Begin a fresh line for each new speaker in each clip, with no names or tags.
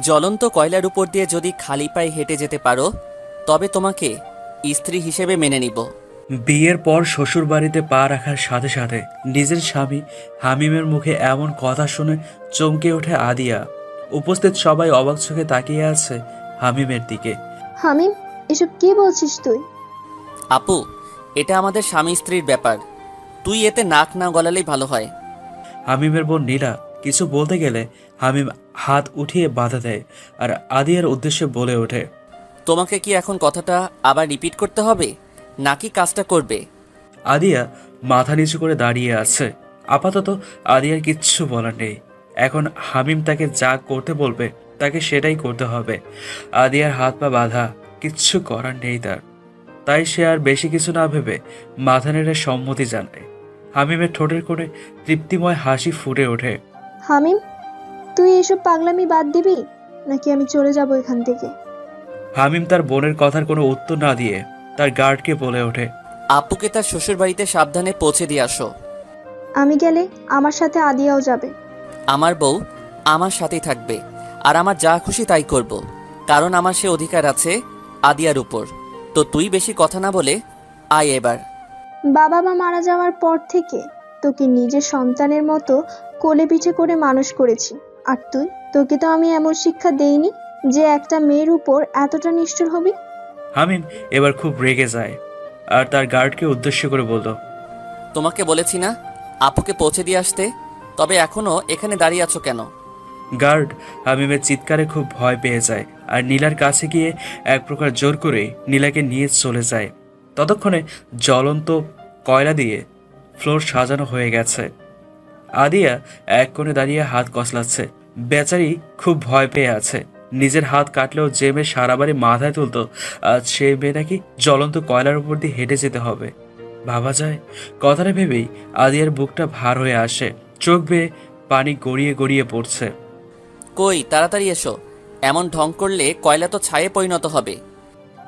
জ্বলন্ত কয়লার উপর দিয়ে যদি খালি পায়ে হেঁটে যেতে পারো তবে তোমাকে স্ত্রী হিসেবে মেনে নিব।
বিয়ের পর শ্বশুর বাড়িতে পা রাখার সাথে সাথে নিজের স্বামী হামিমের মুখে এমন কথা শুনে চমকে ওঠে আদিয়া। উপস্থিত সবাই অবাক চোখে তাকিয়ে আছে হামিমের দিকে।
হামিম, এসব কি বলছিস তুই?
আপু, এটা আমাদের স্বামী স্ত্রীর ব্যাপার, তুই এতে নাক না গলালেই ভালো হয়।
হামিমের বোন নীলা কিছু বলতে গেলে হামিম হাত উঠিয়ে বাধা দেয় আর আদিয়ার উদ্দেশ্যে বলে ওঠে,
তোমাকে কি এখন কথাটা আবার রিপিট করতে হবে নাকি কাজটা করবে?
আদিয়া মাথা নিচু করে দাঁড়িয়ে আছে। আপাতত আদিয়ার কিচ্ছু বলার নেই। এখন হামিম তাকে যা করতে বলবে তাকে সেটাই করতে হবে। আদিয়ার হাত পা বাঁধা, কিচ্ছু করার নেই তার। তাই সে আর বেশি কিছু না ভেবে মাথা নেড়ে সম্মতি জানায়। হামিমের ঠোঁটের কোণে তৃপ্তিময় হাসি ফুটে ওঠে।
হামিম, তুই এসব পাগলামি বাদ দিবি নাকি আমি চলে যাব এখান থেকে?
হামিম তার বোনের কথার কোনো উত্তর না দিয়ে তার গার্ডকে বলে ওঠে,
আপুকে তার শ্বশুর বাড়িতে সাবধানে পৌঁছে দিয়ে আসো।
আমি গেলে আমার সাথে আদিয়াও যাবে।
আমার বউ আমার সাথেই থাকবে, আর আমার যা খুশি তাই করব, কারণ আমার সে অধিকার আছে আদিয়ার উপর। তো তুই বেশি কথা না বলে আয় এবার।
বাবা মা মারা যাওয়ার পর থেকে তোকে নিজের সন্তানের মতো কোলে পিঠে করে মানুষ করেছি। আর তোকে তো আমি এমন শিক্ষা দেইনি যে একটা মেয়ের উপর এতটা নিষ্ঠুর হবি।
হামিম এবার খুব রেগে যায় আর তার গার্ডকে উদ্দেশ্য করে বলল,
তোমাকে বলেছি না আপুকে পৌঁছে দিয়ে আসতে, তবে এখনো এখানে দাঁড়িয়ে আছো কেন?
গার্ড হামিমের চিৎকারে খুব ভয় পেয়ে যায় আর নীলার কাছে গিয়ে এক প্রকার জোর করে নীলাকে নিয়ে চলে যায়। ততক্ষণে জ্বলন্ত কয়লা দিয়ে ফ্লোর সাজানো হয়ে গেছে। আদিয়া এক কোণে দাঁড়িয়ে হাত কসলাচ্ছে। বেচারি খুব ভয় পেয়ে আছে। নিজের হাত কাটলেও যে মেয়ে সারা বাড়ি মাথায় তুলতো, আজ সেই মেয়ে নাকি জ্বলন্ত কয়লার উপর দিয়ে হেঁটে যেতে হবে। ভাবা যায়? কথাটা ভেবেই আদিয়ার বুকটা ভার হয়ে আসে। চোখ বেয়ে পানি গড়িয়ে গড়িয়ে পড়ছে।
কই তাড়াতাড়ি এসো, এমন ঢং করলে কয়লা তো ছায়ে পরিণত হবে।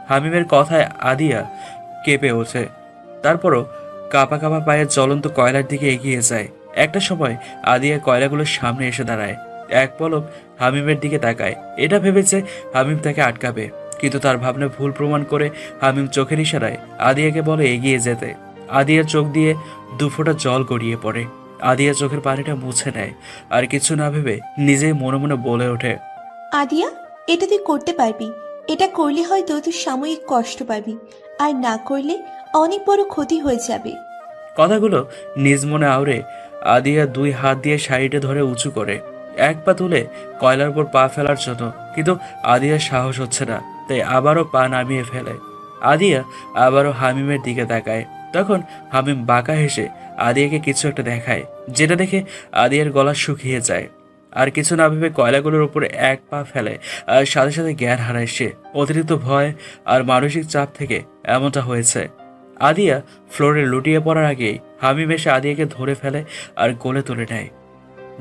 হামিমের কথায় আদিয়া কেঁপে ওঠে। তারপরও কাঁপা কাঁপা পায়ে জ্বলন্ত কয়লার দিকে এগিয়ে যায়। একটা সময় আদিয়া কয়লাগুলোর সামনে এসে দাঁড়ায়। এক পলক হামিমের দিকে তাকায়। এটা ভেবেছে হামিম তাকে আটকাবে, কিন্তু তার ভাবনা ভুল প্রমাণ করে হামিম চোখের ইশারায় আদিয়াকে বলে এগিয়ে যেতে। আদিয়ার চোখ দিয়ে দুফোঁটা জল গড়িয়ে পড়ে। আদিয়া চোখের পানিটা মুছে নেয় আর কিছু না ভেবে নিজেই মনে মনে বলে ওঠে,
আদিয়া, এটা তুই করতে পারবি। এটা করলে হয়তো তুই সাময়িক কষ্ট পাবি, আর না করলে অনেক বড় ক্ষতি হয়ে যাবে।
কথাগুলো নিজ মনে আওড়ে আদিয়া দুই হাত দিয়ে শাড়িটা ধরে উঁচু করে এক পা তুলে কয়লার উপর পা ফেলার জন্য, কিন্তু আদিয়ার সাহস হচ্ছে না, তাই আবারও পা নামিয়ে ফেলে। আদিয়া আবারও হামিমের দিকে তাকায়। তখন হামিম বাঁকা হেসে আদিয়াকে কিছু একটা দেখায়, যেটা দেখে আদিয়ার গলা শুকিয়ে যায়। আর কিছু না ভেবে কয়লাগুলোর উপরে এক পা ফেলে আর সাথে সাথে জ্ঞান হারায় সে। অতিরিক্ত ভয় আর মানসিক চাপ থেকে এমনটা হয়েছে। আদিয়া ফ্লোরে লুটিয়ে পড়ার আগেই হামিম এসে আদিয়াকে ধরে ফেলে আর কোলে তুলে নেয়।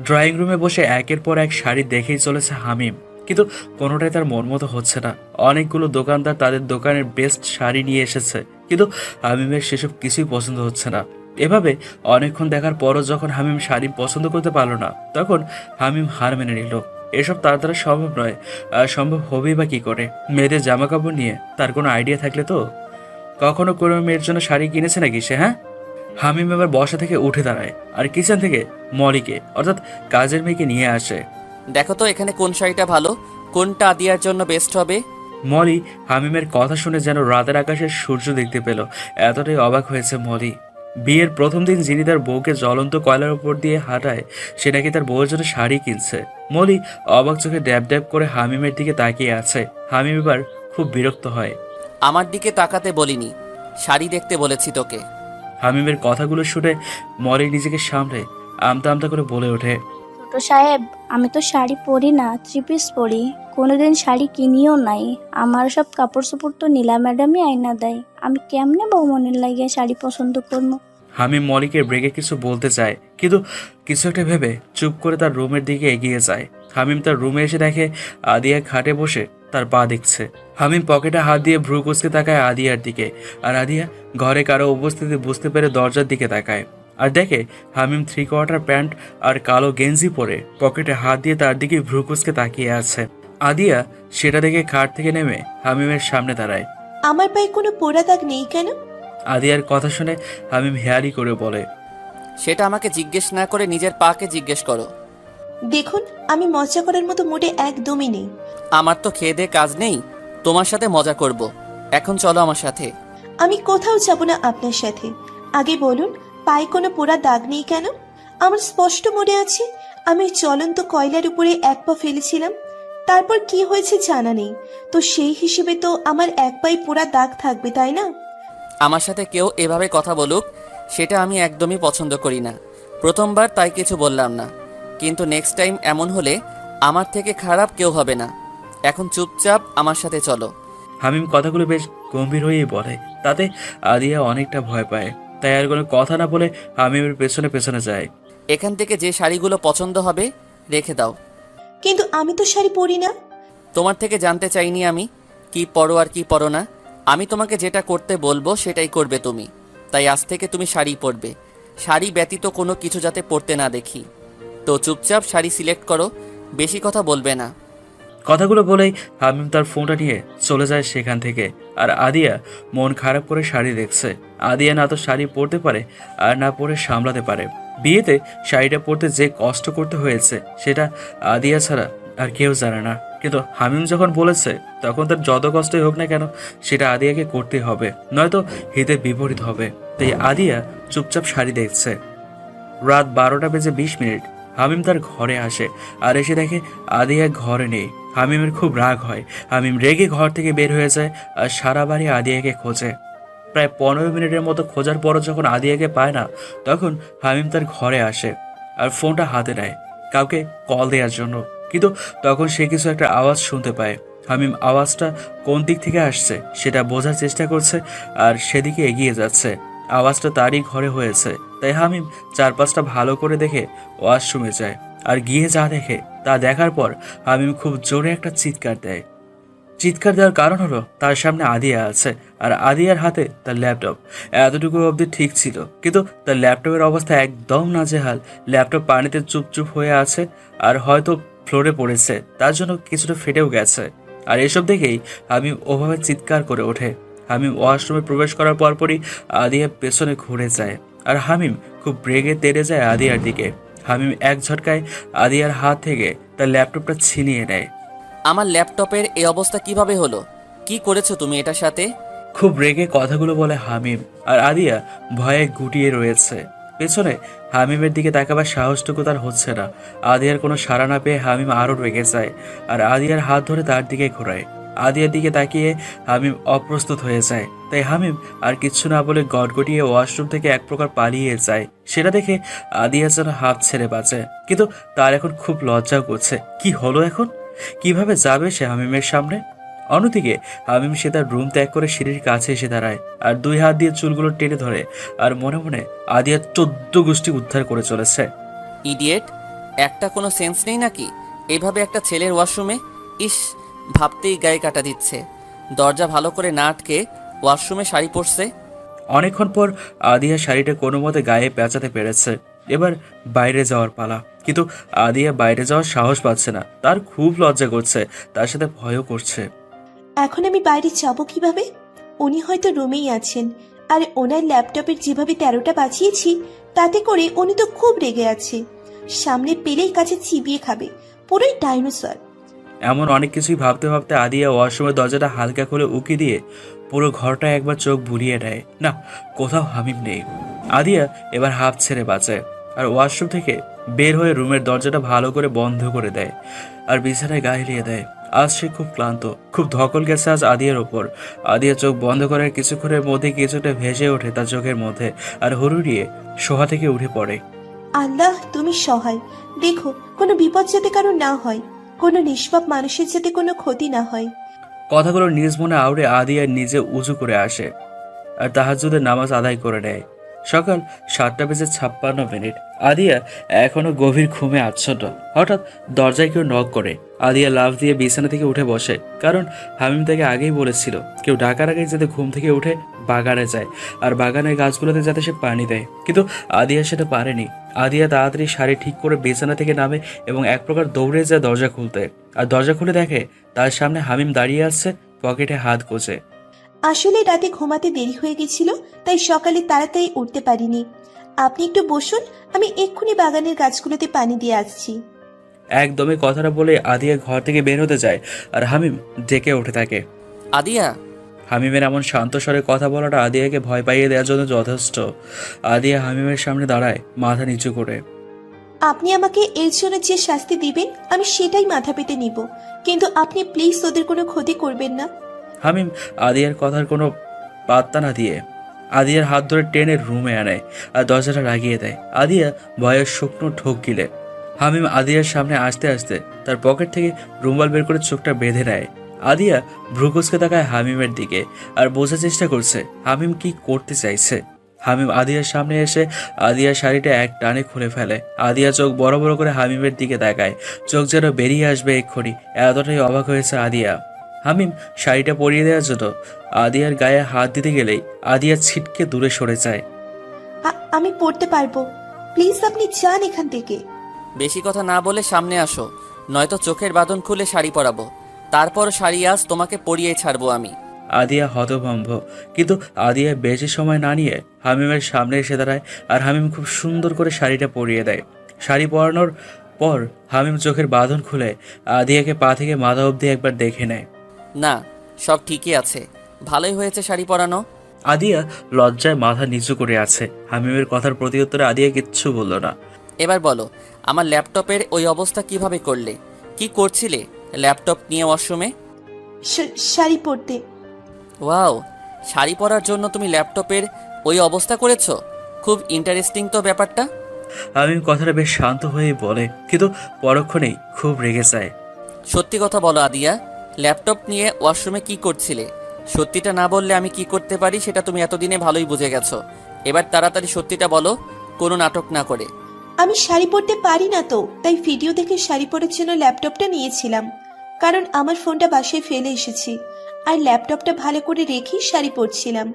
ড্রয়িং রুমে বসে একের পর এক শাড়ি দেখেই চলেছে হামিম, কিন্তু কোনোটাই তার মন মতো হচ্ছে না। অনেকগুলো দোকানদার তাদের দোকানের বেস্ট শাড়ি নিয়ে এসেছে, কিন্তু হামিমের সেসব কিছুই পছন্দ হচ্ছে না। এভাবে অনেকক্ষণ দেখার পরও যখন হামিম শাড়ি পছন্দ করতে পারলো না, তখন হামিম হার মেনে নিল। এসব তার দ্বারা সম্ভব নয়। আর সম্ভব হবেই বা কি করে? মেয়েদের জামা কাপড় নিয়ে তার কোনো আইডিয়া থাকলে তো। কখনো কোনো মেয়ের জন্য শাড়ি কিনেছে নাকি সে? হ্যাঁ? হামিম এবার বসা থেকে উঠে দাঁড়ায় আর কিচেন থেকে মলিকে, অর্থাৎ কাজের মেয়েকে নিয়ে আসে।
দেখো তো এখানে কোন শাড়িটা ভালো, কোনটা আদিয়ার জন্য বেস্ট হবে।
মলি হামিমের কথা শুনে যেন রাতের আকাশের সূর্য দেখতে পেল। এতটাই অবাক হয়েছে মলি। বিয়ের প্রথম দিন যিনি তার বউকে জ্বলন্ত কয়লার উপর দিয়ে হাঁটায়, সে নাকি তার বউয়ের জন্য শাড়ি কিনছে। মলি অবাক চোখে ড্যাব ড্যাব করে হামিমের দিকে তাকিয়ে আছে। হামিম এবার খুব বিরক্ত হয়।
আমার দিকে তাকাতে বলিনি, শাড়ি দেখতে বলেছি তোকে।
হামিমের কথাগুলো শুনে মলি নিজেকে সামলে আমতা আমতা করে বলে ওঠে,
ছোট সাহেব, আমি তো শাড়ি পরি না, থ্রি পিস পরি। কোনোদিন শাড়ি কিনিও নাই। আমার সব কাপড় চোপড় তো নীলা ম্যাডামই আয়না দেয়। আমি কেমনে বৌমনের লাগিয়ে শাড়ি পছন্দ করবো?
হামিম মলিকে ব্রেকে কিছু বলতে চায়, কিন্তু কিছু একটা ভেবে চুপ করে তার রুমের দিকে এগিয়ে যায়। হামিম তার রুমে এসে দেখে আদিয়া খাটে বসে তার পা দেখছে। হামিম পকেটে হাত দিয়ে ভ্রু কুঁচকে তাকায় আদিয়ার দিকে, আর আদিয়া ঘরে কারো উপস্থিতি বুঝতে পেরে দরজার দিকে তাকায় আর দেখে হামিম 3/4 প্যান্ট আর কালো গেঞ্জি পরে পকেটে হাত দিয়ে তার দিকে ভ্রু কুঁচকে তাকিয়ে আছে। আদিয়া সেটা দেখে খাট থেকে নেমে হামিমের সামনে দাঁড়ায়।
আমার পায়ে কোনো পোড়া দাগ নেই কেন?
আদিয়ার কথা শুনে হামিম হেয়ালি করে বলে,
সেটা আমাকে জিজ্ঞেস না করে নিজের পাকে জিজ্ঞেস করো।
দেখুন, আমি মজা করার মতো মোটে একদমই নেই।
আমার তো খেয়ে দেয়ে কাজ নেই, তোমার সাথে মজা করব। এখন চলো আমার সাথে।
আমি কোথাও যাব না আপনার সাথে। আগে বলুন, পায়ে কোনো পোড়া দাগ নেই কেন? আমার স্পষ্ট মনে আছে আমি জ্বলন্ত কয়লার উপরে এক পা ফেলেছিলাম। তারপর কি হয়েছে জানা নেই, তো সেই হিসেবে তো আমার এক পায়ে পোড়া দাগ থাকবে, তাই না?
আমার সাথে কেউ এভাবে কথা বলুক সেটা আমি একদমই পছন্দ করি না। প্রথমবার তাই কিছু বললাম না, কিন্তু নেক্সট টাইম এমন হলে আমার থেকে খারাপ কেউ হবে না। এখন চুপচাপ আমার সাথে চলো।
হামিম কথাগুলো বেশ গম্ভীর হয়েই বলে। তাতে আদিয়া অনেকটা ভয় পায়, তাই আর কোনো কথা না বলে হামিমের পেছনে পেছনে যায়।
এখান থেকে যে শাড়িগুলো পছন্দ হবে রেখে দাও।
কিন্তু আমি তো শাড়ি পরি না।
তোমার থেকে জানতে চাইনি আমি কি পরো আর কি পরো না। আমি তোমাকে যেটা করতে বলবো সেটাই করবে তুমি। তাই আজ থেকে তুমি শাড়ি পরবে, শাড়ি ব্যতীত কোনো কিছু যাতে পরতে না দেখি। তো চুপচাপ শাড়ি সিলেক্ট করো, বেশি কথা বলবে না।
কথাগুলো বলেই হামিম তার ফোনটা নিয়ে চলে যায় সেখান থেকে। আর আদিয়া মন খারাপ করে শাড়ি দেখছে। আদিয়া না তো শাড়ি পরতে পারে আর না পরে সামলাতে পারে। বিয়েতে শাড়িটা পরতে যে কষ্ট করতে হয়েছে সেটা আদিয়া ছাড়া আর কেউ জানে না। কিন্তু হামিম যখন বলেছে তখন তার যত কষ্টই হোক না কেন সেটা আদিয়াকে করতেই হবে, নয়তো হিতে বিপরীত হবে। তাই আদিয়া চুপচাপ শাড়ি দেখছে। রাত 12:20 হামিম তার ঘরে আসে আর এসে দেখে আদিয়া ঘরে নেই। হামিমের খুব রাগ হয়। হামিম রেগে ঘর থেকে বের হয়ে যায় আর সারা বাড়ি আদিয়াকে খোঁজে। প্রায় 15 মিনিটের মতো খোঁজার পরও যখন আদিয়াকে পায় না, তখন হামিম তার ঘরে আসে আর ফোনটা হাতে নেয় কাউকে কল দেওয়ার জন্য। কিন্তু তখন সে কিছু একটা আওয়াজ শুনতে পায়। হামিম আওয়াজটা কোন দিক থেকে আসছে সেটা বোঝার চেষ্টা করছে আর সেদিকে এগিয়ে যাচ্ছে। আওয়াজটা তারই ঘরে হয়েছে, তাই হামিম চারপাশটা ভালো করে দেখে ওয়াশরুমে যায়। আর গিয়ে যা দেখে তা দেখার পর হামিম খুব জোরে একটা চিৎকার দেয়। চিৎকার দেওয়ার কারণ হলো তার সামনে আদিয়া আছে আর আদিয়ার হাতে তার ল্যাপটপ। এতটুকু অবধি ঠিক ছিল, কিন্তু তার ল্যাপটপের অবস্থা একদম নাজেহাল। ল্যাপটপ পানিতে চুপচুপ হয়ে আছে আর হয়তো ফ্লোরে পড়েছে, তার জন্য কিছুটা ফেটেও গেছে। আর এসব দেখেই হামিম ওভাবে চিৎকার করে ওঠে। হামিম ওয়াশরুমে প্রবেশ করার পরপরই আদিয়া পেছনে ঘুরে যায় আর হামিম খুব রেগে তেড়ে যায় আদিয়ার দিকে। হামিম এক ঝটকায় আদিয়ার হাত থেকে তার ল্যাপটপটা ছিনিয়ে নেয়।
আমার ল্যাপটপের এই অবস্থা কিভাবে হলো? কি করেছো তুমি এটার সাথে?
খুব রেগে কথাগুলো বলে হামিম। আর আদিয়া ভয়ে গুটিয়ে রয়েছে। পেছনে হামিমের দিকে তাকাবার সাহসটুকু তার হচ্ছে না। আদিয়ার কোনো সাড়া না পেয়ে হামিম আরও রেগে যায় আর আদিয়ার হাত ধরে তার দিকে ঘোরায়। আদিয়ার দিকে তাকিয়ে হামিম অপ্রস্তুত হয়ে যায়। তাই হামিম আর কিচ্ছু না বলে গটগটিয়ে ওয়াশরুম থেকে এক প্রকার পালিয়ে যায়। সেটা দেখে আদিয়া যেন হাত ছেড়ে বাঁচে, কিন্তু তার এখন খুব লজ্জাও করছে। কি হলো এখন? কিভাবে যাবে সে হামিমের সামনে? অন্যদিকে হামিম সে তার রুম ত্যাগ করে সিঁড়ির কাছে এসে দাঁড়ায় আর দুই হাত দিয়ে চুলগুলো টেনে ধরে আর মনে মনে আদিয়ার 14 গোষ্ঠী উদ্ধার করে চলেছে।
ইডিয়েট, একটা কোনো সেন্স নেই নাকি? এভাবে একটা ছেলের ওয়াশরুমে? ইস, ভাবতেই গায়ে কাটা দিচ্ছে। দরজা ভালো করে না আটকে ওয়াশরুমে শাড়ি পরছে।
অনেকক্ষণ পর আদিয়া শাড়িটা কোনো মতে গায়ে পেঁচাতে পেরেছে। এবার বাইরে যাওয়ার পালা, কিন্তু আদিয়া বাইরে যাওয়ার সাহস পাচ্ছে না। তার খুব লজ্জা করছে, তার সাথে ভয়ও করছে।
এখন আমি বাইরে যাব কিভাবে? উনি হয়তো রুমেই আছেন, আর ওনার ল্যাপটপের যেভাবে 13টা বাঁচিয়েছি তাতে করে উনি তো খুব রেগে আছে। সামনে পেলেই কাছে চিবিয়ে খাবে, পুরোই ডাইনোসর।
এমন অনেক কিছুই ভাবতে ভাবতে আদিয়া ওয়াশরুমের দরজাটা হালকা খুলে উকি দিয়ে পুরো ঘরটা একবার চোখ বুলিয়ে নেয়। না, কোথাও হামিম নেই। আদিয়া এবার হাফ ছেড়ে বাঁচে আর ওয়াশরুম থেকে বের হয়ে রুমের দরজাটা ভালো করে বন্ধ করে দেয় আর বিছানায় গায়ে লিয়ে দেয়। আজ সে খুব ক্লান্ত, খুব ধকল গেছে আজ আদিয়ার ওপর। আদিয়া চোখ বন্ধ করার কিছুক্ষণের মধ্যে কিছুটা ভেসে ওঠে তার চোখের মধ্যে আর হুড়ুড়িয়ে শোয়া থেকে উঠে পড়ে।
আল্লাহ, তুমি সহায়। দেখো, কোনো বিপদ যাতে কারো না হয়, কোনো নিষ্পাপ মানুষের যাতে কোনো ক্ষতি না হয়।
কথাগুলো নিজ মনে আউড়ে আদিয়া নিজে উজু করে আসে আর তাহাজ্জুদের নামাজ আদায় করে নেয়। সকাল 7:56 আদিয়া এখনো গভীর ঘুমে আচ্ছন্ন। হঠাৎ দরজায় কেউ নক করে। আদিয়া লাফ দিয়ে বিছানা থেকে উঠে বসে, কারণ হামিম তাকে আগেই বলেছিল কেউ ডাকার আগেই যাতে ঘুম থেকে উঠে বাগানে যায় আর বাগানের গাছগুলোতে যাতে সে পানি দেয়, কিন্তু আদিয়া সেটা পারেনি। আদিয়া তাড়াতাড়ি শাড়ি ঠিক করে বিছানা থেকে নামে এবং এক প্রকার দৌড়ে যায় দরজা খুলতে। আর দরজা খুলে দেখে তার সামনে হামিম দাঁড়িয়ে আছে, পকেটে হাত গোছে।
আসলে রাতে ঘুমাতে দেরি হয়ে গেছিল, তাই সকালে তাড়াতাড়ি উঠতে পারিনি। আপনি একটু বসুন, আমি এক্ষুনি বাগানের গাছগুলোতে পানি দিয়ে আসছি।
একদমই কথাটা বলে আদিয়া ঘর থেকে বের হতে যায় আর হামিম ডেকে উঠে থাকে।
আদিয়া,
হামিমের এমন শান্ত স্বরে কথা বলাটা আদিয়াকে ভয় পাইয়ে দেওয়ার জন্য যথেষ্ট। আদিয়া হামিমের সামনে দাঁড়ায়, মাথা নিচু করে।
আপনি আমাকে এর জন্য যে শাস্তি দিবেন আমি সেটাই মাথা পেতে নিব, কিন্তু আপনি প্লিজ ওদের কোনো ক্ষতি করবেন না।
হামিম আদিয়ার কথার কোনো পাত্তা না দিয়ে আদিয়ার হাত ধরে টেনে রুমে আনে আর দরজাটা লাগিয়ে দেয়। আদিয়া ভয়ের শুকনো ঢোক গিলে হামিম আদিয়ার সামনে আসতে আসতে তার পকেট থেকে রুমাল বের করে চোখটা বেঁধে নেয়। আদিয়া ভ্রুকুচকে তাকায় হামিমের দিকে আর বোঝার চেষ্টা করছে হামিম কি করতে চাইছে। হামিম আদিয়ার সামনে এসে আদিয়ার শাড়িটা এক টানে খুলে ফেলে। আদিয়া চোখ বড় বড় করে হামিমের দিকে তাকায়, চোখ যেন বেরিয়ে আসবে এক্ষুনি, এতটাই অবাক হয়েছে আদিয়া। হামিম শাড়িটা পরিয়ে দেওয়ার জন্য আদিয়ার গায়ে হাত দিতে গেলেই আদিয়া ছিটকে দূরে সরে যায়।
আমি পড়তে পারবো, প্লিজ আপনি যান এখান থেকে।
বেশি কথা না বলে সামনে আসো, নয়তো চোখের বাঁধন খুলে শাড়ি পরাবো, তারপর শাড়ি আজ তোমাকে পরিয়ে ছাড়বো আমি।
আদিয়া হতভম্ব, কিন্তু আদিয়া বেশি সময় না নিয়ে হামিমের সামনে এসে দাঁড়ায় আর হামিম খুব সুন্দর করে শাড়িটা পরিয়ে দেয়। শাড়ি পরানোর পর হামিম চোখের বাঁধন খুলে আদিয়াকে পা থেকে মাথা অবধি একবার দেখে নেয়।
না, সব ঠিকই আছে, ভালোই হয়েছে শাড়ি পরানো।
আদিয়া লজ্জায় মাথা নিচু করে আছে। হামিমের কথার প্রতি উত্তরে আদিয়া কিচ্ছু বলল না।
এবার বলো, আমার ল্যাপটপের ওই অবস্থা কিভাবে করলে? কি করছিলে ল্যাপটপ নিয়ে ওয়াশরুমে?
শাড়ি পরতে।
ওয়াও, শাড়ি পরার জন্য তুমি ল্যাপটপের ওই অবস্থা করেছো? খুব ইন্টারেস্টিং তো ব্যাপারটা।
হামিম কথাটা বেশ শান্ত হয়েই বলে, কিন্তু পরক্ষণেই খুব রেগে যায়।
সত্যি কথা বলো আদিয়া, ল্যাপটপ নিয়ে ওয়াশরুমে কি করছিলে? সত্যিটা না বললে আমি কি করতে পারি সেটা তুমি এতদিনে ভালোই বুঝে গেছো। এবার তাড়াতাড়ি সত্যিটা বলো, কোনো নাটক না করে।
আমি শাড়ি পরতে পারি না তো, তাই ভিডিও দেখে শাড়ি পরার জন্য ল্যাপটপটা নিয়েছিলাম, কারণ আমার ফোনটা বাসায় ফেলে এসেছি আর ল্যাপটপটা ভালো করে রেখেই শাড়ি পরছিলাম।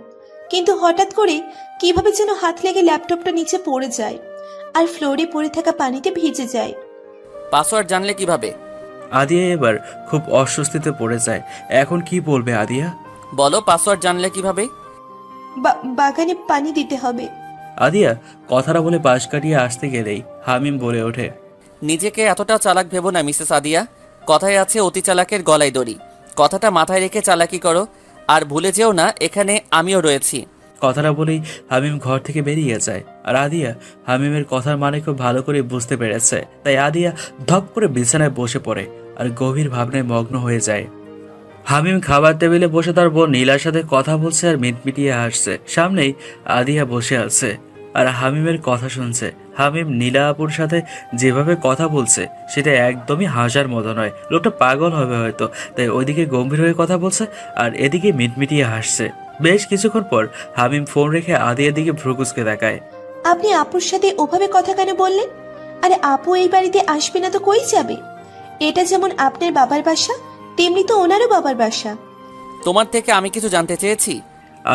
কিন্তু হঠাৎ করে কিভাবে যেন হাত লেগে ল্যাপটপটা নিচে পড়ে যায় আর ফ্লোরে পড়ে থাকা পানিতে ভিজে যায়।
পাসওয়ার্ড জানলে কিভাবে?
আদিয়া এবার খুব অস্বস্তিতে পড়ে যায়। এখন কি বলবে আদিয়া?
বলো, পাসওয়ার্ড জানলে কিভাবে?
বাগানে পানি দিতে হবে।
আদিয়া কথাটা বলে পাশ কাটিয়ে আসতে গেলেই হামিম বলে ওঠে,
নিজেকে এতটা চালাক ভেবো না মিসেস আদিয়া। কথায় আছে অতি চালাকের গলায় দড়ি। কথাটা মাথায় রেখে চালাকি করো, আর ভুলে যেও না এখানে আমিও রয়েছি।
কথাটা বলেই হামিম ঘর থেকে বেরিয়ে যায়। আর আদিয়া হামিমের কথার মানে খুব ভালো করে বুঝতে পেরেছে, তাই আদিয়া ধপ করে বিছানায় বসে পড়ে আর গভীর ভাবনায় মগ্ন হয়ে যায়। হামিম খাবার টেবিলে বসে তার বোন নীলার সাথে কথা বলছে আর মিটমিটিয়ে হাসছে। সামনেই আদিয়া বসে আছে আর হামিমের কথা শুনছে। হামিম নীলা আপুর সাথে যেভাবে কথা বলছে সেটা একদমই হাসার মতো নয়। লোকটা পাগল হবে হয়তো, তাই ওইদিকে গম্ভীর হয়ে কথা বলছে আর এদিকে মিটমিটিয়ে হাসছে। বেশ কিছুক্ষণ পর হামিম ফোন রেখে আদিয়ার দিকে ভ্রুকুচকে দেখায়।
আপনি আপুর সাথে ওভাবে কথা কেন বললেন? আরে আপু এই বাড়িতে আসবে না তো কই যাবে? এটা যেমন আপনার বাবার বাসা, তেমনি তো ওনারও বাবার বাসা।
তোমার থেকে আমি কিছু জানতে চেয়েছি?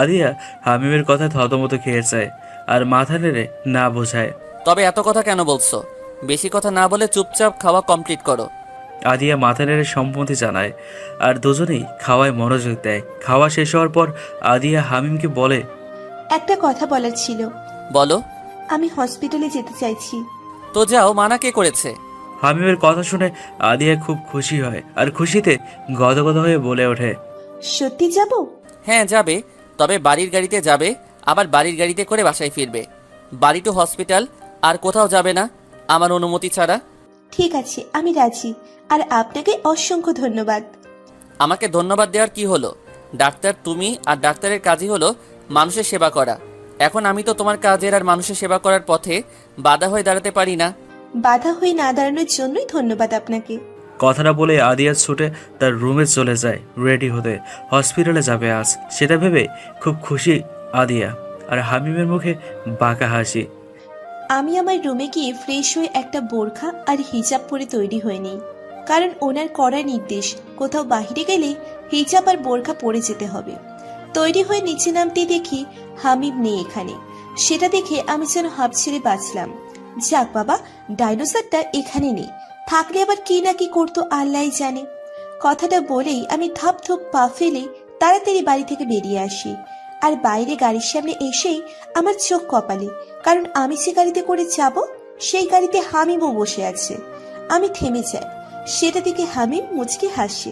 আদিয়া হামিমের কথা থতমত খেয়ে যায় আর মাথা নেড়ে না বোঝায়।
তবে এত কথা কেন বলছো? বেশি কথা না বলে চুপচাপ খাওয়া কমপ্লিট করো।
আদিয়া মাথা নেড়ে সম্মতি জানায় আর দুজনেই খাওয়ায় মনোযোগ দেয়। খাওয়া শেষ হওয়ার পর আদিয়া হামিমকে বলে,
একটা কথা বলার ছিল।
বলো।
আমি হসপিটালে যেতে চাইছি।
তো যাও, মানা কে করেছে?
হামিমের কথা শুনে আদিয়া খুব খুশি হয় আর খুশিতে গদগদ হয়ে বলে ওঠে,
সত্যি যাব?
হ্যাঁ যাবে, তবে বাড়ির গাড়িতে যাবে, আবার বাড়ির গাড়িতে করে বাসায় ফিরবে। বাড়ি টু হসপিটাল, আর কোথাও যাবে না আমার অনুমতি ছাড়া।
ঠিক আছে, আমি রাজি। আর আপনাকে অসংখ্য ধন্যবাদ।
আমাকে ধন্যবাদ দেওয়ার কি হলো? ডাক্তার তুমি, আর ডাক্তারের কাজই হলো মানুষের সেবা করা। এখন আমি তো তোমার কাজের আর মানুষের সেবা করার পথে বাধা হয়ে দাঁড়াতে পারি না।
বাধা হয়ে না দাঁড়ানোর জন্যই ধন্যবাদ আপনাকে।
কথাটা বলে আদিয়া ছুটে তার রুমে চলে যায় রেডি হতে। হসপিটালে যাবে আজ, সেটা ভেবে খুব খুশি আদিয়া। আর হামিমের মুখে বাঁকা হাসি।
আমি আমার রুমে গিয়ে ফ্রেশ হয়ে একটা বোরখা আর হিজাব পরে তৈরি হয়ে নিই, কারণ ওনার কড়া নির্দেশ কোথাও বাইরে গেলে হিজাব আর বোরখা পরে যেতে হবে। তৈরি হয়ে নিচে নামতে দেখি হামিম নেই এখানে। সেটা দেখে আমি যেন হাঁপ ছেড়ে বাঁচলাম। যাক বাবা, ডাইনোসরটা এখানে নেই, থাকলে আবার কি না কি করতো আল্লাহই জানে। কথাটা বলেই আমি থাপ থুপ পা ফেলে তাড়াতাড়ি বাড়ি থেকে বেরিয়ে আসি। আর বাইরে গাড়ির সামনে এসেই আমার চোখ কপালে, কারণ আমি যে গাড়িতে করে যাব সেই গাড়িতে হামিমও বসে আছে। আমি থেমে যাই, সেটা দেখে হামিম মুচকি হাসে।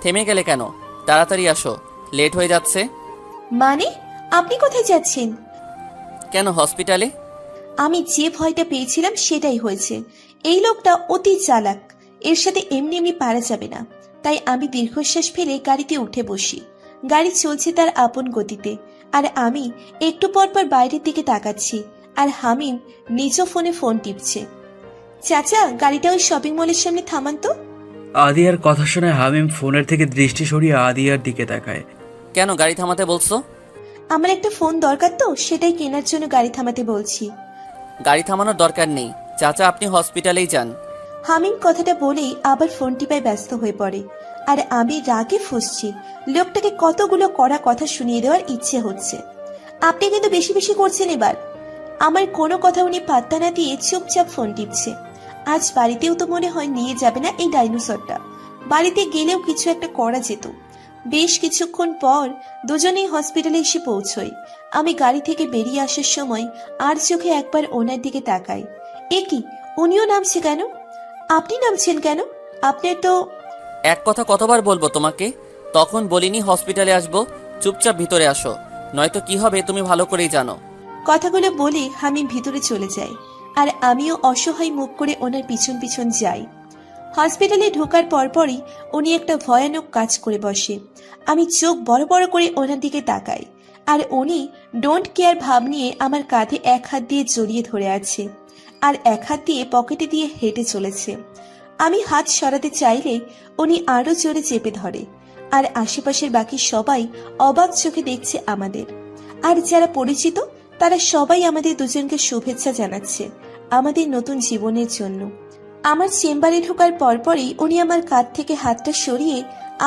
থেমে গেলে কেন? তাড়াতাড়ি আসো, লেট হয়ে যাচ্ছে।
মানে, আপনি কোথায় যাচ্ছেন?
কেন, হসপিটালে?
আমি যে ভয়টা পেয়েছিলাম সেটাই হয়েছে। এই লোকটা অতি চালাক, এর সাথে এমনি এমনি পারা যাবে না। তাই আমি দীর্ঘশ্বাস ফেলে গাড়িতে উঠে বসি। গাড়ি চলছে তার আপন গতিতে, আর আমি একটু পর পর বাইরের দিকে তাকাচ্ছি, আর হামিম নিজ ফোনে ফোন টিপছে। চাচা, গাড়িটা ওই শপিং মলের সামনে থামান তো।
আদিয়ার কথা শুনে হামিম ফোনের থেকে দৃষ্টি সরিয়ে আদিয়ার দিকে তাকায়।
কেন গাড়ি থামাতে বলছো?
আমার একটা ফোন দরকার তো, সেটাই কেনার জন্য গাড়ি থামাতে বলছি।
গাড়ি থামানোর দরকার নেই, চাচা আপনি হসপিটালেই যান।
হামিম কথাটা বলেই আবার ফোন টিপায় ব্যস্ত হয়ে পড়ে, আর আমি রাগে ফুঁসছি। লোকটাকে কতগুলো কড়া কথা শুনিয়ে দেওয়ার ইচ্ছে হচ্ছে। আপনি কিন্তু বেশি বেশি করছেন এবার। আমার কোনো কথা উনি পাত্তা না দিয়ে চুপচাপ ফোন টিপছে। আজ বাড়িতেও তো মনে হয় নিয়ে যাবে না এই ডাইনোসরটা। বাড়িতে গেলেও কিছু একটা করা যেত। বেশ কিছুক্ষণ পর দুজনেই হসপিটালে এসে পৌঁছই। আমি গাড়ি থেকে বেরিয়ে আসার সময় আর চোখে একবার ওনার দিকে তাকাই। এ কি, উনিও নামছে কেন? আপনি নামছেন কেন? আপনার তো...
এক কথা কতবার বলবো তোমাকে? তখন বলিনি হসপিটালে আসবো? চুপচাপ ভিতরে আসো, নয়তো কি হবে তুমি ভালো করেই জানো।
কথাগুলো বলে হামিম ভিতরে চলে যায়, আর আমিও অসহায় মুখ করে ওনার পিছন পিছন যাই। হসপিটালে ঢোকার পরপরই উনি একটা ভয়ানক কাজ করে বসে। আমি চোখ বড় বড় করে ওনার দিকে তাকাই, আর উনি ডোন্ট কেয়ার ভাব নিয়ে আমার কাঁধে এক হাত দিয়ে জড়িয়ে ধরে আছে, আর এক হাত দিয়ে পকেটে দিয়ে হেঁটে চলেছে। আমি হাত সরাতে চাইলে উনি আরো জোরে চেপে ধরে, আর আশেপাশের বাকি সবাই অবাক চোখে দেখছে আমাদের। আর যারা পরিচিত তারা সবাই আমাদের দুজনকে শুভেচ্ছা জানাচ্ছে আমাদের নতুন জীবনের জন্য। আমার চেম্বারে ঢোকার পরপরই উনি আমার কাঁধ থেকে হাতটা সরিয়ে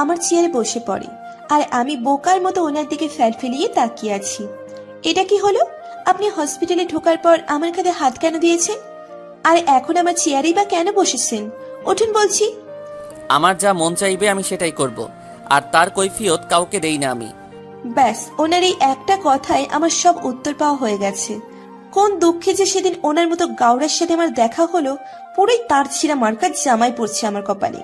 আমার চেয়ারে বসে পড়ে, আর আমি বোকার মতো ওনার দিকে ফেলিয়ে তাকিয়ে আছি। এটা কি হলো? আপনি হসপিটালে ঢোকার পর আমার কাঁধে হাত কেন দিয়েছেন? আর এখন আমার চেয়ারেই বা কেন বসেছেন? উঠুন বলছি।
আমার যা মন চাইবে আমি সেটাই করব, আর তার কৈফিয়ত কাউকে দেই না আমি।
ব্যাস, ওনার এই একটা কথায় আমার সব উত্তর পাওয়া হয়ে গেছে। কোন দুঃখে যে সেদিন ওনার মতো গাওড়ার সাথে আমার দেখা হলো, পুরোই তার ছিঁড়া মার্কার জামাই পড়ছে আমার কপালে।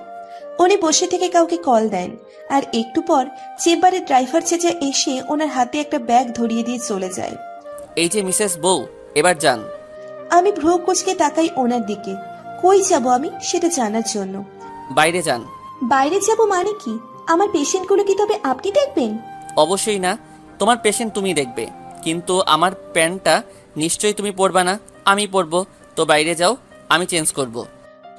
উনি বসে থেকে কাউকে কল দেন, আর একটু পর চেম্বারের ড্রাইভার চেঁচা এসে ওনার হাতে একটা ব্যাগ ধরিয়ে দিয়ে চলে যায়।
এই যে মিসেস বউ, এবার যান।
আমি ভ্রু কুঁচকে তাকাই ওনার দিকে। কই যাব আমি সেটা জানার জন্য।
বাইরে যান।
বাইরে যাব মানে কি? আমার পেশেন্টগুলো কি তবে আপনি দেখবেন?
অবশ্যই না, তোমার পেশেন্ট তুমি দেখবে, কিন্তু আমার প্যান্টটা নিশ্চয়ই তুমি পরবা না, আমি পরবো। তো বাইরে যাও, আমি চেঞ্জ করব।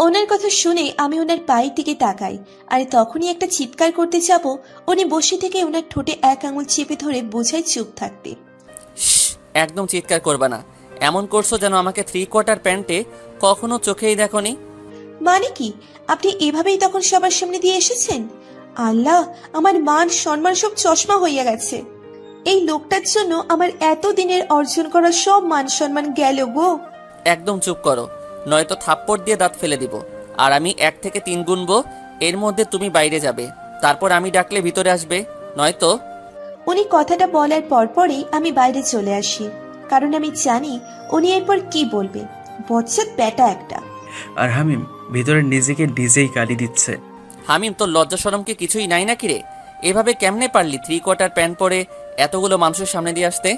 ওনার কথা শুনে আমি ওনার পায়ের দিকে তাকাই, আর তখনই একটা চিৎকার করতে যাব, উনি বসে থেকে ওনার ঠোঁটে এক আঙুল চেপে ধরে বোঝায় চুপ থাকতে।
একদম চিৎকার করবা না, এমন করছো যেন আমাকে 3/4 প্যান্টে কখনো চোখেই দেখোনি।
মানে কি? আপনি এভাবেই তখন সবার সামনে দিয়ে এসেছেন? আল্লাহ, আমার মান সম্মান সব চশমা হইয়া গেছে। এই লোকটার জন্য আমার এত দিনের অর্জন করা সব মান সম্মান গেল গো।
একদম চুপ করো, নয়তো থাপ্পড় দিয়ে দাঁত ফেলে দিব। আর আমি 1 থেকে 3 গুনবো, এর মধ্যে তুমি বাইরে যাবে, তারপর আমি ডাকলে ভিতরে আসবে, নয়তো...
উনি কথাটা বলার পরপরই আমি বাইরে চলে আসি, কারণ আমি জানি উনি এরপর কি বলবে। বচ্চাত ব্যাটা একটা।
আর হামিম ভিতরে নিজেকে নিজেই গালি দিচ্ছে।
হামিম, তোর লজ্জা শরম কি কিছুই নাই নাকি রে? এভাবে কেমনে পারলি 3/4 প্যান্ট পরে এতগুলো মানুষের সামনে দিয়ে আসতে?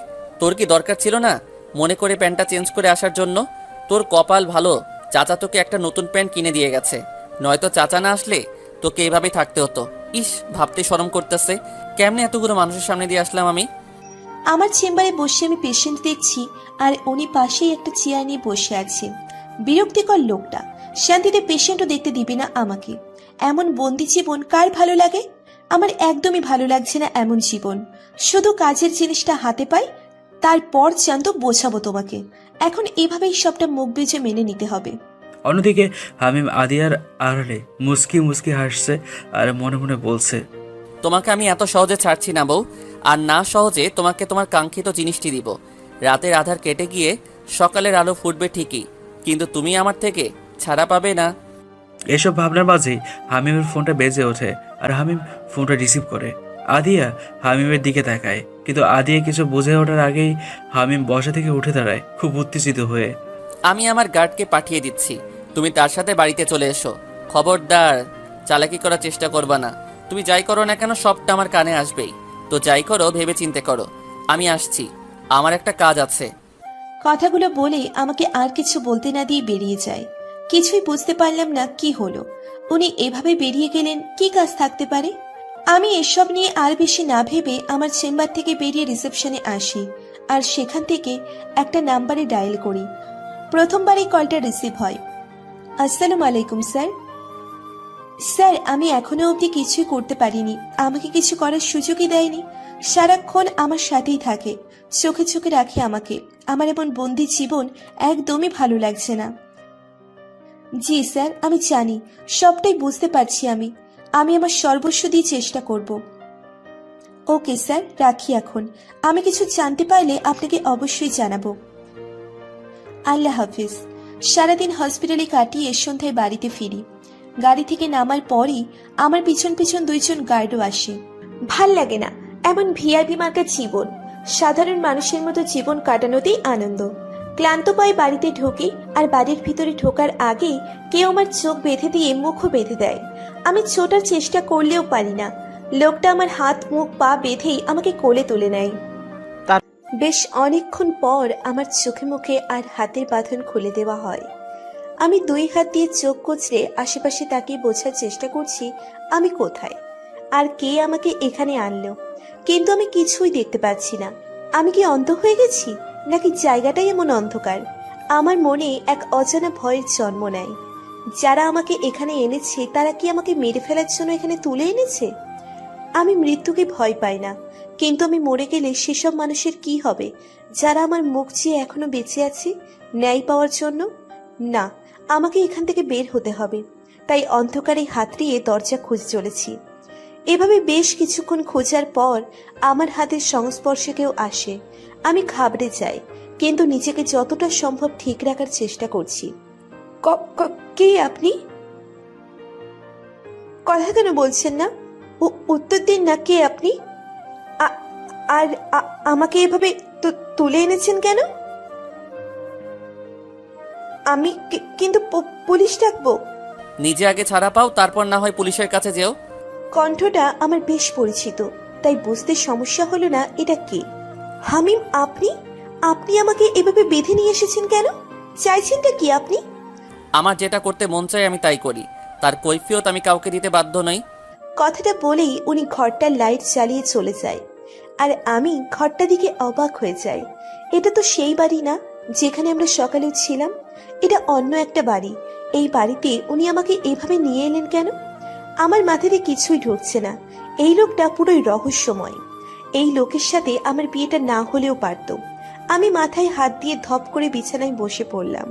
তোর কি দরকার ছিল না মনে করে প্যান্টটা চেঞ্জ করে আসার জন্য? তোর কপাল ভালো, চাচা তোকে একটা নতুন প্যান্ট কিনে দিয়ে গেছে, নয়তো চাচা না আসলে তোকে এভাবেই থাকতে হতো। ইস, ভাবতে শরম করতেছে, কেমনে এতগুলো মানুষের সামনে দিয়ে আসলাম আমি।
আমার চেম্বারে বসে আমি পেশেন্ট দেখছি, আর উনি পাশেই একটা চেয়ার নিয়ে বসে আছে। বিরক্তিকর লোকটা, শান্তিতে পেশেন্টও দেখতে দিবে না আমাকে। এমন বন্দি জীবন কার ভালো লাগে? আমার একদমই ভালো লাগছে না এমন জীবন। শুধু কাজের জিনিসটা হাতে পাই, তারপর চান্ত বোঝাবো তোমাকে। এখন এভাবেই সবটা মুখ বুজে মেনে নিতে হবে।
অন্যদিকে হামিম আদিয়ার আড়ালে মুস্কি মুস্কি হাসছে আর মনে মনে বলছে,
তোমাকে আমি এত সহজে ছাড়ছি না বউ, আর না সহজে তোমাকে তোমার কাঙ্ক্ষিত জিনিসটি দিব। রাতের আধার কেটে গিয়ে সকালের আলো ফুটবে ঠিকই, কিন্তু তুমি আমার থেকে ছাড়া পাবে না।
এসব ভাবনার মাঝেই হামিমের ফোনটা বেজে ওঠে আর হামিম ফোনটা রিসিভ করে। আদিয়া হামিমের দিকে তাকায়, কিন্তু আদিয়া কিছু বুঝে ওঠার আগেই হামিম বসা থেকে উঠে দাঁড়ায় খুব উত্তেজিত হয়ে।
আমি আমার গার্ডকে পাঠিয়ে দিচ্ছি, তুমি তার সাথে বাড়িতে চলে এসো। খবরদার চালাকি করার চেষ্টা করবা না। তুমি যাই করো না কেন সবটা আমার কানে আসবেই। তো যাই করো ভেবে চিন্তে করো। আমি আসছি, আমার একটা কাজ আছে।
কথাগুলো বলে আমাকে আর কিছু বলতে না দিয়ে বেরিয়ে যায়। কিছুই বুঝতে পারলাম না কি হলো। উনি এভাবে বেরিয়ে গেলেন, কি কাজ থাকতে পারে? আমি এসব নিয়ে আর বেশি না ভেবে আমার চেম্বার থেকে বেরিয়ে রিসেপশনে আসি, আর সেখান থেকে একটা নাম্বারে ডায়াল করি। প্রথমবারই কলটা রিসিভ হয়। আসসালামু আলাইকুম স্যার। স্যার, আমি এখনো অবধি কিছুই করতে পারিনি। আমাকে কিছু করার সুযোগই দেয়নি। সারাক্ষণ আমার সাথেই থাকে, চোখে চোখে রাখে আমাকে। আমার এমন বন্দি জীবন একদমই ভালো লাগছে না। জি স্যার, আমি জানি, সবটাই বুঝতে পারছি। আমি আমার সর্বস্ব দিয়ে চেষ্টা করব। ওকে স্যার, রাখি এখন। আমি কিছু জানতে পারলে আপনাকে অবশ্যই জানাবো। আল্লাহ হাফিজ। সারাদিন হসপিটালে কাটিয়ে সন্ধ্যায় বাড়িতে ফিরি। গাড়ি থেকে নামার পরই আমার পিছন পিছন দুইজন গার্ডও আসে। ভাল লাগে না এমন ভিআইপি মার্কা জীবন। সাধারণ মানুষের মতো জীবন কাটানোতেই আনন্দ। ক্লান্ত পায়ে বাড়িতে ঢুকি, আর বাড়ির ভিতরে ঢোকার আগেই কেউ আমার চোখ বেঁধে দিয়ে মুখও বেঁধে দেয়। আমি ছোটার চেষ্টা করলেও পারি না। লোকটা আমার হাত মুখ পা বেঁধেই আমাকে কোলে তুলে নেয়। বেশ অনেকক্ষণ পর আমার চোখে মুখে আর হাতের বাঁধন খুলে দেওয়া হয়। আমি দুই হাত দিয়ে চোখ কচলে আশেপাশে তাকিয়ে বোঝার চেষ্টা করছি আমি কোথায়, আর কে আমাকে এখানে আনলো। কিন্তু আমি কিছুই দেখতে পাচ্ছি না। আমি কি অন্ধ হয়ে গেছি, নাকি জায়গাটাই এমন অন্ধকার? আমার মনে এক অজানা ভয়ের জন্ম নেয়। যারা আমাকে এখানে এনেছে তারা কি আমাকে মেরে ফেলার জন্য এখানে তুলে এনেছে? আমি মৃত্যুকে ভয় পাই না, কিন্তু আমি মরে গেলে সেসব মানুষের কি হবে যারা আমার মুখ চেয়ে এখনো বেঁচে আছে ন্যায় পাওয়ার জন্য? না, আমাকে এখান থেকে বের হতে হবে। তাই অন্ধকারে হাতড়িয়ে দরজা খুঁজে চলেছি। এভাবে বেশ কিছুক্ষণ খোঁজার পর আমার হাতের সংস্পর্শে কেউ আসে। আমি ঘাবড়ে যাই, কিন্তু নিজেকে যতটা সম্ভব ঠিক রাখার চেষ্টা করছি। কে আপনি? কথা কেন বলছেন না? উত্তর দিন না, কে আপনি? আর আমাকে এভাবে তুলে এনেছেন কেন? আমি কিন্তু পুলিশ ডাকবো?
নিজে আগে ছাড়া পাও, তারপর না হয় পুলিশের কাছে যেও।
কণ্ঠটা আমার বেশ পরিচিত, তাই বুঝতে সমস্যা হলো না এটা কে। হামিম, আপনি আপনি আমাকে এভাবে বেঁধে নিয়ে এসেছেন কেন? চাইছেনটা কি আপনি?
আমার যেটা করতে মন চায় আমি তাই করি, তার কৈফিয়ত আমি কাউকে দিতে বাধ্য নই।
কথাটা বলেই উনি ঘরটার লাইট জ্বালিয়ে চলে যায়, আর আমি ঘরটা দিকে অবাক হয়ে যাই। এটা তো সেই বাড়ি না যেখানে আমরা সকালেও ছিলাম। এটা অন্য একটা বাড়ি। এই বাড়িতে উনি আমাকে এভাবে নিয়ে এলেন কেন? আমার মাথাতে কিছুই ঢুকছে না। এই লোকটা পুরোই রহস্যময়। এই লোকের সাথে আমার বিয়েটা না হলেও পারত। আমি মাথায় হাত দিয়ে ধপ করে বিছানায় বসে পড়লাম,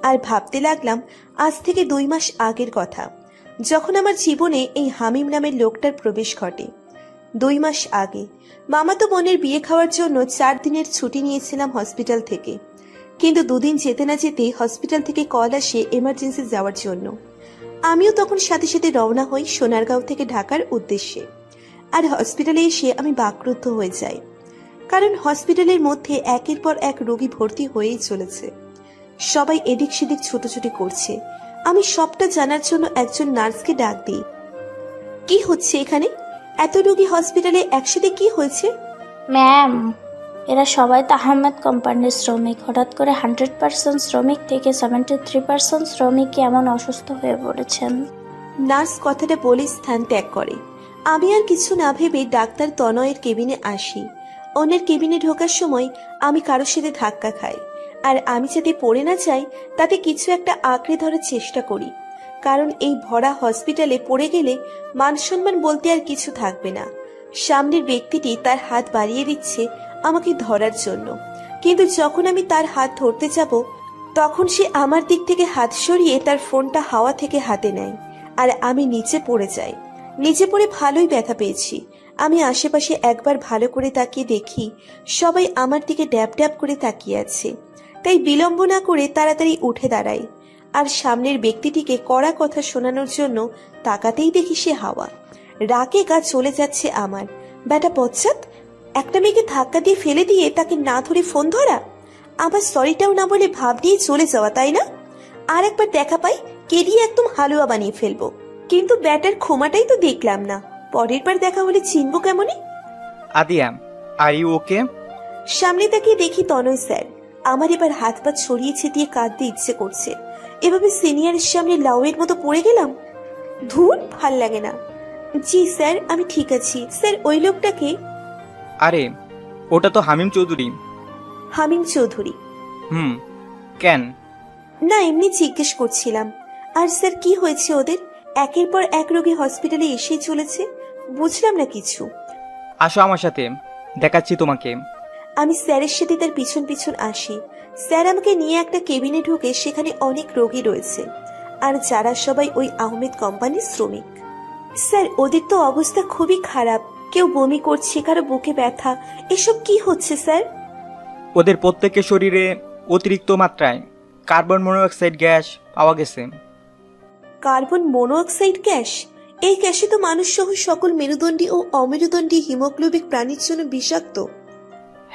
আর ভাবতে লাগলাম আজ থেকে 2 মাস আগের কথা, যখন আমার জীবনে এই হামিম নামের লোকটার প্রবেশ ঘটে। 2 মাস আগে মামাতো বোনের বিয়ে খাওয়ার জন্য 4 দিনের ছুটি নিয়েছিলাম হসপিটাল থেকে। কিন্তু 2 দিন যেতে না যেতে হসপিটাল থেকে কল আসে এমার্জেন্সি যাওয়ার জন্য। আমিও তখন সাথে সাথে রওনা হই সোনারগাঁও থেকে ঢাকার উদ্দেশ্যে। আর হসপিটালে এসে আমি বাকরুদ্ধ হয়ে যাই, কারণ হসপিটালের মধ্যে একের পর এক রোগী ভর্তি হয়েই চলেছে। সবাই এদিক সেদিক ছোটাছুটি করছে। আমি সবটা জানার জন্য একজন নার্সকে ডাক দিই। কি হচ্ছে এখানে? এত রোগী হসপিটালে একসাথে কি হয়েছে?
ম্যাম, এরা সবাই তো আহমেদ কোম্পানির শ্রমিক। হঠাৎ করে 100% শ্রমিক থেকে 73% শ্রমিক এমন অসুস্থ হয়ে পড়েছেন।
নার্স কথাটা বলে স্থান ত্যাগ করে। আমি আর কিছু না ভেবে ডাক্তার তনয়ের কেবিনে আসি। ওনার কেবিনে ঢোকার সময় আমি কারোর সাথে ধাক্কা খাই, আর আমি যাতে পড়ে না যাই তাতে কিছু একটা আঁকড়ে ধরার চেষ্টা করি, কারণ এই ভরা হসপিটালে পড়ে গেলে মান সম্মান বলতে আর কিছু থাকবে না। সামনের ব্যক্তিটি তার হাত বাড়িয়ে দিচ্ছে আমাকে ধরার জন্য। কিন্তু যখন আমি তার হাত ধরতে যাব তখন সে আমার দিক থেকে হাত সরিয়ে তার ফোনটা হাওয়া থেকে হাতে নেয় আর আমি নিচে পড়ে যাই। নিচে পড়ে ভালোই ব্যথা পেয়েছি। আমি আশেপাশে একবার ভালো করে তাকিয়ে দেখি সবাই আমার দিকে ড্যাব ড্যাব করে তাকিয়ে আছে। তাই বিলম্ব না করে তাড়াতাড়ি উঠে দাঁড়াই আর সামনের ব্যক্তিটিকে কড়া কথা শোনানোর জন্য তাকাতেই দেখি সে হাওয়া। রাগে গা চলে যাচ্ছে আমার। ব্যাটা পশ্চাৎ, একটা মেয়েকে ধাক্কা দিয়ে ফেলে দিয়ে তাকে না ধরে ফোন ধরা, আবার সরিটাও না বলে ভাব নিয়ে চলে যাওয়া, তাই না? আর একবার দেখা পাই কেডিয়ে একদম হালুয়া বানিয়ে ফেলবো। কিন্তু ব্যাটার ক্ষমাটাই তো দেখলাম না। পরের বার দেখা হলে চিনবো কেমনে?
আদিয়া, আর ইউ ওকে?
সামনে তাকিয়ে দেখি তনয় স্যার। আমার এবার হাত পা ছড়িয়ে ছিটিয়ে কাঁদতে ইচ্ছে করছে। এভাবে সিনিয়রের সামনে লাউয়ের মতো পড়ে গেলাম, ধুর, ভাল লাগে না। জি স্যার, আমি ঠিক আছি। স্যার, ওই লোকটাকে?
আরে ওটা তো হামিম চৌধুরী।
হামিম চৌধুরী?
কেন?
না, এমনি জিজ্ঞেস করছিলাম। আর স্যার, কি হয়েছে ওদের? একের পর এক রোগী হসপিটালে এসেই চলেছে, বুঝলাম না কিছু।
আসো আমার সাথে, দেখাচ্ছি তোমাকে।
আমি স্যারের সাথে তার পিছন পিছন আসি। স্যার আমাকে নিয়ে একটা কেবিনে ঢুকে সেখানে অনেক রোগী রয়েছে, আর যারা সবাই ওই আহমেদ কোম্পানির শ্রমিক। স্যার, ওদের তো অবস্থা খুবই খারাপ। কেউ বমি করছে, কারো বুকে ব্যথা। এসব কি হচ্ছে স্যার?
ওদের প্রত্যেকের শরীরে অতিরিক্ত মাত্রায় কার্বন মনোক্সাইড গ্যাস পাওয়া গেছে।
Carbon monoxide gas? এই গ্যাসে তো মানুষ সহ সকল মেরুদণ্ডী ও অমেরুদণ্ডী হিমোগ্লোবিক প্রাণীর জন্য বিষাক্ত।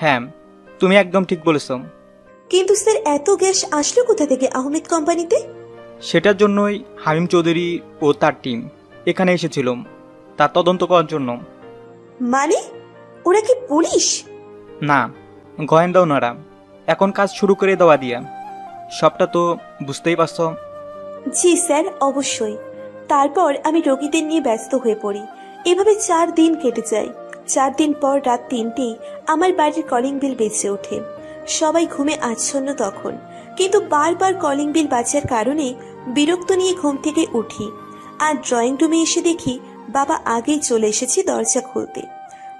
হ্যাঁ, তুমি একদম ঠিক বলেছ।
কিন্তু স্যার, এত গ্যাস আসলো কোথা থেকে আহমেদ কোম্পানিতে?
সেটার জন্যই হামিম চৌধুরী ও তার টিম এখানে এসেছিল, তা তদন্ত করার জন্য।
মানে ওরা কি পুলিশ?
না, গোয়েন্দা ওনারা। এখন কাজ শুরু করে দেওয়া দিয়া, সবটা তো বুঝতেই পারছ।
জি স্যার, অবশ্যই। তারপর আমি রোগীদের নিয়ে ব্যস্ত হয়ে পড়ি। এভাবে 4 দিন কেটে যায়। 4 দিন পর রাত 3টেই আমার বাড়ির কলিং বেল বেজে ওঠে। সবাই ঘুমে আচ্ছন্ন তখন, কিন্তু বারবার কলিং বেল বাজার কারণে বিরক্ত নিয়ে ঘুম থেকে উঠি আর ড্রয়িং রুমে এসে দেখি বাবা আগেই চলে এসেছে দরজা খুলতে।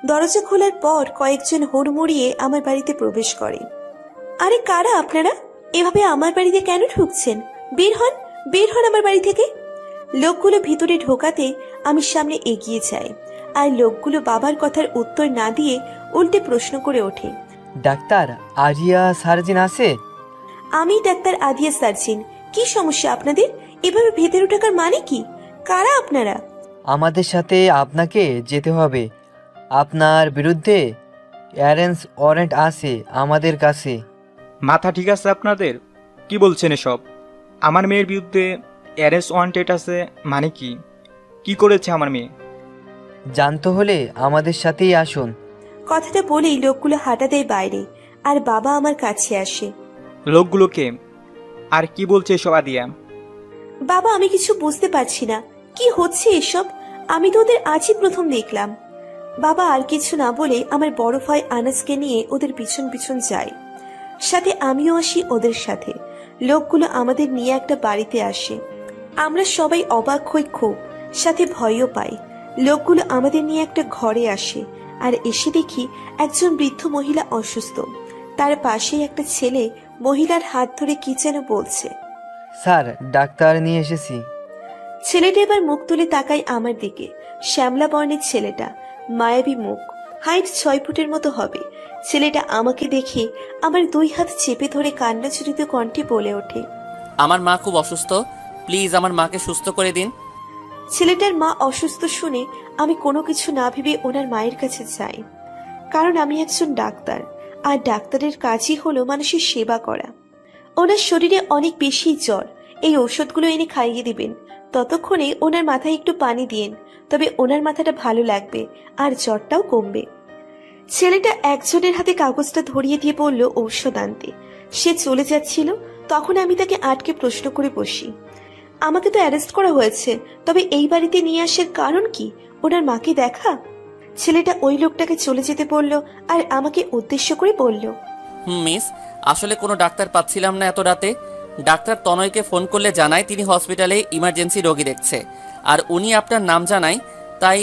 দরজা খোলার পর কয়েকজন হুড়মুড়িয়ে আমার বাড়িতে প্রবেশ করে। আরে কারা আপনারা? এভাবে আমার বাড়িতে কেন ঢুকছেন? বের হন, বের হন আমার বাড়ি থেকে। লোকগুলো ভিতরে ঢোকাতে আমি সামনে এগিয়ে যাই, আর লোকগুলো বাবার কথার উত্তর না দিয়ে উল্টে প্রশ্ন করে ওঠে।
ডাক্তার আরিয়া সার্জিন আছে?
আমি ডাক্তার আদিয়া সার্জিন। কি সমস্যা আপনাদের? এভাবে ভেতরে ঢোকার মানে কি? কারা আপনারা?
আমাদের সাথে আপনাকে যেতে হবে। আপনার বিরুদ্ধে অ্যারেঞ্জ ওয়ারেন্ট আছে আমাদের কাছে।
মাথা ঠিক আছে আপনাদের? কি বলছেন এসব? আমার মেয়ের বিরুদ্ধে অ্যারেস্ট ওয়ান্টেড আছে মানে কি? কি করেছে আমার মেয়ে?
জানতে হলে আমাদের সাথেই আসুন।
কথাটা বলেই লোকগুলো হাঁটা দেয় বাইরে, আর বাবা আমার কাছে আসে।
লোকগুলোকে আর কি বলছে এসব আদিয়া?
বাবা, আমি কিছু বুঝতে পারছি না, কি হচ্ছে এসব? আমি তো ওদের আজই প্রথম দেখলাম। বাবা আর কিছু না বলে আমার বড় ভাই আনাসকে নিয়ে ওদের পিছন পিছন যায়। সাথে আমিও আসি ওদের সাথে। লোকগুলো আমাদের নিয়ে একটা বাড়িতে আসে। আমরা সবাই অবাক হই খুব, সাথে ভয়ও পাই। লোকগুলো আমাদের নিয়ে একটা ঘরে আসে, আর এসে দেখি একজন বৃদ্ধ মহিলা অসুস্থ। তার পাশেই একটা ছেলে মহিলার হাত ধরে কি যেন বলছে।
স্যার, ডাক্তার নিয়ে এসেছি।
ছেলেটা এবার মুখ তুলে তাকায় আমার দিকে। শ্যামলা বর্ণের ছেলেটা, মায়াবী মুখ, হাইট 6 ফুটের মতো হবে। ছেলেটা আমাকে দেখে আমার 2 হাত চেপে ধরে কান্নাজড়িত কণ্ঠে বলে ওঠে,
আমার মা খুব অসুস্থ, প্লিজ আমার মাকে সুস্থ করে দিন।
ছেলেটার মা অসুস্থ শুনে আমি কোনো কিছু না ভেবে ওনার মায়ের কাছে যাই, কারণ আমি একজন ডাক্তার, আর ডাক্তারের কাজই হলো মানুষের সেবা করা। ওনার শরীরে অনেক বেশি জ্বর, এই ঔষধগুলো এনে খাইয়ে দিবেন। ততক্ষণে ওনার মাথায় একটু পানি দিন, তবে ওনার মাথাটা ভালো লাগবে আর জ্বরটাও কমবে। ছেলেটা একজনের হাতে কাগজটা ধরিয়ে দিয়ে বলল ঔষধ আনতে। সে চলে যাচ্ছিল, তখন আমি তাকে আটকে প্রশ্ন করে বসি, আমাকে তো অ্যারেস্ট করা হয়েছে, তবে এই বাড়িতে নিয়ে আসার কারণ কি? ওনার মাকে দেখা? ছেলেটা ওই লোকটাকে চলে যেতে বলল, আর আমাকে উদ্দেশ্য করে বলল,
মিস, আসলে কোনো ডাক্তার পাচ্ছিলাম না এত রাতে। ডাক্তার তনয়কে ফোন করলে জানায় তিনি হসপিটালে ইমার্জেন্সি রোগী দেখছে, আর উনি আপনার নাম জানায়, তাই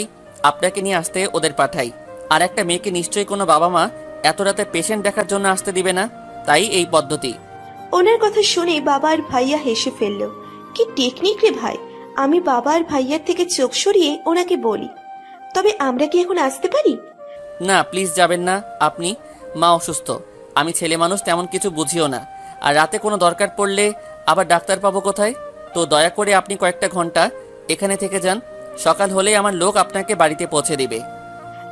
আপনাকে নিয়ে আসতে ওদের পাঠাই। আর একটা মেয়েকে নিশ্চয়ই কোনো বাবা মা এত রাতে পেশেন্ট দেখার জন্য আসতে দিবে না। তাই এই পদ্ধতি।
ওনার কথা শুনে বাবা আর ভাইয়া হেসে ফেলল। কি টেকনিক রে ভাই! আমি বাবা আর ভাইয়ার থেকে চোখ সরিয়ে ওনাকে বলি, তবে আমরা কি এখন আসতে পারি?
না প্লিজ যাবেন না আপনি, মা অসুস্থ, আমি ছেলে মানুষ তেমন কিছু বুঝিও না, আর রাতে কোনো দরকার পড়লে আবার ডাক্তার পাবো কোথায়? তো দয়া করে আপনি কয়েকটা ঘন্টা এখানে থেকে যান, সকাল হলেই আমার লোক আপনাকে বাড়িতে পৌঁছে দিবে।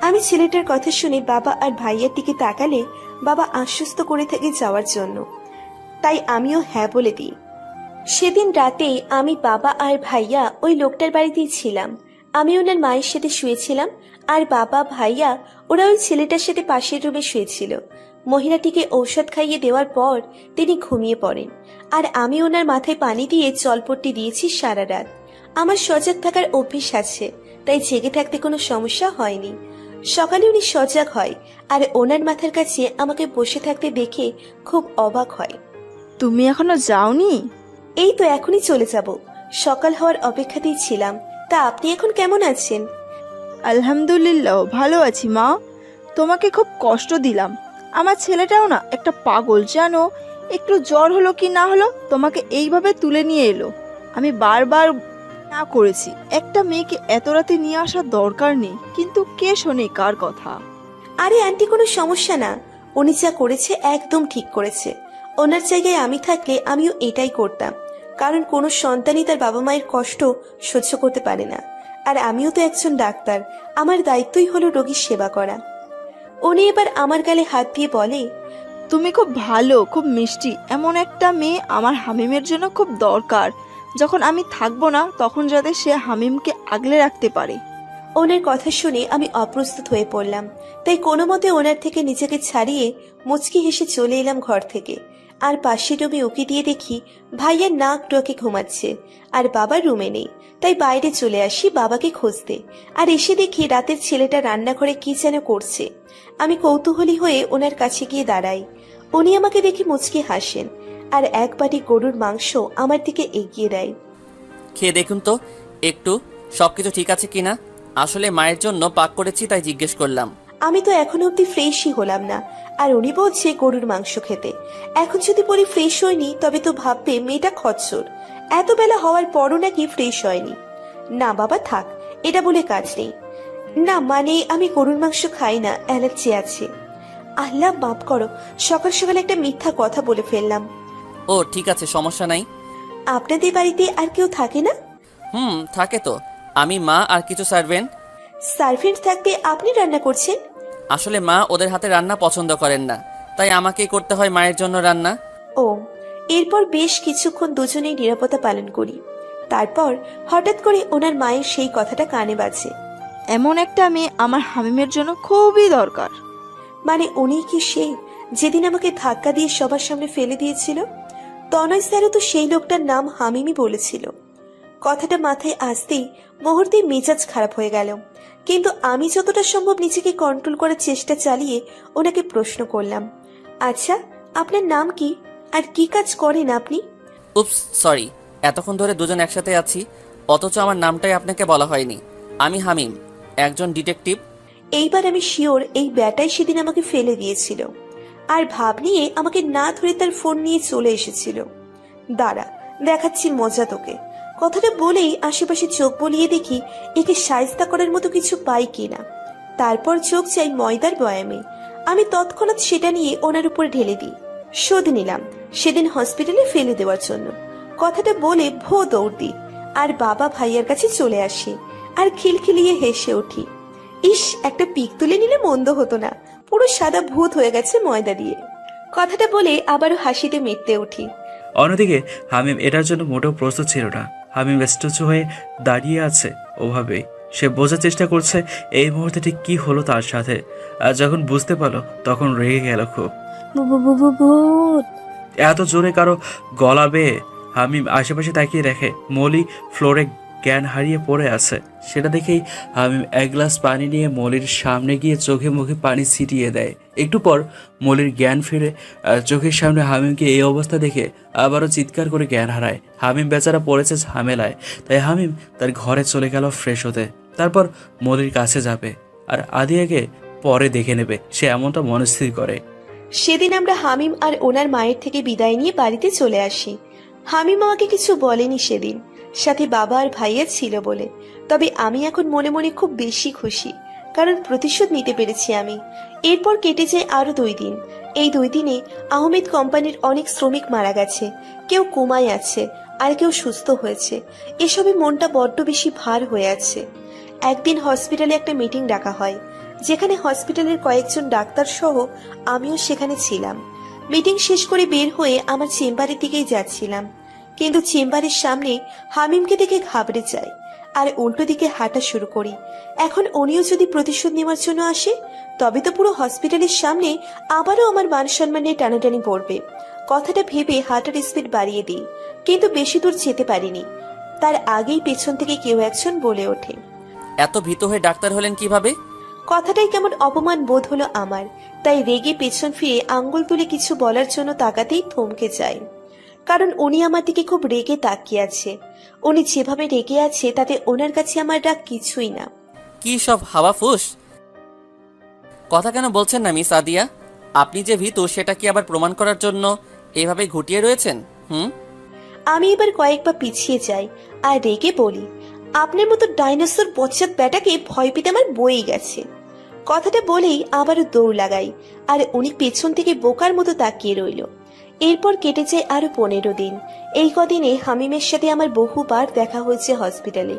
আমি ছেলেটার কথা শুনে বাবা আর ভাইয়ার দিকে তাকালে বাবা আশ্বস্ত করে থাকে যাওয়ার জন্য, তাই আমিও হ্যাঁ বলে দিই। সেদিন রাতে আমি, বাবা আর ভাইয়া ওই লোকটার বাড়িতেই ছিলাম। আমি ওনার মায়ের সাথে শুয়েছিলাম, আর বাবা ভাইয়া ওরা ওই ছেলেটার সাথে পাশের রুমে শুয়েছিল। মহিলাটিকে ঔষধ খাইয়ে দেওয়ার পর তিনি ঘুমিয়ে পড়েন, আর আমি ওনার মাথায় পানি দিয়ে জলপট্টি দিয়েছি সারা রাত। আমার সজাগ থাকার অভ্যেস আছে, তাই জেগে থাকতে কোনো সমস্যা হয়নি। সকালে উনি সজাগ হয়, আর ওনার মাথার কাছে আমাকে বসে থাকতে দেখে খুব অবাক হয়।
তুমি এখনো যাওনি?
এই তো এখনই চলে যাব, সকাল হওয়ার অপেক্ষাতেই ছিলাম। তা আপনি এখন কেমন আছেন?
আলহামদুলিল্লাহ ভালো আছি মা। তোমাকে খুব কষ্ট দিলাম। আমার ছেলেটাও না একটা পাগল জানো, একটু জ্বর হলো কি না হলো তোমাকে এইভাবে তুলে নিয়ে এলো। আমি বারবার না করেছি, একটা মেয়েকে এত রাতে নিয়ে আসার দরকার নেই, কিন্তু কে শোনে কার কথা।
আরে আন্টি, কোনো সমস্যা না, উনি যা করেছে একদম ঠিক করেছে। ওনার জায়গায় আমি থাকলে আমিও এটাই করতাম, কারণ কোনো সন্তানই তার বাবা মায়ের কষ্ট সহ্য করতে পারে না। আর আমিও তো একজন ডাক্তার, আমার দায়িত্বই হলো রোগীর সেবা করা। উনি এবার আমার গালে হাত দিয়ে বলে,
তুমি খুব ভালো, খুব মিষ্টি, এমন একটা মেয়ে আমার হামিমের জন্য খুব দরকার। যখন আমি থাকবো না তখন যাতে সে হামিমকে আগলে রাখতে পারে।
ওনার কথা শুনে আমি অপ্রস্তুত হয়ে পড়লাম, তাই কোনো মতে ওনার থেকে নিজেকে ছাড়িয়ে মুচকি হেসে চলে এলাম ঘর থেকে। আর পাশের রুমে উকি দিয়ে দেখি ভাইয়ার নাক ডোকে ঘুমাচ্ছে, আর বাবা রুমে নেই। তাই বাইরে চলে আসি বাবাকে খুঁজতে, আর এসে দেখি রাতের ছেলেটা রান্নাঘরে কি যেন করছে। আমি কৌতূহলী হয়ে ওনার কাছে গিয়ে দাঁড়াই। উনি আমাকে দেখে মুচকি হাসেন, আর এক বাটি গরুর মাংস আমার দিকে এগিয়ে দেয়।
খেয়ে দেখুন তো একটু, সবকিছু ঠিক আছে কিনা। আসলে মায়ের জন্য পাক করেছি, তাই জিজ্ঞেস করলাম।
আমি তো এখনো অব্দি ফ্রেশই হলাম না, আর উনি বলছে গরুর মাংস খেতে। এখন যদি বলি ফ্রেশ হয়নি, তবে তো ভাববে মেয়েটা খচ্চর, এত বেলা হওয়ার পরও নাকি ফ্রেশ হয়নি। না বাবা থাক, এটা বলে কাজ নেই। না মানে আমি গরুর মাংস খাই না, অ্যালার্জি আছে। আল্লাহ মাফ করো, সকাল সকাল একটা মিথ্যা কথা বলে ফেললাম।
ও ঠিক আছে, সমস্যা নাই।
আপনাদের বাড়িতে আর কেউ থাকে না?
থাকে তো, আমি, মা আর কিছু সার্ভেন্ট।
সার্ভেন্ট থাকতে আপনি রান্না করছেন?
আসলে মা ওদের হাতে রান্না পছন্দ করেন না, তাই আমাকেই করতে হয় মায়ের জন্য রান্না।
ও, এরপর বেশ কিছুক্ষণ দুজনেই নিরাপত্তা পালন করি। তারপর হঠাৎ করে ওনার মায়ের সেই কথাটা কানে বাজে।
এমন একটা মেয়ে আমার হামিমের জন্য খুবই দরকার।
মানে উনি কি সে, যেদিন আমাকে ধাক্কা দিয়ে সবার সামনে ফেলে দিয়েছিল? তনয় স্যারও তো সেই লোকটার নাম হামিমই বলেছিল। কথাটা মাথায় আসতেই মুহূর্তেই মেজাজ খারাপ হয়ে গেল, কিন্তু আমি যতটা সম্ভব নিজেকে কন্ট্রোল করার চেষ্টা চালিয়ে ওনাকে প্রশ্ন করলাম, আচ্ছা আপনার নাম কি, আর কি কাজ করেন আপনি?
উপস সরি, এতক্ষণ ধরে দুজন একসাথে আছি, অথচ আমার নামটাই আপনাকে বলা হয়নি। আমি হামিম, একজন ডিটেকটিভ।
এইবার আমি শিওর এই ব্যাটাই সেদিন আমাকে ফেলে দিয়েছিল, আর ভাব নিয়ে আমাকে না ধরে তার ফোন নিয়ে চলে এসেছিল। দাঁড়া, দেখাচ্ছি মজা তোকে। কথাটা বলেই আশেপাশে চোখ বলিয়ে দেখি একে শায়েস্তা করার মতো কিছু পাই কিনা। তারপর চোখ চাই ময়দার বয়ামে। আমি তৎক্ষণাৎ সেটা নিয়ে ওনার উপর ঢেলে দিই। শোধ নিলাম সেদিন হসপিটালে ফেলে দেওয়ার জন্য। কথাটা বলে ভো দৌড় দিই, আর বাবা ভাইয়ার কাছে চলে আসি, আর খিলখিলিয়ে হেসে উঠি। ইস, একটা পিক তুলে নিলে মন্দ হতো না, পুরো সাদা ভূত হয়ে গেছে ময়দা দিয়ে। কথাটা বলে আবারও হাসিতে মেতে উঠি।
অন্যদিকে হামিম এটার জন্য মোটেও প্রস্তুত ছিল না। হামিম স্ট্যাচু হয়ে দাঁড়িয়ে আছে ওভাবেই। সে বোঝার চেষ্টা করছে এই মুহূর্তে ঠিক কি হলো তার সাথে। আর যখন বুঝতে পারলো তখন রেগে গেল খুব।
ভূত।
এত জোরে কারো গলা বেয়ে হামিম আশেপাশে তাকিয়ে দেখে মলি ফ্লোরে জ্ঞান হারিয়ে পড়ে আছে। সেটা দেখেই হামিম এক গ্লাস পানি নিয়ে মলির সামনে গিয়ে চোখে মুখে পানি ছিটিয়ে দেয়। একটু পর মলির জ্ঞান ফিরে। চোখের সামনে হামিমকে এই অবস্থা দেখে আবারও চিৎকার করে জ্ঞান হারায়। হামিম বেচারা পড়েছে ঝামেলায়, তাই হামিম তার ঘরে চলে গেল ফ্রেশ হতে। তারপর মলির কাছে যাবে আর আদিয়াকে পরে দেখে নেবে, সে এমনটা মনস্থির করে।
সেদিন আমরা হামিম আর ওনার মায়ের থেকে বিদায় নিয়ে বাড়িতে চলে আসি। হামিম আমাকে কিছু বলেনি সেদিন, সাথে বাবা আর ভাইয়া ছিল বলে। তবে আমি এখন মনে মনে খুব বেশি খুশি, কারণ প্রতিশোধ নিতে পেরেছি আমি। এরপর কেটে যায় আরো 2 দিন। এই 2 দিনে আহমেদ কোম্পানির অনেক শ্রমিক মারা গেছে, কেউ কোমায় আছে আর কেউ সুস্থ হয়েছে। এসবে মনটা বড্ড বেশি ভার হয়ে আছে। একদিন হসপিটালে একটা মিটিং ডাকা হয়, যেখানে হসপিটালের কয়েকজন ডাক্তার সহ আমিও সেখানে ছিলাম। মিটিং শেষ করে বের হয়ে আমার চেম্বারের দিকেই যাচ্ছিলাম, কিন্তু চেম্বারের সামনে হামিমকে দেখে ঘাবড়ে যায় আর উল্টো দিকে হাঁটা শুরু করি। এখন উনিও যদি প্রতিশোধ নেওয়ার জন্য আসে, তবে তো পুরো হসপিটালের সামনে আবারও আমার মান সম্মানের টানাটানি পড়বে। কথাটা ভেবে হাঁটার স্পিড বাড়িয়ে দিই, কিন্তু বেশি দূর যেতে পারিনি। তার আগেই পেছন থেকে কেউ একজন বলে ওঠে,
এত ভীত হয়ে ডাক্তার হলেন কিভাবে?
কথাটাই কেমন অপমান বোধ হলো আমার, তাই রেগে পেছন ফিরে আঙ্গুল তুলে কিছু বলার জন্য তাকাতেই থমকে যায়। কারণ উনি আমার দিকে খুব রেগে তাকিয়ে আছে। উনি যেভাবে রেগে আছে তাতে ওনার কাছে আমার রাগ কিছুই না।
কি সব হাওয়া ফুস কথা কেন বলছেন না মিস আদিয়া? আপনি যে ভীতু সেটা কি আবার প্রমাণ করার জন্য এভাবে ঘুটিয়ে রয়েছেন?
আমি এবার কয়েক পা পিছিয়ে যাই আর রেগে বলি, আপনার মতো ডাইনোসর বচ্চাত ব্যাটাকে ভয় পেতে আমার বয়েই গেছে। কথাটা বলেই আবারও দৌড় লাগাই, আর উনি পেছন থেকে বোকার মতো তাকিয়ে রইল। এরপর কেটে যায় আরো 15 দিন। এই কদিনে হামিমের সাথে আমার বহুবার দেখা হয়েছে হসপিটালে।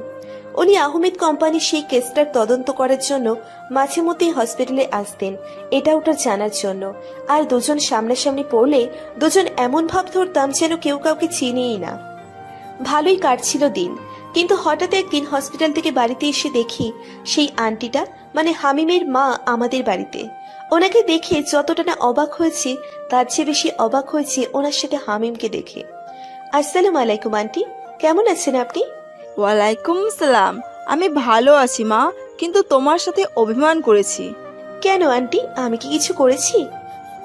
উনি আহমেদ কোম্পানির সেই কেসটার তদন্ত করার জন্য মাঝে মধ্যেই হসপিটালে আসতেন, এটা ওটা জানার জন্য। আর দুজন সামনাসামনি পড়লে দুজন এমন ভাব ধরতাম যেন কেউ কাউকে চিনেই না। ভালোই কাটছিল দিন, কিন্তু হঠাৎ একদিন হসপিটাল থেকে বাড়িতে এসে দেখি সেই আন্টিটা, মানে হামিমের মা, আমাদের বাড়িতে। ওনাকে দেখে যতটা না অবাক হয়েছে, তার চেয়ে বেশি অবাক হয়েছে ওনার সাথে হামিমকে দেখে। আসসালামু আলাইকুম আন্টি, কেমন আছেন আপনি?
ওয়ালাইকুম সালাম। আমি ভালো আছি মা, কিন্তু তোমার সাথে অভিমান করেছি।
কেন আন্টি, আমি কি কিছু করেছি?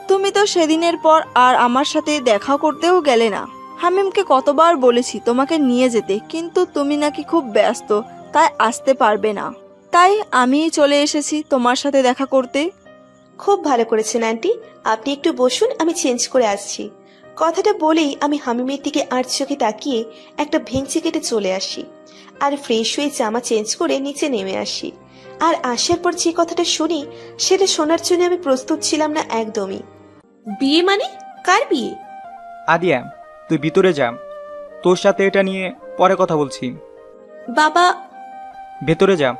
তুমি তো সেদিনের পর আর আমার সাথে দেখা করতেও গেলে না। হামিমকে কতবার বলেছি তোমাকে নিয়ে যেতে, কিন্তু তুমি নাকি খুব ব্যস্ত, তাই আসতে পারবে না। তাই আমিই চলে এসেছি তোমার সাথে দেখা করতে।
খুব ভালো করেছেন আন্টি, আপনি একটু বসুন, আমি চেঞ্জ করে আসছি। কথাটা বলেই আমি হামিমের দিকে আর চোখে তাকিয়ে একটা ভেঙচি কেটে চলে আসি, আর ফ্রেশ হয়ে জামা চেঞ্জ করে নিচে নেমে আসি। আর আসার পর যে কথাটা শুনি, সেটা শোনার জন্য আমি প্রস্তুত ছিলাম না একদমই। বিয়ে মানে? কার বিয়ে?
আদিয়া, তুই ভিতরে যা, তোর সাথে এটা নিয়ে পরে কথা বলছি।
বাবা।
ভেতরে যা।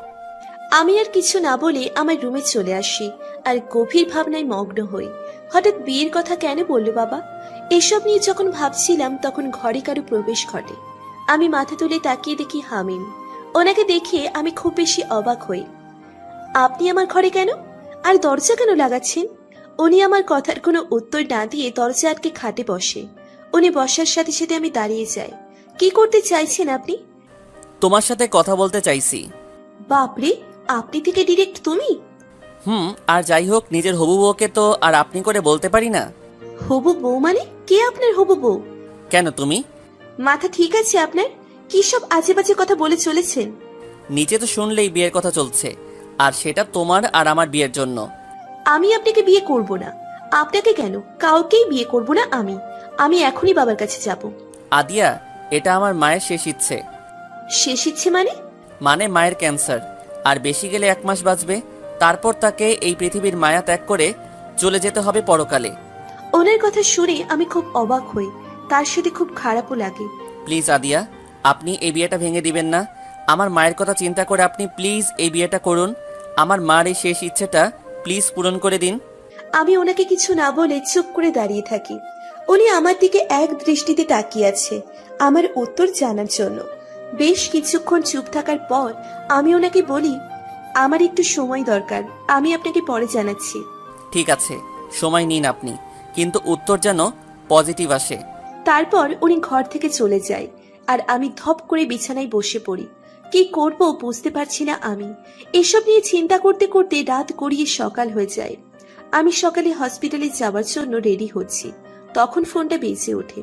আমি আর কিছু না বলে আমার রুমে চলে আসি আর গভীর ভাবনায় মগ্ন হই। হঠাৎ বিয়ের কথা কেন বললো বাবা? এসব নিয়ে যখন ভাবছিলাম তখন ঘরে কারো প্রবেশ ঘটে। আমি মাথা তুলে তাকিয়ে দেখি হামিম। ওনাকে দেখে আমি খুব বেশি অবাক হই। আপনি আমার ঘরে কেন? আর দরজা কেন লাগাচ্ছেন? উনি আমার কথার কোনো উত্তর না দিয়ে দরজা আটকে খাটে বসে। উনি বসার সাথে সাথে আমি দাঁড়িয়ে যাই। কি করতে চাইছেন আপনি?
তোমার সাথে কথা বলতে চাইছি।
বাপরে, আপনি থেকে ডিরেক্ট তুমি?
আর যাই হোক, নিজের হবু বউকে তো আর আপনি করে বলতে পারি না।
হবু বউ মানে? কে আপনার হবু বউ?
কেন তুমি?
মাথা ঠিক আছে আপনার? কি সব আজে বাজে কথা বলে চলেছেন?
নিচে তো শুনলেই বিয়ের কথা চলছে, আর সেটা তোমার আর আমার বিয়ের জন্য।
আমি আপনাকে বিয়ে করব না। আপনাকে কেন, কাউকেই বিয়ে করব না আমি। আমি এখনই বাবার কাছে যাব।
আদিয়া, এটা আমার মায়ের শেষ ইচ্ছে।
শেষ ইচ্ছে মানে?
মানে মায়ের ক্যান্সার, আর বেশি গেলে 1 মাস বাঁচবে। তারপর তাকে এই পৃথিবীর মায়া ত্যাগ করে চলে যেতে হবে পরকালে।
ওনার কথা শুনে আমি খুব অবাক হই, তার সাথে খুব খারাপও লাগে।
প্লিজ আদিয়া, আপনি এই বিয়েটা ভেঙে দিবেন না। আমার মায়ের কথা চিন্তা করে আপনি প্লিজ এই বিয়েটা করুন। আমার মার এই শেষ ইচ্ছেটা প্লিজ পূরণ করে দিন।
আমি ওনাকে কিছু না বলে চুপ করে দাঁড়িয়ে থাকি। উনি আমার দিকে এক দৃষ্টিতে তাকিয়ে আছে আমার উত্তর জানার জন্য। বেশ কিছুক্ষণ চুপ থাকার পর আমি ওনাকে বলি, আমার একটু সময় দরকার, আমি আপনাকে পরে জানাচ্ছি।
ঠিক আছে, সময় নিন আপনি, কিন্তু উত্তর যেন পজিটিভ আসে।
তারপর উনি ঘর থেকে চলে যায়, আর আমি ধপ করে বিছানায় বসে পড়ি। কি করব বুঝতে পারছি না আমি। এসব নিয়ে চিন্তা করতে করতে রাত গড়িয়ে সকাল হয়ে যায়। আমি সকালে হসপিটালে যাওয়ার জন্য রেডি হচ্ছি, তখন ফোনটা বেজে ওঠে।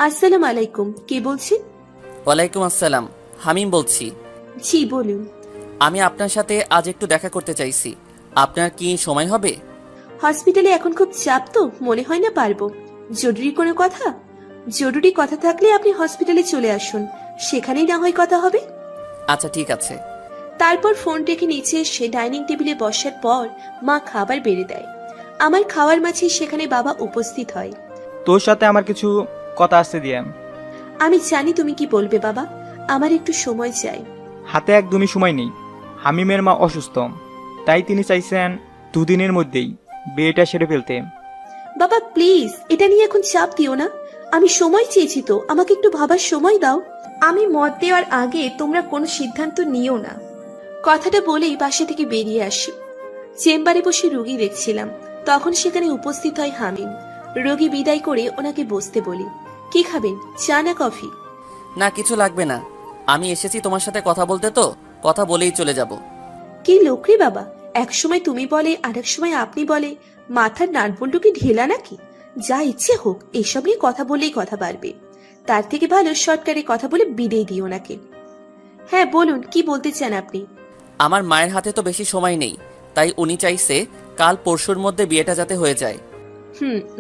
আসসালামু আলাইকুম, কে বলছেন?
ওয়ালাইকুম আসসালাম, হামিম বলছি।
জি বলুন।
আমি আপনার সাথে আজ একটু দেখা করতে চাইছি, আপনার কি সময় হবে?
হসপিটালে এখন খুব চাপ তো, মনে হয় না পারবো। জরুরি কোনো কথা? জরুরি কথা থাকলে আপনি হসপিটালে চলে আসুন, সেখানেই না হয় কথা হবে।
আচ্ছা ঠিক আছে।
তারপর ফোন রেখে নিচে এসে ডাইনিং টেবিলে বসার পর মা খাবার বেড়ে দেয়। আমার খাওয়ার মাঝে সেখানে বাবা উপস্থিত হয়।
তোর সাথে আমার কিছু কথা আছে দিয়ে।
আমি জানি তুমি কি বলবে বাবা, আমার একটু সময় চাই।
হাতে একদমই সময় নেই। হামিমের মা অসুস্থ, তাই তিনি চাইছেন দুদিনের মধ্যেই বিয়েটা সেরে ফেলতে।
বাবা প্লিজ, এটা নিয়ে এখন চাপ দিও না। আমি সময় চেয়েছি তো, আমাকে একটু ভাবার সময় দাও। আমি মত দেওয়ার আগে তোমরা কোনো সিদ্ধান্ত নিও না। কথাটা বলেই বাসা থেকে বেরিয়ে আসি। চেম্বারে বসে রোগী দেখছিলাম, তখন সেখানে উপস্থিত হয় হামিম। রোগী বিদায় করে ওনাকে বসতে বলি। কি খাবেন, চা না কফি?
না কিছু লাগবে না, আমি এসেছি তোমার সাথে কথা বলতে, তো কথা বলেই চলে যাব।
কি লোক রে বাবা, এক সময় তুমি বলে আর এক সময় আপনি বলে, মাথার নাটবল্টু কি ঢেলা নাকি? যা ইচ্ছে হোক, এসব নিয়ে কথা বললেই কথা বাড়বে। তার থেকে ভালো শর্টকাটে কথা বলে বিদায় দিও নাকি। হ্যাঁ বলুন, কি বলতে চান আপনি?
আমার মায়ের হাতে তো বেশি সময় নেই, তাই উনি চাইছে কাল পরশুর মধ্যে বিয়েটা যাতে হয়ে যায়।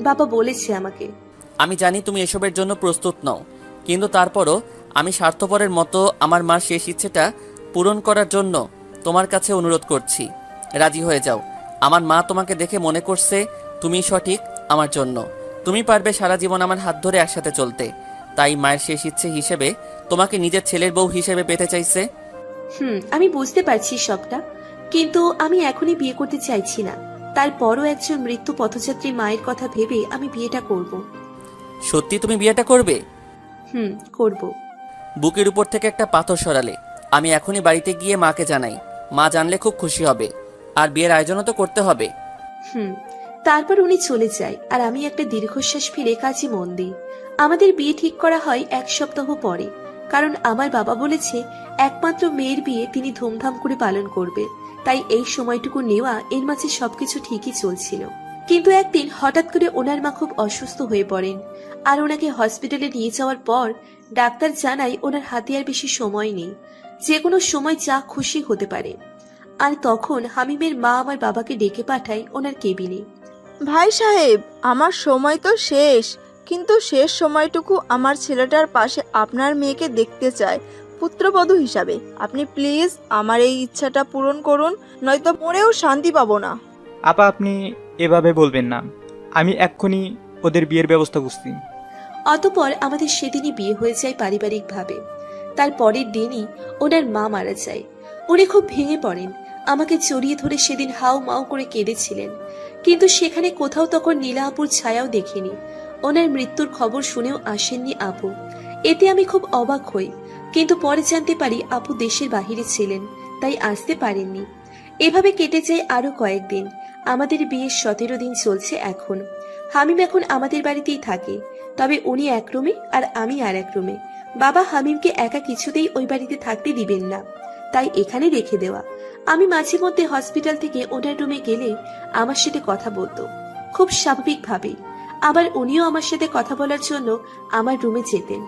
বাবা বলেছে আমাকে।
আমি জানি তুমি এসবের জন্য প্রস্তুত নও, কিন্তু তারপরও আমি স্বার্থপরের মতো আমার মার শেষ ইচ্ছেটা পূরণ করার জন্য তোমার কাছে অনুরোধ করছি, রাজি হয়ে যাও। আমার মা তোমাকে দেখে মনে করছে তুমি সঠিক আমার জন্য, তুমি পারবে সারা জীবন আমার হাত ধরে একসাথে চলতে, তাই মায়ের শেষ ইচ্ছে হিসেবে তোমাকে নিজের ছেলের বউ হিসেবে পেতে চাইছে।
আমি বুঝতে পারছি সবটা, কিন্তু আমি এখনই বিয়ে করতে চাইছি না। তারপরও একজন মৃত্যু পথযাত্রী মায়ের কথা ভেবে আমি বিয়েটা করব।
সত্যি তুমি বিয়েটা করবে?
করব।
বুকের উপর থেকে একটা পাথর সরালে। আমি এখনই বাড়িতে গিয়ে মাকে জানাই, মা জানলে খুব খুশি হবে, আর বিয়ের আয়োজনও তো করতে হবে।
তারপর উনি চলে যায়, আর আমি একটা দীর্ঘশ্বাস ফেলে কাজে মন দিই। আমাদের বিয়ে ঠিক করা হয় 1 সপ্তাহ পরে, কারণ আমার বাবা বলেছে একমাত্র মেয়ের বিয়ে তিনি ধুমধাম করে পালন করবে। তাই এই সময়টুকু নেওয়া, এর মাঝে সবকিছু ঠিকই চলছিল। কিন্তু একদিন হঠাৎ করে ওনার মা খুব অসুস্থ হয়ে পড়েন, আর ওনাকে হসপিটালে নিয়ে যাওয়ার পর ডাক্তার জানায় ওনার হাতে আর বেশি সময় নেই, যে কোনো সময় যা খুশি হতে পারে। আর তখন হামিমের মা আমার বাবাকে ডেকে পাঠায় ওনার কেবিনে।
ভাই সাহেব, আমার সময় তো শেষ, কিন্তু শেষ সময়টুকু আমার ছেলেটার পাশে আপনার মেয়েকে দেখতে চায় পুত্রবধূ হিসাবে। আপনি প্লিজ আমার এই ইচ্ছাটা পূরণ করুন, নয়তো মরেও শান্তি পাবো না।
আপা আপনি এভাবে বলবেন না, আমি এক্ষুনি ওদের বিয়ের ব্যবস্থা করছি।
অতঃপর আমাদের সেদিনই বিয়ে হয়ে যায় পারিবারিকভাবে। তার পরের দিনই ওনার মা মারা যায়। উনি খুব ভেঙে পড়েন, আমাকে জড়িয়ে ধরে সেদিন হাউ মাউ করে কেঁদেছিলেন। কিন্তু সেখানে কোথাও তখন নীলা আপুর ছায়াও দেখিনি। ওনার মৃত্যুর খবর শুনেও আসেননি আপু। এতে আমি খুব অবাক হই, কিন্তু পরে জানতে পারি আপু দেশের বাহিরে ছিলেন, তাই আসতে পারেননি। এভাবে কেটে যায় আরো কয়েকদিন। আমাদের বিয়ের 17 দিন চলছে এখন। হামিম এখন আমাদের বাড়িতেই থাকে, তবে উনি এক রুমে আর আমি আর এক রুমে। বাবা হামিমকে একা কিছুতেই ওই বাড়িতে থাকতে দিবেন না, তাই এখানে রেখে দেওয়া। আমি মাঝে মধ্যে হসপিটাল থেকে ওনার রুমে গেলে আমার সাথে কথা বলতো, খুব স্বাভাবিকভাবেই। আবার উনিও আমার সাথে কথা বলার জন্য আমার রুমে যেতেন,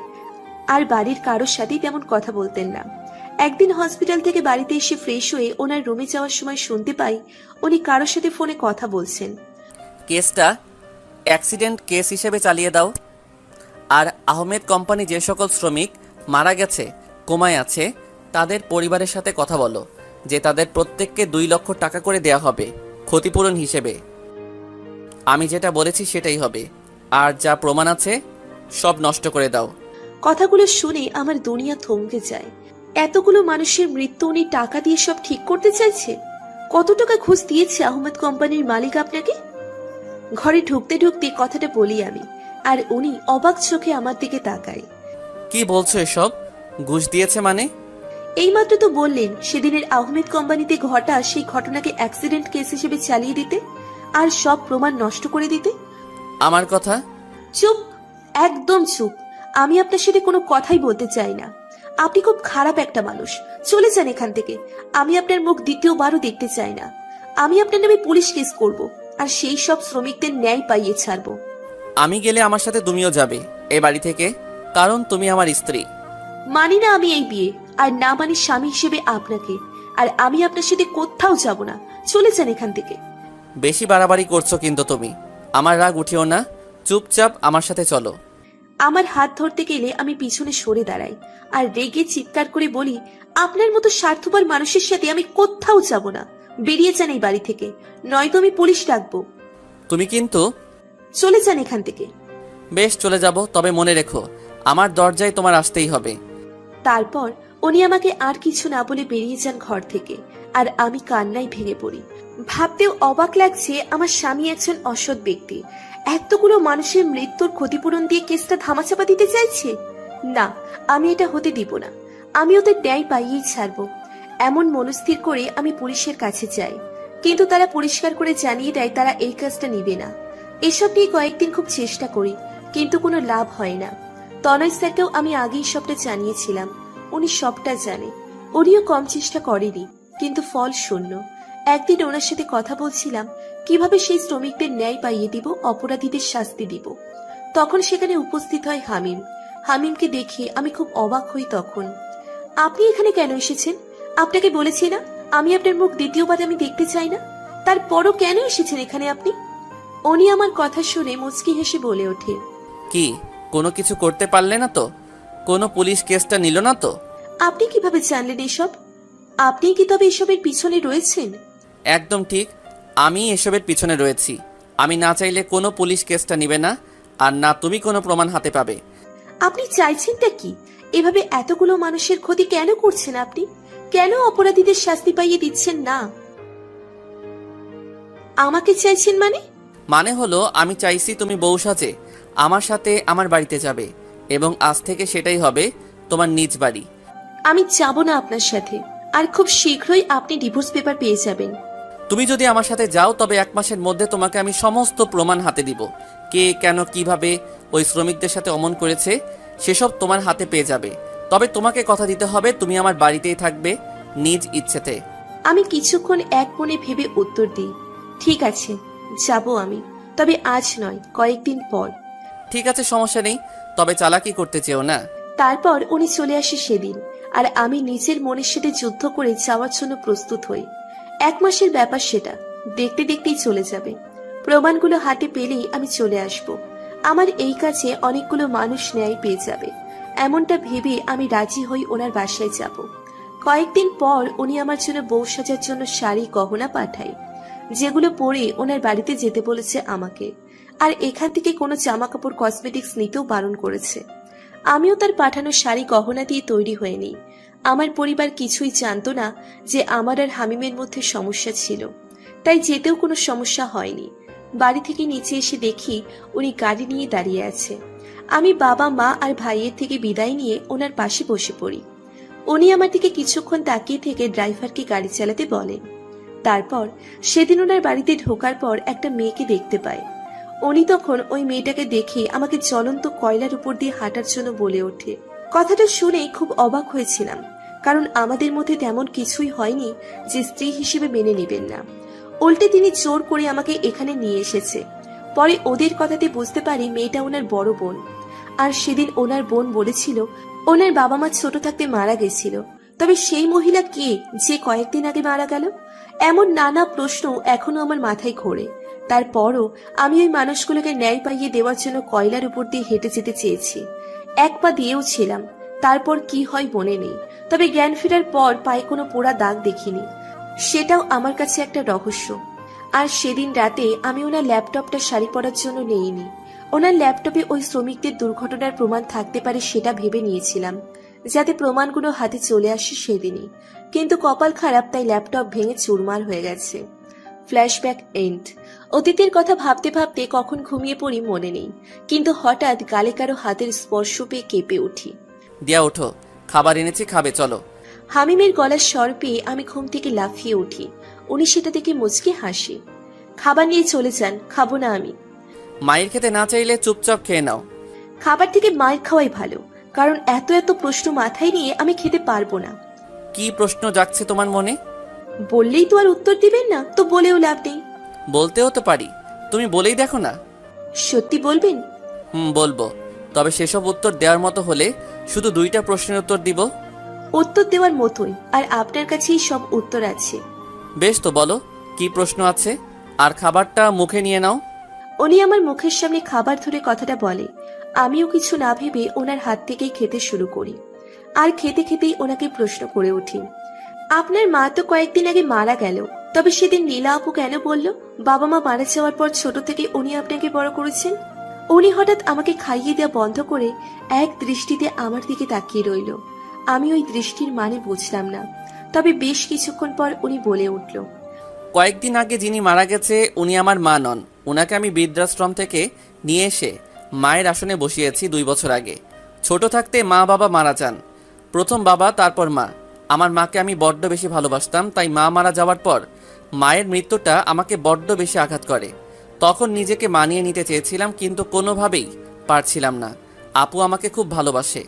আর বাড়ির কারোর সাথেই তেমন কথা বলতেন না। একদিন হসপিটাল থেকে বাড়িতে এসে ফ্রেশ হয়ে ওনার রুমে যাওয়ার সময় শুনতে পাই উনি কারোর সাথে ফোনে কথা বলছেন।
কেসটা অ্যাক্সিডেন্ট কেস হিসেবে চালিয়ে দাও, আর আহমেদ কোম্পানি যে সকল শ্রমিক মারা গেছে, কোমায় আছে, তাদের পরিবারের সাথে কথা বলো যে তাদের প্রত্যেককে 2 লক্ষ টাকা করে দেয়া হবে ক্ষতিপূরণ হিসেবে। আমি যেটা বলেছি সেটাই হবে, আর যা প্রমাণ আছে সব নষ্ট করে দাও।
কথাগুলো শুনে আমার দুনিয়া থমকে যায়। এতগুলো মানুষের মৃত্যু উনি টাকা দিয়ে সব ঠিক করতে চাইছে? কত টাকা ঘুষ দিয়েছে আহমেদ কোম্পানির মালিক আপনাকে? ঘরে ঢুকতে ঢুকতে কথাটা বলি আমি, আর উনি অবাক চোখে আমার দিকে তাকায়।
কি বলছো এসব? ঘুষ দিয়েছে মানে?
এইমাত্র তো বললেন সেদিনের আহমেদ কোম্পানিতে ঘটা সেই ঘটনাকে অ্যাক্সিডেন্ট কেস হিসেবে চালিয়ে দিতে, আর সব প্রমাণ নষ্ট করে দিতে।
আমার কথা?
চুপ, একদম চুপ। আমি আপনার সাথে কোনো কথাই বলতে চাই না। আপনি খুব খারাপ একটা মানুষ, চলে যান এখান থেকে। আমি আপনার মুখ দ্বিতীয়বারও দেখতে চাই না। আমি আপনার নামে পুলিশ কেস করব, আর সেই সব শ্রমিকদের ন্যায় পাইয়ে ছাড়বো।
আমি গেলে আমার সাথে তুমিও যাবে এই বাড়ি থেকে, কারণ তুমি আমার স্ত্রী।
মানি না আমি এই বিয়ে, আর না মানি স্বামী হিসেবে আপনাকে। আর আমি আপনার সাথে কোথাও যাব না, চলে যান এখান থেকে।
বেশি বাড়াবাড়ি করছো কিন্তু তুমি। আমার রাগ উঠিও না, চুপচাপ আমার সাথে চলো।
আমার হাত ধরতে গেলে আমি পিছনে সরে দাঁড়াই আর রেগে চিৎকার করে বলি, আপনার মতো স্বার্থপর মানুষের সাথে আমি কোথাও যাব না। বেরিয়ে যান এই বাড়ি থেকে, নয়তো আমি পুলিশ ডাকবো।
তুমি কিন্তু
চলে যান এখান থেকে।
বেশ, চলে যাব, তবে মনে রেখো আমার দরজায় তোমার আসতেই হবে।
তারপর উনি আমাকে আর কিছু না বলে বেরিয়ে যান ঘর থেকে, আর আমি কান্নায় ভেঙে পড়ি। ভাবতেও অবাক লাগছে, আমার স্বামী একজন অসৎ ব্যক্তি এতগুলো মানুষের মৃত্যুর ক্ষতিপূরণ দিয়ে কেসটা ধামাচাপা দিতে চাইছে। না, আমি এটা হতে দিব না। আমি ওদের ন্যায় পাইয়েই ছাড়বো। এমন মনস্থির করে আমি পুলিশের কাছে যাই, কিন্তু তারা পরিষ্কার করে জানিয়ে দেয় তারা এই কাজটা নিবে না। এসব নিয়ে কয়েকদিন খুব চেষ্টা করি, কিন্তু কোনো লাভ হয় না। তনয় স্যারকেও আমি আগেই সবটা জানিয়েছিলাম, উনি সবটা জানে। উনিও কম চেষ্টা করেনি, কিন্তু ফল শূন্য। একদিন ওনার সাথে কথা বলছিলাম কিভাবে সেই শ্রমিকদের ন্যায় পাইয়ে দিব, অপরাধীদের শাস্তি দিব। তখন সেখানে উপস্থিত হয় হামিম। হামিমকে দেখে আমি খুব অবাক হই। তখন, আপনি এখানে কেন এসেছেন? আপনাকে বলেছি না আমি আপনার মুখ দ্বিতীয়বার আমি দেখতে চাই না। তারপরও কেন এসেছেন এখানে আপনি? উনি আমার কথা শুনে মুচকি হেসে বলে ওঠে,
কি কোনো কিছু করতে পারলে না তো? কোনো পুলিশ কেসটা নিল না তো?
আপনি কিভাবে জানলেন এসব? আপনি কি তবে এসবের পিছনে রয়েছেন?
একদম ঠিক, আমি এসবের পিছনে রয়েছি। আমি না চাইলে কোনো পুলিশ কেসটা নিবে না, আর না তুমি কোনো প্রমাণ হাতে পাবে।
আপনি চাইছেনটা কি? এভাবে এতগুলো মানুষের ক্ষতি কেন করছেন আপনি? কেন অপরাধীদের শাস্তি পাইয়ে দিচ্ছেন না? আমাকে চাইছেন মানে?
মানে হলো আমি চাইছি তুমি বউ সাজে আমার সাথে আমার বাড়িতে যাবে, এবং আজ থেকে সেটাই হবে তোমার নিজ বাড়ি।
আমি যাব না আপনার সাথে, আর খুব শীঘ্রই আপনি ডিভোর্স পেপার পেয়ে যাবেন।
তুমি যদি আমার সাথে যাও তবে 1 মাসের মধ্যে তোমাকে আমি সমস্ত প্রমাণ হাতে দিব। কে কেন কিভাবে ওই শ্রমিকদের সাথে অমন করেছে সেসব তোমার হাতে পেয়ে যাবে। তবে তোমাকে কথা দিতে হবে তুমি আমার বাড়িতেই থাকবে নিজ ইচ্ছেতে।
আমি কিছুক্ষণ এক মনে ভেবে উত্তর দিই, ঠিক আছে যাব আমি, তবে আজ নয়, কয়েকদিন পর।
ঠিক আছে, সমস্যা নেই, তবে চালাকি করতে চেও না।
তারপর উনি চলে আসে সেদিন, আর আমি নিজের মনের সাথে যুদ্ধ করে যাওয়ার জন্য প্রস্তুত হই। 1 মাসের ব্যাপার, সেটা দেখতে দেখতেই চলে যাবে। প্রমাণগুলো হাতে পেলেই আমি চলে আসব। আমার এই কাজে অনেকগুলো মানুষ ন্যায় পেয়ে যাবে, এমনটা ভেবে আমি রাজি হই ওনার বাসায় যাব। কয়েকদিন পর উনি আমার জন্য বউ সাজার জন্য শাড়ি গহনা পাঠায়, যেগুলো পরে ওনার বাড়িতে যেতে বলেছে আমাকে। আর এখান থেকে কোনো জামা কাপড় কসমেটিক্স নিতেও বারণ করেছে। আমিও তার পাঠানো শাড়ি গহনা দিয়ে তৈরি হয়ে নিই। আমার পরিবার কিছুই জানতো না যে আমার আর হামিমের মধ্যে সমস্যা ছিল, তাই যেতেও কোনো সমস্যা হয়নি। বাড়ি থেকে নিচে এসে দেখি উনি গাড়ি নিয়ে দাঁড়িয়ে আছে। আমি বাবা মা আর ভাইয়ের থেকে বিদায় নিয়ে ওনার পাশে বসে পড়ি। উনি আমার দিকে কিছুক্ষণ তাকিয়ে থেকে ড্রাইভারকে গাড়ি চালাতে বলেন। তারপর সেদিন ওনার বাড়িতে ঢোকার পর একটা মেয়েকে দেখতে পায়। উনি তখন ওই মেয়েটাকে দেখে আমাকে জ্বলন্ত কয়লার উপর দিয়ে হাঁটার জন্য বলে ওঠে। কথাটা শুনে খুব অবাক হয়েছিলাম, কারণ আমাদের মধ্যে তেমন কিছুই হয়নি যে স্ত্রী হিসেবে মেনে নেবেন না। উল্টে তিনি জোর করে আমাকে এখানে নিয়ে এসেছে। পরে ওদের কথাতে বুঝতে পারি মেয়েটা ওনার বড় বোন। আর সেদিন ওনার বোন বলেছিল ওনার বাবা মা ছোট থাকতে মারা গেছিল। তবে সেই মহিলা কে যে কয়েকদিন আগে মারা গেল? এমন নানা প্রশ্ন এখনো আমার মাথায় ঘোরে। তারপরও আমি ওই মানুষগুলোকে ন্যায় পাইয়ে দেওয়ার জন্য কয়লার উপর দিয়ে হেঁটে যেতে চেয়েছি। 1 পা দিয়েও ছিলাম, তারপর কি হয় মনে নেই। তবে জ্ঞান ফেরার পর পায়ে কোনো পোড়া দাগ দেখিনি, সেটাও আমার কাছে একটা রহস্য। আর সেদিন রাতে আমি ওনার ল্যাপটপটা শাড়ি পরার জন্য নেইনি। ওনার ল্যাপটপে ওই শ্রমিকদের দুর্ঘটনার প্রমাণ থাকতে পারে সেটা ভেবে নিয়েছিলাম, যাতে প্রমাণগুলো হাতে চলে আসে সেদিনই। কিন্তু কপাল খারাপ, তাই ল্যাপটপ ভেঙে চুরমার হয়ে গেছে। Flashback end. অতীতের কথা ভাবতে ভাবতে কখন ঘুমিয়ে পড়ি মনে নেই, কিন্তু হঠাৎ গালে কারো হাতের স্পর্শ পেয়ে কেঁপে উঠি।
দিয়া ওঠো, খাবার এনেছি, খাবে চলো।
হামিমের গলার স্বর পেয়ে আমি ঘুম থেকে লাফিয়ে উঠি। উনি সেটা দেখে মুচকে হাসি। খাবার নিয়ে চলে যান, খাবো না আমি।
মায়ের খেতে না চাইলে চুপচাপ খেয়ে নাও।
খাবার থেকে মায়ের খাওয়াই ভালো, কারণ এত এত প্রশ্ন মাথায় নিয়ে আমি খেতে পারবো না।
কি প্রশ্ন জাগছে তোমার মনে?
বললেই তো আর উত্তর দিবেন না, তো বলেও লাভ নেই।
বলতেও তো পারি, তুমি বলেই দেখো না।
সত্যি বলবেন?
বলবো, তবে সেসব উত্তর দেওয়ার মতো হলে শুধু 2টা প্রশ্নের উত্তর দিব।
উত্তর দেওয়ার মতোই, আর আপনার কাছেই সব উত্তর আছে।
বেশ, তো বলো কি প্রশ্ন আছে। আর খাবারটা মুখে নিয়ে নাও।
উনি আমার মুখের সামনে খাবার ধরে কথাটা বলে। আমিও কিছু না ভেবে ওনার হাত থেকেই খেতে শুরু করি। আর খেতে খেতেই ওনাকে প্রশ্ন করে উঠি, আপনার মা তো কয়েকদিন আগে মারা গেল, তবে সেদিন নীলা আপু কেন বলল বাবা মা মারা যাওয়ার পর ছোট থেকে উনি আপনাকে বড় করেছেন? উনি হঠাৎ আমাকে খাইয়ে দেওয়া বন্ধ করে এক দৃষ্টিতে আমার দিকে তাকিয়ে রইল। আমি ওই দৃষ্টির মানে বুঝলাম না, তবে বেশ কিছুক্ষণ পর উনি বলে উঠল,
কয়েকদিন আগে যিনি মারা গেছে উনি আমার মা নন। ওনাকে আমি বৃদ্ধাশ্রম থেকে নিয়ে এসে মায়ের আসনে বসিয়েছি 2 বছর আগে। ছোট থাকতে মা বাবা মারা যান, প্রথম বাবা তারপর মা। আমার মাকে আমি বড্ড বেশি ভালোবাসতাম, তাই মা মারা যাওয়ার পর মায়ের মৃত্যুটা আমাকে বড্ড বেশি আঘাত করে। তখন নিজেকে মানিয়ে নিতে চেয়েছিলাম, কিন্তু কোনোভাবেই পারছিলাম না। আপু আমাকে খুব ভালোবাসে,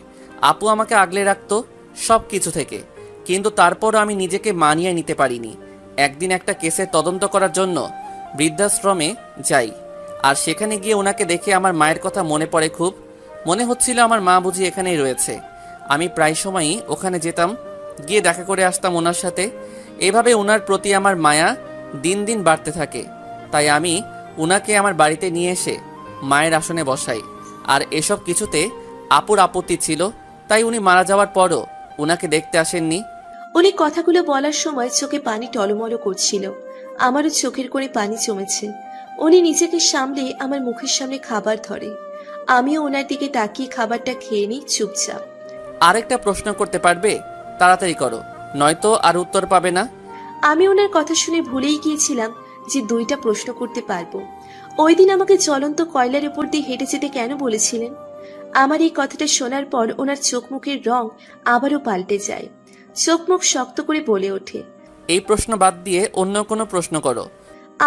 আপু আমাকে আগলে রাখতো সব কিছু থেকে, কিন্তু তারপরও আমি নিজেকে মানিয়ে নিতে পারিনি। একদিন একটা কেসের তদন্ত করার জন্য বৃদ্ধাশ্রমে যাই, আর সেখানে গিয়ে ওনাকে দেখে আমার মায়ের কথা মনে পড়ে খুব। মনে হচ্ছিল আমার মা বুঝি এখানেই রয়েছে। আমি প্রায় সময়ই ওখানে যেতাম, গিয়ে দেখা করে আসতাম ওনার সাথে। এভাবে ওনার প্রতি আমার মায়া দিন দিন বাড়তে থাকে। তাই আমি ওনাকে আমার বাড়িতে নিয়ে এসে মায়ের আসনে বসাই। আর এসব কিছুতে আপুর আপত্তি ছিল, তাই উনি মারা যাওয়ার পরও ওনাকে দেখতে আসেননি।
উনি কথাগুলো বলার সময় চোখে পানি টলমলো করছিল। আমারও চোখের করে পানি জমেছে। উনি নিজেকে সামলে আমার মুখের সামনে খাবার ধরে। আমিও ওনার দিকে তাকিয়ে খাবারটা খেয়ে নিই চুপচাপ।
আরেকটা প্রশ্ন করতে পারবে? তাড়াতাড়ি করো, নয়তো আর উত্তর পাবে না।
আমি ওনার কথা শুনে ভুলেই গিয়েছিলাম যে 2টা প্রশ্ন করতে পারবো। ওই দিন আমাকে জ্বলন্ত কয়লার উপর দিয়ে হেঁটে যেতে কেন বলেছিলেন? আমার এই কথাটা শোনার পর ওনার চোখ মুখের রং আবারও পাল্টে যায়। চোখ মুখ শক্ত করে বলে ওঠে,
এই প্রশ্ন বাদ দিয়ে অন্য কোনো প্রশ্ন করো।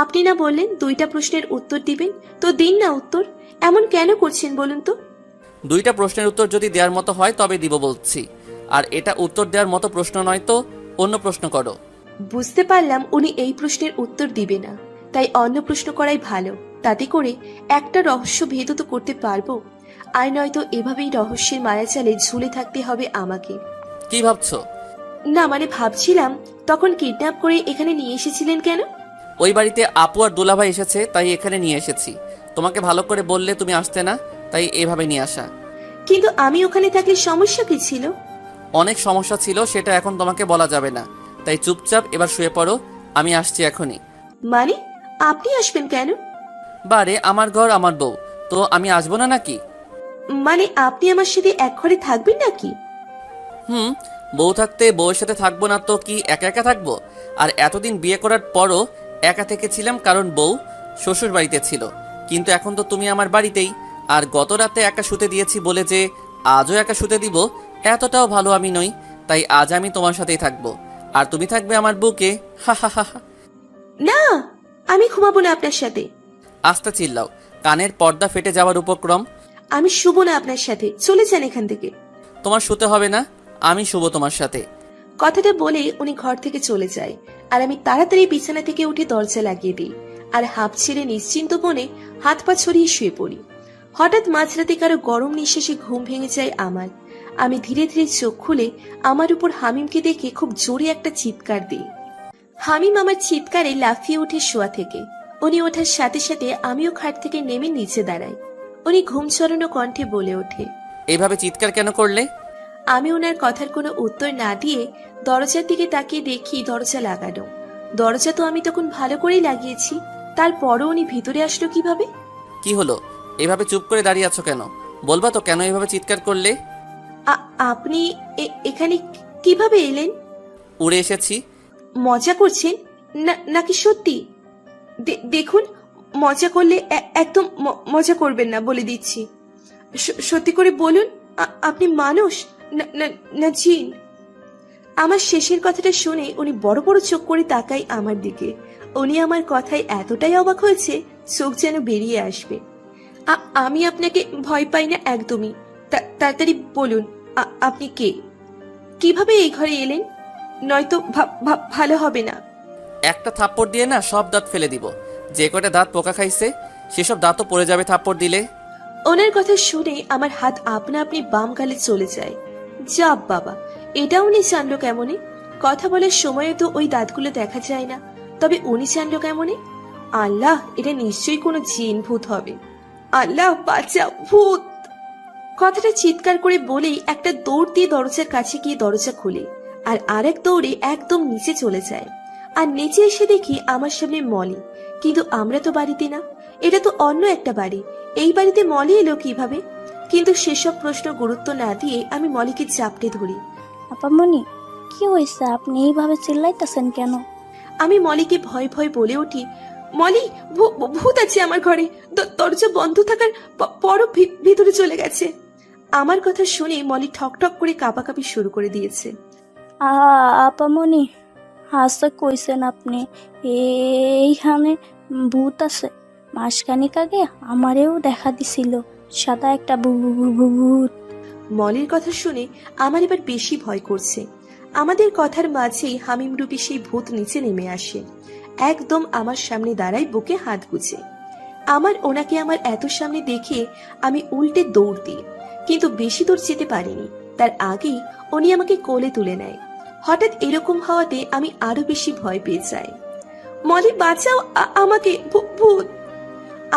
আপনি না বললেন 2টা প্রশ্নের উত্তর দিবেন, তো দিন না উত্তর। এমন কেন করছেন বলুন তো?
2টা প্রশ্নের উত্তর যদি দেওয়ার মতো হয় তবে দিব বলছি, আর এটা উত্তর দেওয়ার মতো প্রশ্ন নয়, তো অন্য প্রশ্ন করো।
বুঝতে পারলাম উনি এই প্রশ্নের উত্তর দিবে না, তাই অন্য প্রশ্ন করাই ভালো। তাতে করে একটা রহস্য ভেদ তো করতে পারবো, আর নয়তো এভাবেই রহস্যের মায়াজালে ঝুলে থাকতে হবে আমাকে।
কি ভাবছো?
না মানে ভাবছিলাম, তখন কিডন্যাপ করে এখানে নিয়ে এসেছিলেন কেন?
ওই বাড়িতে আপু আর দুলাভাই এসেছে, তাই এখানে নিয়ে এসেছি। তোমাকে ভালো করে বললে তুমি আসতে না, তাই এভাবে নিয়ে আসা।
কিন্তু আমি ওখানে থাকলে সমস্যা কি ছিল?
অনেক সমস্যা ছিল, সেটা এখন তোমাকে বলা যাবে না। তাই চুপচাপ এবার শুয়ে পড়ো, আমি আসছি এখনই।
মানে আপনি আসবেন কেন?
বারে, আমার ঘর আমার বউ, তো আমি আসবো না নাকি?
মানে আপনি আমার সাথে এক ঘরে থাকবেন নাকি?
বউ থাকতে বউয়ের সাথে থাকবো না তো কি একা একা থাকবো? আর এতদিন বিয়ে করার পরও একা থেকেছিলাম, কারণ বউ শ্বশুর বাড়িতে ছিল। কিন্তু এখন তো তুমি আমার বাড়িতেই, আর গত রাতে একা শুতে দিয়েছি বলে যে আজও একা শুতে দিব এতটাও ভালো আমি নই। তাই আজ আমি তোমার সাথেই থাকবো, আর তুমি থাকবে আমার বুকে। হা হা হা হা।
না, আমি ঘুমাবো না আপনার সাথে।
আস্তে চিল্লাও, কানের পর্দা ফেটে যাওয়ার উপক্রম।
আমি শুবো না আপনার সাথে, চলে যান এখান থেকে।
তোমার শুতে হবে না, আমি শুবো তোমার সাথে।
কথাটা বলে উনি ঘর থেকে চলে যায়, আর আমি তাড়াতাড়ি বিছানা থেকে উঠে দরজা লাগিয়ে দিই, আর হাঁপ ছেড়ে নিশ্চিন্ত মনে হাত পা ছড়িয়ে শুয়ে পড়ি। হঠাৎ মাঝরাতে কারো গরম নিঃশ্বাসে ঘুম ভেঙে যায় আমার। আমি ধীরে ধীরে চোখ খুলে আমার উপর হামিমকে দেখে খুব জোরে একটা চিৎকার দিই। হামিম আমার চিৎকারে লাফিয়ে ওঠে শোয়া থেকে। উনি ওঠার সাথে সাথে আমিও খাট থেকে নেমে নিচে দাঁড়াই। উনি ঘুম ছড়ানো কণ্ঠে বলে ওঠে,
এইভাবে চিৎকার কেন করলে?
আমি ওনার কথার কোনো উত্তর না দিয়ে দরজার দিকে তাকিয়ে দেখি দরজা লাগানো। দরজা তো আমি তখন ভালো করেই লাগিয়েছি, তারপরও উনি ভিতরে আসলো কিভাবে?
কি হলো, এভাবে চুপ করে দাঁড়িয়ে আছো কেন? বলবা তো কেন এভাবে চিৎকার করলে?
আপনি এখানে কিভাবে এলেন?
উড়ে এসেছি।
মজা করছেন নাকি সত্যি? দেখুন, মজা করলে একদম মজা করবেন না, বলে দিচ্ছি। সত্যি করে বলুন, আপনি মানুষ না জিন? আমার শেষের কথাটা শুনে উনি বড় বড় চোখ করে তাকায় আমার দিকে। উনি আমার কথায় এতটাই অবাক হয়েছে চোখ যেন বেরিয়ে আসবে। আমি আপনাকে ভয় পাই না একদমই। তাড়াতাড়ি বলুন, আপনি কে? কিভাবে এই ঘরে এলেন? নয়তো ভালো হবে না।
একটা থাপ্পড় দিয়ে না সব দাঁত ফেলে দিব। যে কটা দাঁত পোকা খাইছে সেসব দাঁতও পড়ে যাবে থাপ্পড় দিলে।
ওনার কথা শুনে আমার হাত আপনা আপনি বাম গালে চলে যায়। যা বাবা, এটা উনি জানলো কেমনে? কথা বলার সময় তো ওই দাঁতগুলো দেখা যায় না, তবে উনি জানলো কেমনে? আল্লাহ, এটা নিশ্চয়ই কোনো জিন ভূত হবে। আল্লাহ বাঁচাও, ভূত! কথাটা চিৎকার করে বলেই একটা দৌড় দিয়ে দরজার কাছে গিয়ে দরজা খুলে আর আরেক দৌড়ে একদম নিচে চলে যায়। আর নিচে এসে দেখি আমার সামনে মলি, কিন্তু আমরা তো বাড়িতে না, এটা তো অন্য একটা বাড়ি। এই বাড়িতে মলি এলো কিভাবে? কিন্তু সেসব প্রশ্ন গুরুত্ব না দিয়ে আমি মলিকে চাপটে ধরি।
আপামনি, কি হয়েছে? আপনি এইভাবে চিল্লাইতেছেন কেন?
আমি মলিকে ভয় ভয় বলে উঠি, মলি, ভূত আছে আমার ঘরে, দরজা বন্ধ থাকার পরও ভিতরে চলে গেছে। আমার কথা শুনে মলি ঠক ঠক করে কাঁপাকাঁপি শুরু করে দিয়েছে।
আপামনি, হাসতে কইছেন আপনি? এইখানে ভূত আছে। মাসখানিক আগে আমারেও দেখা দিছিল সাদা একটা ভূত।
মলির কথা শুনে আমার এবার বেশি ভয় করছে। আমাদের কথার মাঝেই হামিম রূপী সেই ভূত নিচে নেমে আসে, একদম আমার সামনে দাঁড়ায় বুকে হাত গুছে। ওনাকে আমার এত সামনে দেখে আমি উল্টে দৌড় দিই, কিন্তু বেশি দূর যেতে পারিনি। তার আগেই উনি আমাকে কোলে তুলে নেয়। হঠাৎ এরকম হওয়াতে আমি আরো বেশি ভয় পেয়ে যাই। মলি বাঁচাও, আমাকে, ভূত!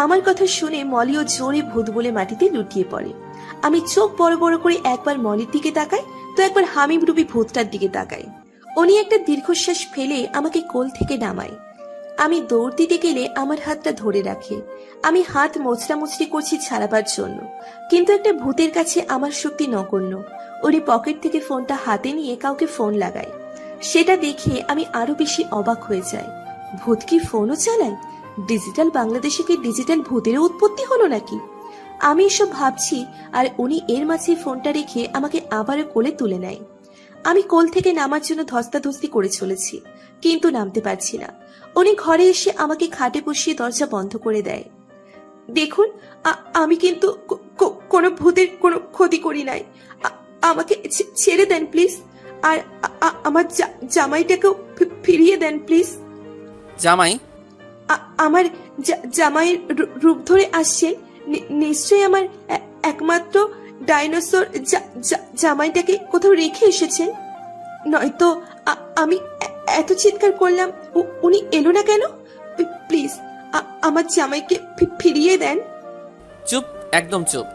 আমার কথা শুনে মলিও জোরে ভূত বলে মাটিতে লুটিয়ে পড়ে। আমি চোখ বড় বড় করে একবার মলির দিকে তাকাই, তো একবার হামিম রূপী ভূতটার দিকে তাকাই। উনি একটা দীর্ঘশ্বাস ফেলে আমাকে কোল থেকে নামায়। আমি দৌড় দিতে গেলে আমার হাতটা ধরে রাখে। আমি হাত মোচড়ামুচড়ি করছি ছাড়াবার জন্য, কিন্তু একটা ভূতের কাছে আমার শক্তি নগণ্য। উনি পকেট থেকে ফোনটা হাতে নিয়ে কাউকে ফোন লাগায়। সেটা দেখে আমি আরো বেশি অবাক হয়ে যাই। ভূত কি ফোনও চালায়? ডিজিটাল বাংলাদেশে কি ডিজিটাল ভূতেরও উৎপত্তি হলো নাকি? আমি এসব ভাবছি, আর উনি এর মাঝে ফোনটা রেখে আমাকে আবারও কোলে তুলে নেয়। আমি কোল থেকে নামার জন্য ধস্তাধস্তি করে চলেছি, কিন্তু নামতে পারছি না। উনি ঘরে এসে আমাকে খাটে বসিয়ে দরজা বন্ধ করে দেয়। দেখুন, আমি কিন্তু কোনো ভূতের কোনো ক্ষতি করি নাই। আমাকে ছেড়ে দেন প্লিজ, আর আমার জামাইটাকেও ফিরিয়ে দেন প্লিজ।
জামাই?
আমার জামাইয়ের রূপ ধরে আসছেন, নিশ্চয়ই আমার একমাত্র ডাইনোসর জামাইটাকে কোথাও রেখে এসেছেন, নয়তো আমি এত চিৎকার করলাম উনি এলো না কেন? প্লিজ আমার জামাইকে ফিরিয়ে দেন।
চুপ, একদম চুপ,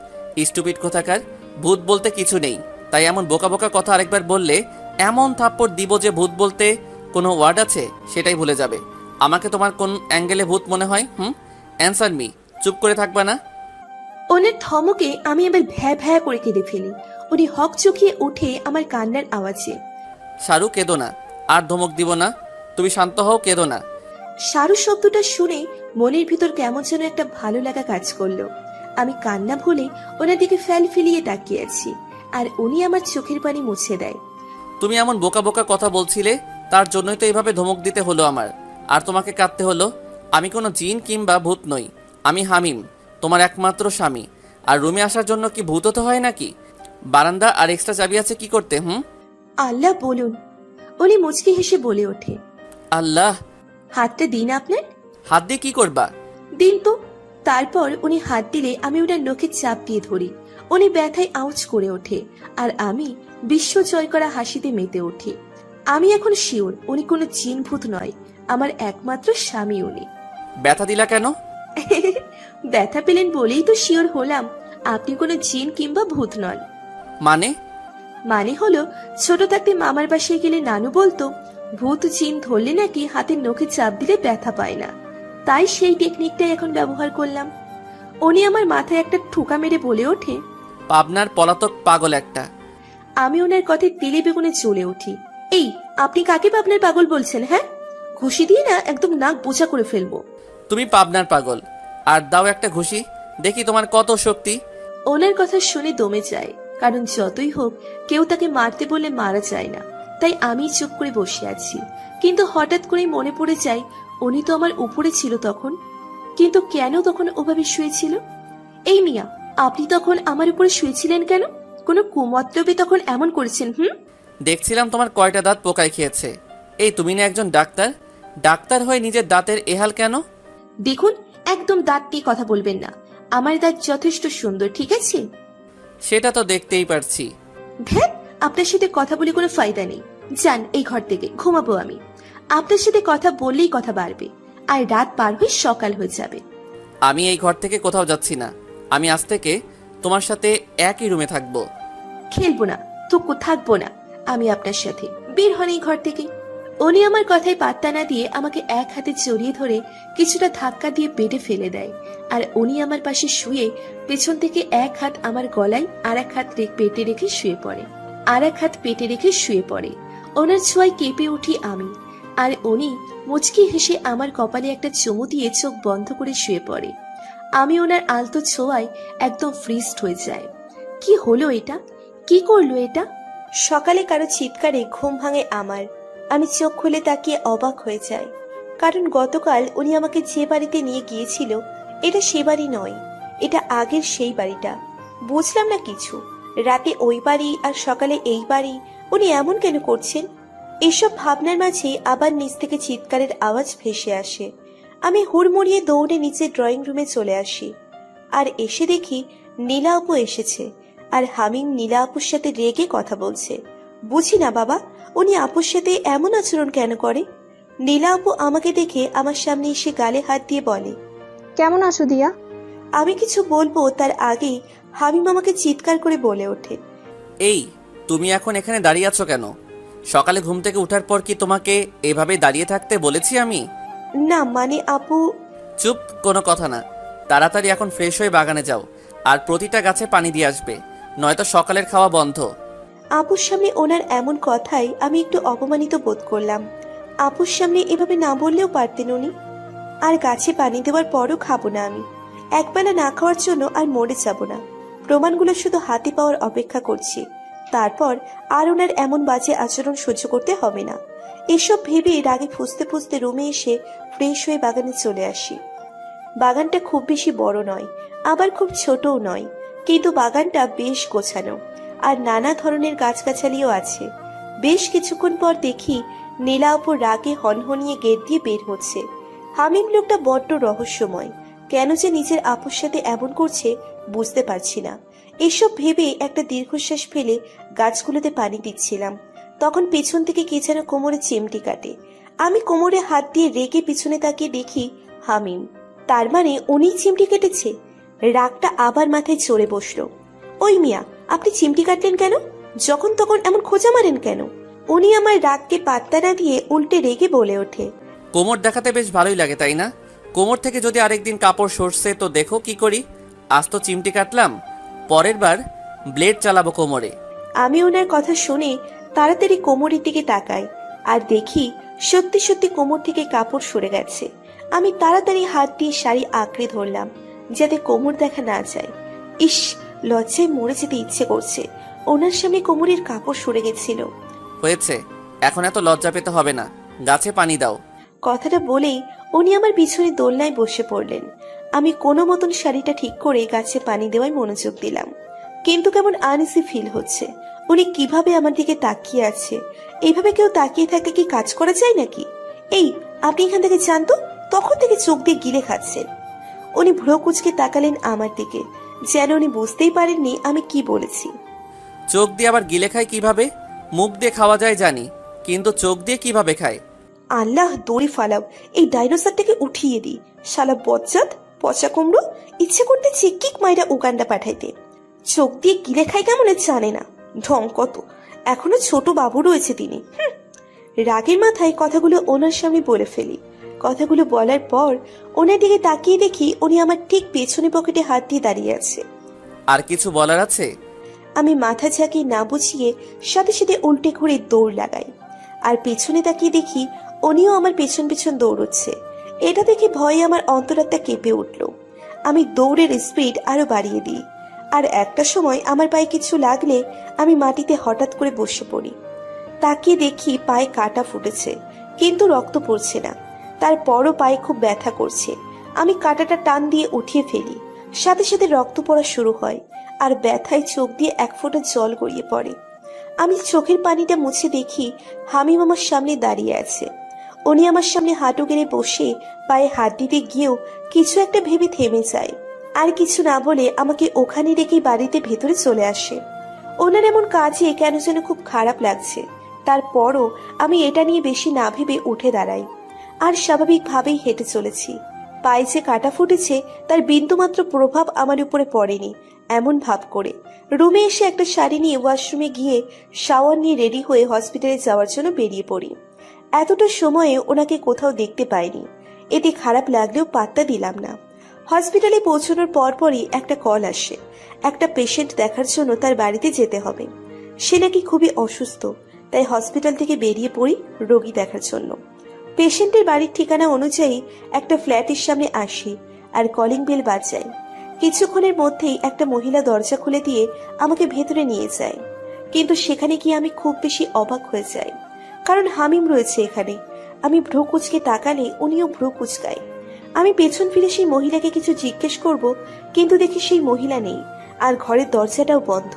স্টুপিড কোথাকার। ভূত বলতে কিছু নেই, তাই এমন বোকা বোকা কথা আরেকবার বললে এমন থাপ্পড় দিব যে ভূত বলতে কোনো ওয়ার্ড আছে সেটাই ভুলে যাবে। আমাকে তোমার কোন অ্যাঙ্গেলে ভূত মনে হয়? Answer me. চুপ করে থাকবা না?
ওনার ধমকে আমি এবার ভ্যা ভ্যা করে কেঁদে ফেলি। উনি হক চকিয়ে উঠে আমার কান্নার আওয়াজে,
শাহরুখ কেঁদো না, আর ধমক দিব না, তুমি শান্ত হও, কেঁদো না।
শাহরু শব্দটা শুনে মনের ভিতর কেমন যেন একটা ভালো লাগা কাজ করলো। আমি কান্না ভুলে ওনার দিকে ফেল ফিলিয়ে তাকিয়ে আছি, আর উনি আমার চোখের পানি মুছে দেয়।
তুমি এমন বোকা বোকা কথা বলছিলে, তার জন্যই তো এইভাবে ধমক দিতে হলো আমার, আর তোমাকে কাঁদতে হলো। আমি কোনো জিন কিংবা ভূত নই, আমি হামিম, তোমার একমাত্র স্বামী। আর রুমে আসার জন্য কি ভূত হতে হয় নাকি? বারান্দা আর এক্সট্রা চাবি আছে কি করতে?
আল্লাহ বলুন, উনি মুচকি হেসে বলে ওঠে।
আল্লাহ?
হাতটা দিন আপনার।
হাত দিয়ে কি করবা?
দিন তো। তারপর উনি হাত দিলে আমি ওনার নখে চাপ দিয়ে ধরি। উনি ব্যথায় আউচ করে ওঠে, আর আমি বিশ্ব জয় করা হাসিতে মেতে উঠি। আমি এখন শিওর উনি কোনো জিন ভূত নয়, আমার একমাত্র স্বামী উনি।
ব্যথা দিলা কেন?
ব্যথা পেলেন বলেই তো শিওর হলাম আপনি কোনো জিন কিংবা ভূত নন। মানে হলো, ছোট থাকতে মামার বাসায় গেলে নানু বলতো ভূত জিন ধরলে নাকি হাতের নখে চাপ দিলে ব্যথা পায় না, তাই সেই টেকনিকটাই এখন ব্যবহার করলাম। উনি আমার মাথায় একটা ঠোকা মেরে বলে ওঠে,
পাবনার পলাতক পাগল একটা।
আমি ওনার কথায় তেলে বেগুনে চলে উঠি। এই, আপনি কাকে পাবনার পাগল বলছেন? হ্যাঁ, ঘুষি দিয়ে না একদম নাক বোঝা করে ফেলবো।
তুমি পাবনার পাগল, আর দাও একটা ঘুষি, দেখি তোমার কত শক্তি।
ওনার কথা শুনে দমে যায়, কারণ যতই হোক কেউ তাকে মারতে বলে মারা যায় না। তাই আমি চুপ করে বসে আছি, কিন্তু হঠাৎ করে মনে পড়ে যায় উনি তো আমার উপরে ছিল তখন, কিন্তু কেন তখন ওভাবে শুয়েছিল? এই মিয়া, আপনি তখন আমার উপরে শুয়েছিলেন কেন? কোনো কুমতলবে তখন এমন করেছেন?
দেখছিলাম তোমার কয়টা দাঁত পোকায় খেয়েছে। এই তুমি না একজন ডাক্তার, ডাক্তার হয়ে নিজের দাঁতের এহাল কেন?
দেখুন, একদম দাঁত দিয়ে কথা বলবেন না। আমার দাঁত যথেষ্ট সুন্দর, ঠিক আছে?
সেটা তো দেখতেই পারছি।
ধ্যাত, আপনার সাথে কথা বলে কোনো ফায়দা নেই। যান এই ঘর থেকে, ঘুমাবো আমি। আপনার সাথে কথা বললেই কথা বাড়বে। আর রাত পার হয়ে সকাল হয়ে যাবে।
আমি এই ঘর থেকে কোথাও যাচ্ছি না। আমি আজ থেকে তোমার সাথে একই রুমে থাকবো।
খেলবো না, তোকে থাকবো না আমি আপনার সাথে। বের হন এই ঘর থেকে। উনি আমার কথায় পাত্তা না দিয়ে আমাকে এক হাতে জড়িয়ে ধরে কিছুটা ধাক্কা দিয়ে বেডে ফেলে দেয়। আর উনি আমার পাশে শুয়ে পেছন থেকে এক হাত আমার গলায় আর এক হাত পেটে রেখে শুয়ে পড়ে। ওনার ছোঁয়ায় কেঁপে উঠি আমি। আর উনি মুচকি হেসে আমার কপালে একটা চুমু দিয়ে চোখ বন্ধ করে শুয়ে পড়ে। আমি ওনার আলতো ছোঁয়ায় একদম ফ্রিজড হয়ে যায়। কি হলো এটা? কি করলো এটা? সকালে কারো চিৎকারে ঘুম ভাঙে আমার। আমি চোখ খুলে তাকিয়ে অবাক হয়ে যাই, কারণ গতকাল উনি আমাকে যে বাড়িতে নিয়ে গিয়েছিল এটা সে বাড়ি নয়, এটা আগের সেই বাড়িটা। বুঝলাম না কিছু। রাতে ওই বাড়ি আর সকালে এই বাড়ি, উনি এমন কেন করছেন? এসব ভাবনার মাঝে আবার নিচ থেকে চিৎকারের আওয়াজ ভেসে আসে। আমি হুড়মুড়িয়ে দৌড়ে নিচে ড্রয়িং রুমে চলে আসি। আর এসে দেখি নীলা আপু এসেছে, আর হামিম নীলা আপুর সাথে রেগে কথা বলছে। বুঝি না বাবা, উনি আপুর সাথে এমন আচরণ কেন করে? নীলা আপু আমাকে দেখে আমার সামনে এসে গালে হাত দিয়ে বলে,
কেমন আছো দিয়া?
আমি কিছু বলবো তার আগেই হামিম আমাকে চিৎকার করে বলে ওঠে,
এই, তুমি এখন এখানে দাঁড়িয়ে আছো কেন? সকালে ঘুম থেকে ওঠার পর কি তোমাকে এভাবে দাঁড়িয়ে থাকতে বলেছি আমি?
না মানে আপু।
চুপ, কোনো কথা না। তাড়াতাড়ি এখন ফ্রেশ হয়ে বাগানে যাও, আর প্রতিটা গাছে পানি দিয়ে আসবে, নয়তো সকালের খাওয়া বন্ধ।
আপুর সামনে ওনার এমন কথাই আমি একটু অপমানিত বোধ করলাম। আপুর সামনে এভাবে না বললেও পারতেন উনি। আর গাছে পানি দেওয়ার পরও খাবো না আমি। একবেলা না খাওয়ার জন্য আর মরে যাব না। প্রমাণগুলো শুধু হাতে পাওয়ার অপেক্ষা করছি। তারপর আর ওনার এমন বাজে আচরণ সহ্য করতে হবে না। এসব ভেবে রাগে ফুঁসতে ফুঁসতে রুমে এসে ফ্রেশ হয়ে বাগানে চলে আসি। বাগানটা খুব বেশি বড় নয়, আবার খুব ছোটও নয়, কিন্তু বাগানটা বেশ গোছানো, আর নানা ধরনের গাছগাছালিও আছে। বেশ কিছুক্ষণ পর দেখি নীলা আপু রাগে হনহনিয়ে গেট দিয়ে বের হচ্ছে। হামিম লোকটা বড্ড রহস্যময়, কেন যে নিজের আপুর সাথে এমন করছে বুঝতে পারছি না। এসব ভেবে একটা দীর্ঘশ্বাস ফেলে গাছগুলোতে পানি দিচ্ছিলাম, তখন পেছন থেকে কে যেন কোমরে চিমটি কাটে। আমি কোমরে হাত দিয়ে রেগে পিছনে তাকিয়ে দেখি হামিম। তার মানে উনি চিমটি কেটেছে। রাগটা আবার মাথায় চড়ে বসলো। ওই মিয়া, আপনি চিমটি কাটলেন কেন? যখন তখন এমন খোঁজা মারেন কেন? উনি আমার রাগকে পাত্তা না দিয়ে উল্টে রেগে বলে ওঠে,
কোমর দেখাতে বেশ ভালোই লাগে, তাই না? কোমর থেকে যদি আরেকদিন কাপড় সরছে তো দেখো কি করি। আজ তো চিমটি কাটলাম, পরের বার ব্লেড চালাবো কোমরে।
আমি ওনার কথা শুনে তাড়াতাড়ি কোমরের দিকে তাকাই, আর দেখি সত্যি সত্যি কোমর থেকে কাপড় সরে গেছে। আমি তাড়াতাড়ি হাত দিয়ে শাড়ি আঁকড়ে ধরলাম, যাতে কোমর দেখা না যায়। ইস, লজ্জায় মরে যেতে ইচ্ছে করছে। ওনার সামনে কোমরের কাপড় সরে গেছিল।
হয়েছে, এখন এত লজ্জা পেতে হবে না, গাছে পানি দাও।
কথাটা বলেই উনি আমার পিছনে দোলনায় বসে পড়লেন। আমি কোনো মতন শাড়িটা ঠিক করে গাছে পানি দেওয়ায় মনোযোগ দিলাম, কিন্তু কেমন আনইজি ফিল হচ্ছে। উনি কিভাবে আমার দিকে তাকিয়ে আছে? এইভাবে কেউ তাকিয়ে থাকলে কি কাজ করা যায় নাকি? এই, আপনি এখান থেকে যান তো। তখন থেকে চোখ দিয়ে গিলে খাচ্ছেন। উনি ভ্রু কুঁচকে তাকালেন আমার দিকে, যেন উনি বুঝতেই পারেননি আমি কি বলেছি।
চোখ দিয়ে আবার গিলে খায় কিভাবে? মুখ দিয়ে খাওয়া যায় জানি, কিন্তু চোখ দিয়ে কিভাবে খায়?
আল্লাহ, দড়ি ফালাও, এই ডাইনোসরটাকে উঠিয়ে দিই। শালা বজ্জাত, পচা কুমড়ো, ইচ্ছে করতে কিক মাইরা উগান্ডা পাঠাইতে। চোখ দিয়ে গিলে খাই কেমন জানে না, ঢং কত। এখনো ছোট বাবু রয়েছে তিনি। রাগের মাথায় কথাগুলো ওনার সামনে বলে ফেলি। কথাগুলো বলার পর ওনার দিকে তাকিয়ে দেখি উনি আমার ঠিক পেছনে পকেটে হাত দিয়ে দাঁড়িয়ে আছে।
আর কিছু বলার আছে?
আমি মাথা ঝাঁকিয়ে না বুঝিয়ে সাথে সাথে উল্টে ঘুরে দৌড় লাগাই, আর পেছনে তাকিয়ে দেখি উনিও আমার পেছন পেছন দৌড়চ্ছে। এটা দেখে ভয়ে আমার অন্তরাত্মা কেঁপে উঠল। আমি দৌড়ের স্পিড আরো বাড়িয়ে দিই, আর একটা সময় আমার পায়ে কিছু লাগলে আমি মাটিতে হঠাৎ করে বসে পড়ি। তাকিয়ে দেখি পায়ে কাটা ফুটেছে, কিন্তু রক্ত পড়ছে না। তারপরও পায়ে খুব ব্যথা করছে। আমি কাঁটাটা টান দিয়ে উঠিয়ে ফেলি, সাথে সাথে রক্ত পড়া শুরু হয়, আর ব্যথায় চোখ দিয়ে এক ফোঁটা জল গড়িয়ে পড়ে। আমি চোখের পানিটা মুছে দেখি হামিম আমার সামনে দাঁড়িয়ে আছে। উনি আমার সামনে হাঁটু গেড়ে বসে পায়ে হাত দিতে গিয়েও কিছু একটা ভেবে থেমে যায়, আর কিছু না বলে আমাকে ওখানে রেখে বাড়িতে ভেতরে চলে আসে। ওনার এমন কাজে কেন যেন খুব খারাপ লাগছে। তারপরও আমি এটা নিয়ে বেশি না ভেবে উঠে দাঁড়াই। আর স্বাভাবিকভাবেই হেঁটে চলেছি। পায়ে যে কাটা ফুটেছে তার বিন্দুমাত্র প্রভাব আমার উপরে পড়েনি। এমন ভাব করে রুমে এসে একটা শাড়ি নিয়ে ওয়াশরুমে গিয়ে শাওয়ার নিয়ে রেডি হয়ে হসপিটালে যাওয়ার জন্য বেরিয়ে পড়ি। এতটা সময়ে ওনাকে কোথাও দেখতে পাইনি, এতে খারাপ লাগলেও পাত্তা দিলাম না। হসপিটালে পৌঁছানোর পরপরই একটা কল আসে, একটা পেশেন্ট দেখার জন্য তার বাড়িতে যেতে হবে। সে নাকি খুবই অসুস্থ, তাই হসপিটাল থেকে বেরিয়ে পড়ি রোগী দেখার জন্য। পেশেন্টের বাড়ির ঠিকানা অনুযায়ী একটা ফ্ল্যাটের সামনে আসি আর কলিং বেল বাজাই। কিছুক্ষণের মধ্যেই একটা মহিলা দরজা খুলে দিয়ে আমাকে ভেতরে নিয়ে যায়, কিন্তু সেখানে গিয়ে আমি খুব বেশি অবাক হয়ে যাই, কারণ হামিম রয়েছে এখানে। আমি ভ্রু কুচকে তাকালে উনিও ভ্রু কুচকায়। আমি পেছন ফিরে সেই মহিলাকে কিছু জিজ্ঞেস করব, কিন্তু দেখি সেই মহিলা নেই আর ঘরের দরজাটাও বন্ধ।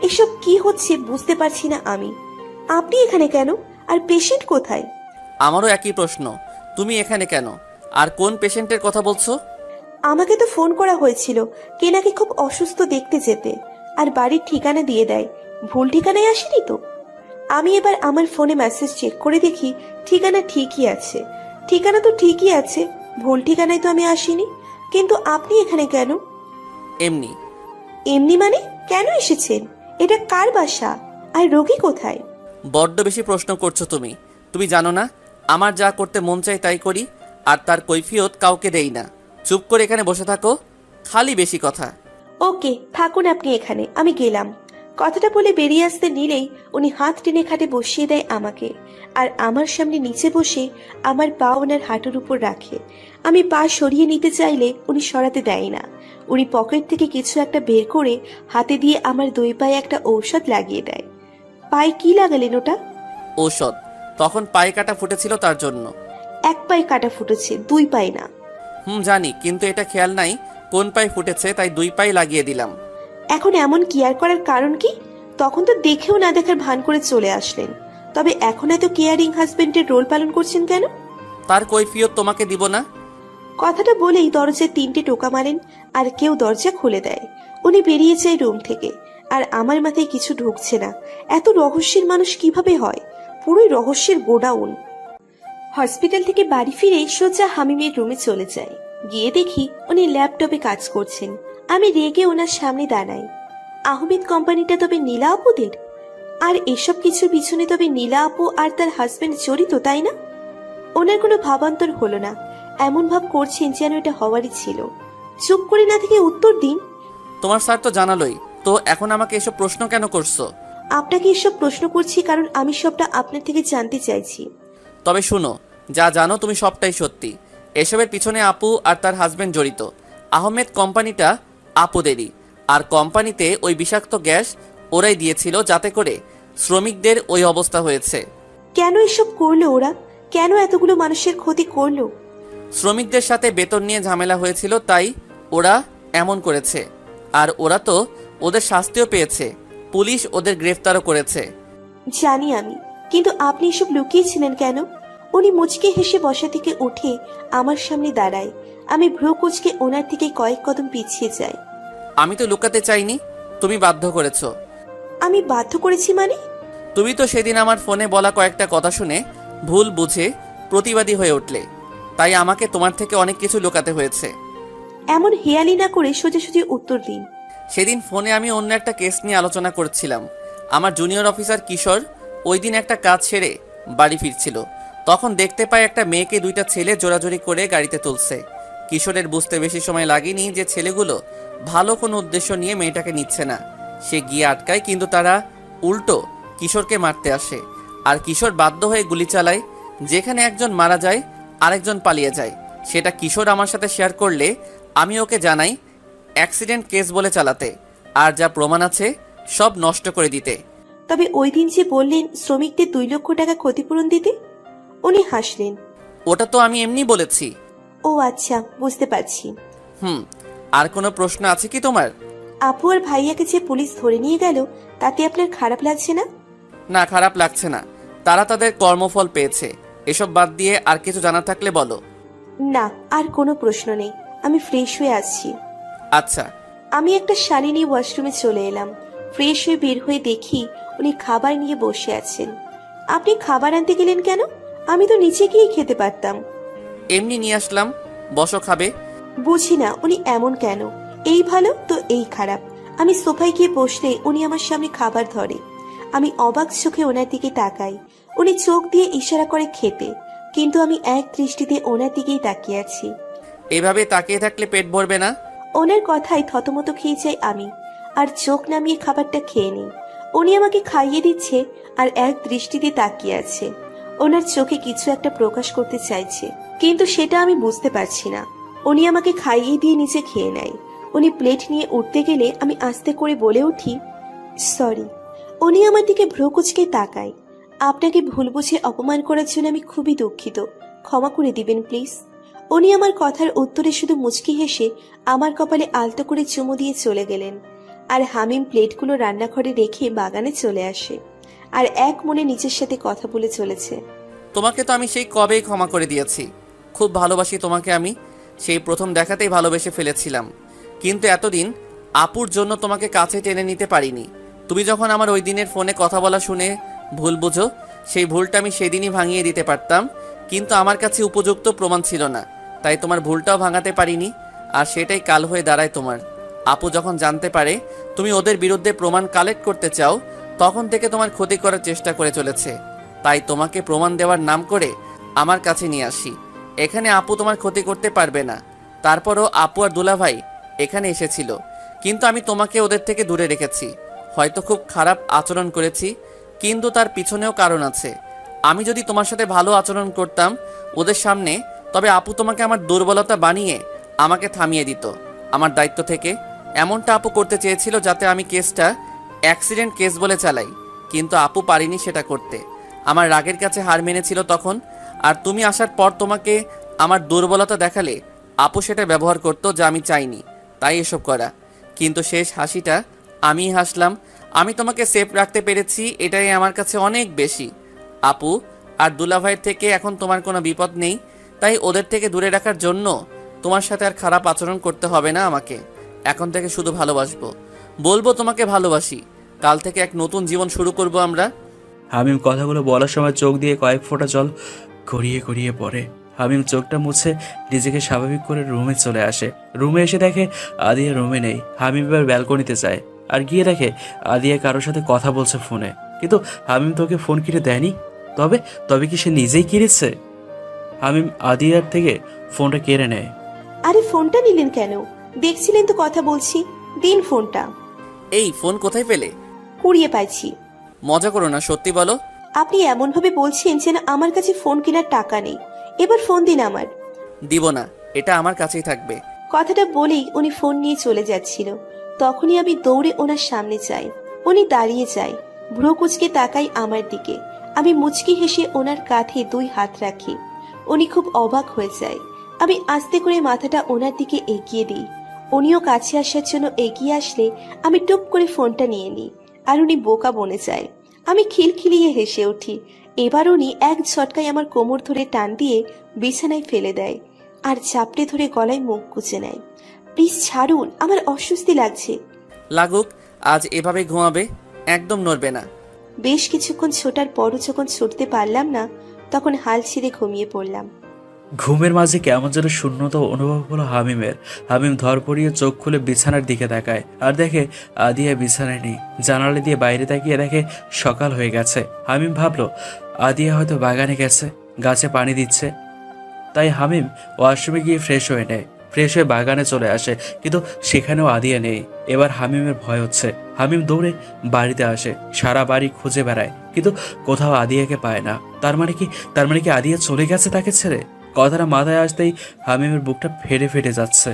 এসব কি হচ্ছে বুঝতে পারছি না আমি। আপনি এখানে কেন? আর পেশেন্ট কোথায়?
আমারও একই প্রশ্ন, তুমি এখানে কেন? আর কোন পেশেন্টের কথা বলছো?
আমাকে তো ফোন করা হয়েছিল কে নাকি খুব অসুস্থ, দেখতে যেতে, আর বাড়ির ঠিকানা দিয়ে দেয়। ভুল ঠিকানায় আসেনি তো? আমি এবার আমার ফোনে মেসেজ চেক করে দেখি ঠিকানা ঠিকই আছে। ঠিকানা তো ঠিকই আছে, ভুল ঠিকানায় তো আমি আসিনি। কিন্তু আপনি এখানে কেন?
এমনি।
এমনি মানে? কেন এসেছেন? এটা কার বাসা? আর রোগী কোথায়?
বড্ড বেশি প্রশ্ন করছো তুমি। তুমি জানো না আমার যা করতে মন চাই তাই করি, আর তার কৈফিয়ত কাউকে দেই না। চুপ করে এখানে বসে থাকো, খালি বেশি কথা।
ওকে, থাকুন আপনি এখানে, আমি গেলাম। কথাটা বলে বেরিয়ে আসতে নিলেই উনি হাত টেনে খাটে বসিয়ে দেয় আমাকে, আর আমার সামনে নিচে বসে আমার পা ওনার হাঁটুর উপর রাখে। আমি পা সরিয়ে নিতে চাইলে উনি সরাতে দেয় না। উনি পকেট থেকে কিছু একটা বের করে হাতে দিয়ে আমার দুই পায়ে একটা ঔষধ লাগিয়ে দেয়। পায়ে কি লাগালেন ওটা?
ঔষধ? তখন পায়ে কাটা ফুটেছিল তার জন্য।
এক পায়ে কাটা ফুটেছে, দুই পায়ে না।
জানি, কিন্তু এটা খেয়াল নাই কোন পায়ে ফুটেছে, তাই দুই পায়ে লাগিয়ে দিলাম।
এখন এমন কেয়ার করার কারণ কি? তখন তো দেখেও না দেখার ভান করে চলে আসলেন, তবে এখন এত কেয়ারিং হাজবেন্ডের রোল পালন করছেন কেন?
তার কৈফিয়ত তোমাকে দিব না?
কথাটা বলেই দরজায় 3টে টোকা মারেন আর কেউ দরজা খুলে দেয়। উনি বেরিয়ে যায় রুম থেকে, আর আমার মাথায় কিছু ঢুকছে না। এত রহস্যের মানুষ কিভাবে হয়? পুরোই রহস্যের গোডাউন। হসপিটাল থেকে বাড়ি ফিরে সোজা হামিমের রুমে চলে যায়। গিয়ে দেখি উনি ল্যাপটপে কাজ করছেন। আমি রেগে ওনার সামনে দাঁড়াই। আহমেদ কোম্পানিটা তবে নীলা আপুদের? আর এসব কিছুর পিছনে তবে নীলা আপু আর তার হাজবেন্ড জড়িত, তাই না? ওনার কোনো ভাবান্তর হলো না, এমন ভাব করছেন যেন এটা হওয়ারই ছিল। চুপ করে না থেকে উত্তর দিন।
তোমার স্যার তো জানালোই, তো এখন আমাকে এসব প্রশ্ন কেন করছো?
আপনাকে এসব প্রশ্ন করছি কারণ আমি সবটা আপনার থেকে জানতে চাইছি।
তবে শুনো, যা জানো তুমি সবটাই সত্যি। এসবের পিছনে আপু আর তার হাজবেন্ড জড়িত। আহমেদ কোম্পানিটা আপুদেরই, আর কোম্পানিতে ওই বিষাক্ত গ্যাস ওরাই দিয়েছিল, যাতে করে শ্রমিকদের ওই অবস্থা হয়েছে।
কেন এসব করলো ওরা? কেন এতগুলো মানুষের ক্ষতি করলো?
শ্রমিকদের সাথে বেতন নিয়ে ঝামেলা হয়েছিল, তাই ওরা এমন করেছে। আর ওরা তো ওদের শাস্তিও পেয়েছে, পুলিশ ওদের গ্রেফতারও করেছে।
জানি আমি, কিন্তু আপনি এসব লুকিয়েছিলেন কেন? উনি মুচকে হেসে বসা থেকে উঠে আমার সামনে দাঁড়ায়। আমি ভ্রু কুচকে ওনার থেকে কয়েক কদম পিছিয়ে যাই।
আমি তো লুকাতে চাইনি, তুমি বাধ্য করেছো।
আমি বাধ্য করেছি মানে?
তুমি তো সেদিন আমার ফোনে বলা কয়েকটা কথা শুনে ভুল বুঝে প্রতিবাদী হয়ে উঠলে, তাই আমাকে তোমার থেকে অনেক কিছু লুকাতে হয়েছে।
এমন হেয়ালি না করে সোজাসুজি উত্তর দিন।
সেদিন ফোনে আমি অন্য একটা কেস নিয়ে আলোচনা করছিলাম। আমার জুনিয়র অফিসার কিশোর ওই দিন একটা কাজ সেরে বাড়ি ফিরছিল, তখন দেখতে পাই একটা মেয়েকে 2টা ছেলে জোরাজোরি করে গাড়িতে তুলছে। কিশোরের বুঝতে বেশি সময় লাগেনি যে ছেলেগুলো ভালো কোনো উদ্দেশ্য নিয়ে মেয়েটাকে নিচ্ছে না। সে গিয়ে আটকায়, কিন্তু তারা উল্টো কিশোরকে মারতে আসে, আর কিশোর বাধ্য হয়ে গুলি চালায়। যেখানে একজন মারা যায় আরেকজন পালিয়ে যায়। সেটা কিশোর আমার সাথে শেয়ার করলে আমি ওকে জানাই অ্যাক্সিডেন্ট কেস বলে চালাতে, আর যা প্রমাণ আছে সব নষ্ট করে দিতে।
তবে ওই দিন যে বললেন শ্রমিকদের 2 লক্ষ টাকা ক্ষতিপূরণ দিতে? উনি হাসলেন।
ওটা তো আমি এমনি বলেছি।
ও আচ্ছা, বুঝতে পারছি।
আর কোনো প্রশ্ন আছে কি তোমার?
আপু আর ভাইয়াকে যে পুলিশ ধরে নিয়ে গেল, তাতে আপনার খারাপ লাগছে না?
না, খারাপ লাগছে না। তারা তাদের কর্মফল পেয়েছে। এসব বাদ দিয়ে আর কিছু জানা থাকলে বলো।
না, আর কোনো প্রশ্ন নেই। আমি ফ্রেশ হয়ে আসছি।
আচ্ছা।
আমি একটা শাড়ি নিয়ে ওয়াশরুমে চলে এলাম। ফ্রেশ হয়ে বের হয়ে দেখি উনি খাবার নিয়ে বসে আছেন। আপনি খাবার আনতে গেলেন কেন? আমি তো নিচে গিয়ে খেতে পারতাম।
এমনি নিয়ে আসলাম, বসো খাবে।
বুঝি না উনি এমন কেন, এই ভালো তো এই খারাপ। আমি সোফায় গিয়ে বসলে উনি আমার সামনে খাবার ধরে। আমি অবাক চোখে ওনার দিকে তাকাই। উনি চোখ দিয়ে ইশারা করে খেতে, কিন্তু আমি এক দৃষ্টিতে ওনার দিকেই তাকিয়ে আছি।
এভাবে তাকিয়ে থাকলে পেট ভরবে না।
ওনার কথায় থতমত খেয়ে যাই আমি, আর চোখ নামিয়ে খাবারটা খেয়ে নিই। উনি আমাকে খাইয়ে দিচ্ছে আর এক দৃষ্টিতে তাকিয়ে আছে। ওনার চোখে কিছু একটা প্রকাশ করতে চাইছে, কিন্তু সেটা আমি বুঝতে পারছি না। উনি আমাকে খাইয়ে দিয়ে নিচে খেয়ে নেয়। উনি প্লেট নিয়ে উঠতে গেলে আমি আস্তে করে বলে উঠি, সরি। উনি আমার দিকে ভ্রু কুঁচকে তাকায়। আপনাকে ভুল বুঝে অপমান করার জন্য আমি খুবই দুঃখিত, ক্ষমা করে দিবেন প্লিজ। উনি আমার কথার উত্তরে শুধু মুচকি হেসে আমার কপালে আলতো করে চুমু দিয়ে চলে গেলেন। আর হামিম প্লেটগুলো রান্নাঘরে রেখে বাগানে চলে আসে, আর এক মনে নিজের সাথে কথা বলে চলেছে।
তোমাকে তো আমি সেই কবেই ক্ষমা করে দিয়েছি। খুব ভালোবাসি তোমাকে আমি, সেই প্রথম দেখাতেই ভালোবেসে ফেলেছিলাম। কিন্তু এতদিন আপুর জন্য তোমাকে কাছে টেনে নিতে পারিনি। তুমি যখন আমার ওই দিনের ফোনে কথা বলা শুনে ভুল বুঝো, সেই ভুলটা আমি সেদিনই ভাঙিয়ে দিতে পারতাম, কিন্তু আমার কাছে উপযুক্ত প্রমাণ ছিল না, তাই তোমার ভুলটাও ভাঙাতে পারিনি। আর সেটাই কাল হয়ে দাঁড়ায় তোমার। আপু যখন জানতে পারে তুমি ওদের বিরুদ্ধে প্রমাণ কালেক্ট করতে চাও, তখন থেকে তোমার ক্ষতি করার চেষ্টা করে চলেছে। তাই তোমাকে প্রমাণ দেওয়ার নাম করে আমার কাছে নিয়ে আসি। এখানে আপু তোমার ক্ষতি করতে পারবে না। তারপরও আপু আর দুলাভাই এখানে এসেছিল, কিন্তু আমি তোমাকে ওদের থেকে দূরে রেখেছি। হয়তো খুব খারাপ আচরণ করেছি, কিন্তু তার পিছনেও কারণ আছে। আমি যদি তোমার সাথে ভালো আচরণ করতাম ওদের সামনে, তবে আপু তোমাকে আমার দুর্বলতা বানিয়ে আমাকে থামিয়ে দিত আমার দায়িত্ব থেকে। এমনটা আপু করতে চেয়েছিল যাতে আমি কেসটা অ্যাক্সিডেন্ট কেস বলে চালাই, কিন্তু আপু পারিনি সেটা করতে। আমার রাগের কাছে হার মেনেছিল তখন। আর তুমি আসার পর তোমাকে আমার দুর্বলতা দেখালে আপু সেটা ব্যবহার করতো, যা আমি চাইনি, তাই এসব করা। কিন্তু শেষ হাসিটা আমিই হাসলাম। আমি তোমাকে সেফ রাখতে পেরেছি, এটাই আমার কাছে অনেক বেশি। আপু আর দুলাভাইয়ের থেকে এখন তোমার কোনো বিপদ নেই, তাই ওদের থেকে দূরে রাখার জন্য তোমার সাথে আর খারাপ আচরণ করতে হবে না আমাকে। এখন থেকে শুধু ভালোবাসবো, বলবো তোমাকে ভালোবাসি। কাল থেকে এক নতুন জীবন শুরু করব আমরা।
হামিম কথাগুলো বলার সময় চোখ দিয়ে কয়েক ফোঁটা জল গড়িয়ে গড়িয়ে পড়ে। হামিম চোখটা মুছে নিজেকে স্বাভাবিক করে রুমে চলে আসে। রুমে এসে দেখে আদিয়া রুমে নেই। হামিম এবার ব্যালকনিতে যায়, আর গিয়ে দেখে আদিয়া কারোর সাথে কথা বলছে ফোনে। কিন্তু হামিম তোকে ফোন কিনে দেয়নি। তবে তবে কি সে নিজেই কিনেছে? হামিম আদিয়ার থেকে ফোনটা কেড়ে নেয়।
আরে ফোনটা নিলেন কেন? দেখছিলেন তো কথা বলছি, দিন ফোনটা।
এই ফোন কোথায় পেলে?
কুড়িয়ে পাইছি।
মজা করো না, সত্যি বলো।
আপনি এমন ভাবে বলছেন যেন আমার কাছে ফোন কেনার টাকা নেই। এবার ফোন দিন আমার।
দিব না, এটা আমার কাছেই থাকবে।
কথাটা বলেই উনি ফোন নিয়ে চলে যাচ্ছিল। তখনই আমি দৌড়ে ওনার সামনে যাই। উনি দাঁড়িয়ে যায়, ভ্রু কুঁচকে তাকাই আমার দিকে। আমি মুচকি হেসে ওনার কাঁধে দুই হাত রাখি। উনি খুব অবাক হয়ে যায়। আমি আস্তে করে মাথাটা ওনার দিকে এগিয়ে দিই। উনিও কাছে আসার জন্য এগিয়ে আসলে আমি টুপ করে ফোনটা নিয়ে নিই, আর উনি বোকা বনে যায়। আমি খিলখিলিয়ে হেসে উঠি। এবার উনি এক ঝটকায় আমার কোমর ধরে টান দিয়ে বিছানায় ফেলে দেয়, আর চাপড়ে ধরে গলায় মুখ গুজে নেয়। প্লিজ ছাড়ুন, আমার অস্বস্তি লাগছে।
লাগুক, আজ এভাবে ঘুমাবে, একদম নড়বে না।
বেশ কিছুক্ষণ ছোটার পরও যখন ছুটতে পারলাম না, তখন হাল ছেড়ে ঘুমিয়ে পড়লাম।
ঘুমের মাঝে কেমন যেন শূন্যতা অনুভব হলো হামিমের। হামিম ধরপড়িয়ে চোখ খুলে বিছানার দিকে তাকায়, আর দেখে আদিয়া বিছানায় নেই। জানালা দিয়ে বাইরে তাকিয়ে দেখে সকাল হয়ে গেছে। হামিম ভাবলো আদিয়া হয়তো বাগানে গেছে, গাছে পানি দিচ্ছে। তাই হামিম ওয়াশরুমে গিয়ে ফ্রেশ হয়ে নেয়। ফ্রেশ হয়ে বাগানে চলে আসে, কিন্তু সেখানেও আদিয়া নেই। এবার হামিমের ভয় হচ্ছে। হামিম দৌড়ে বাড়িতে আসে, সারা বাড়ি খুঁজে বেড়ায়, কিন্তু কোথাও আদিয়াকে পায় না। তার মানে কি আদিয়া চলে গেছে তাকে ছেড়ে? কথাটা মাথায় আসতেই হামিমের বুকটা ফেটে ফেটে যাচ্ছে।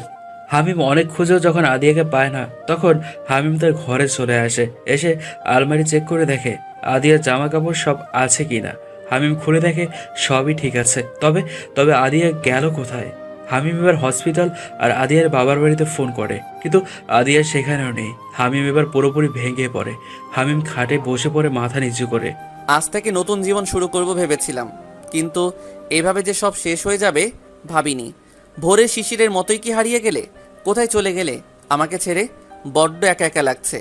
হামিম অনেক খুঁজেও যখন আদিয়াকে পায় না, তখন হামিম তার ঘরে চলে আসে। এসে আলমারি চেক করে দেখে আদিয়ার জামা কাপড় সব আছে কিনা। হামিম খুলে দেখে সবই ঠিক আছে। তবে আদিয়া গেল কোথায়? হামিম এবার হসপিটাল আর আদিয়ার বাবার বাড়িতে ফোন করে, কিন্তু আদিয়া সেখানেও নেই। হামিম এবার পুরোপুরি ভেঙে পড়ে। হামিম খাটে বসে পড়ে মাথা নিচু করে।
আজ থেকে নতুন জীবন শুরু করব ভেবেছিলাম, কিন্তু এভাবে যে সব শেষ হয়ে যাবে ভাবিনি। ভোরের শিশিরের মতোই কি হারিয়ে গেলে? কোথায় চলে গেলে আমাকে ছেড়ে? বড্ড একা একা লাগছে।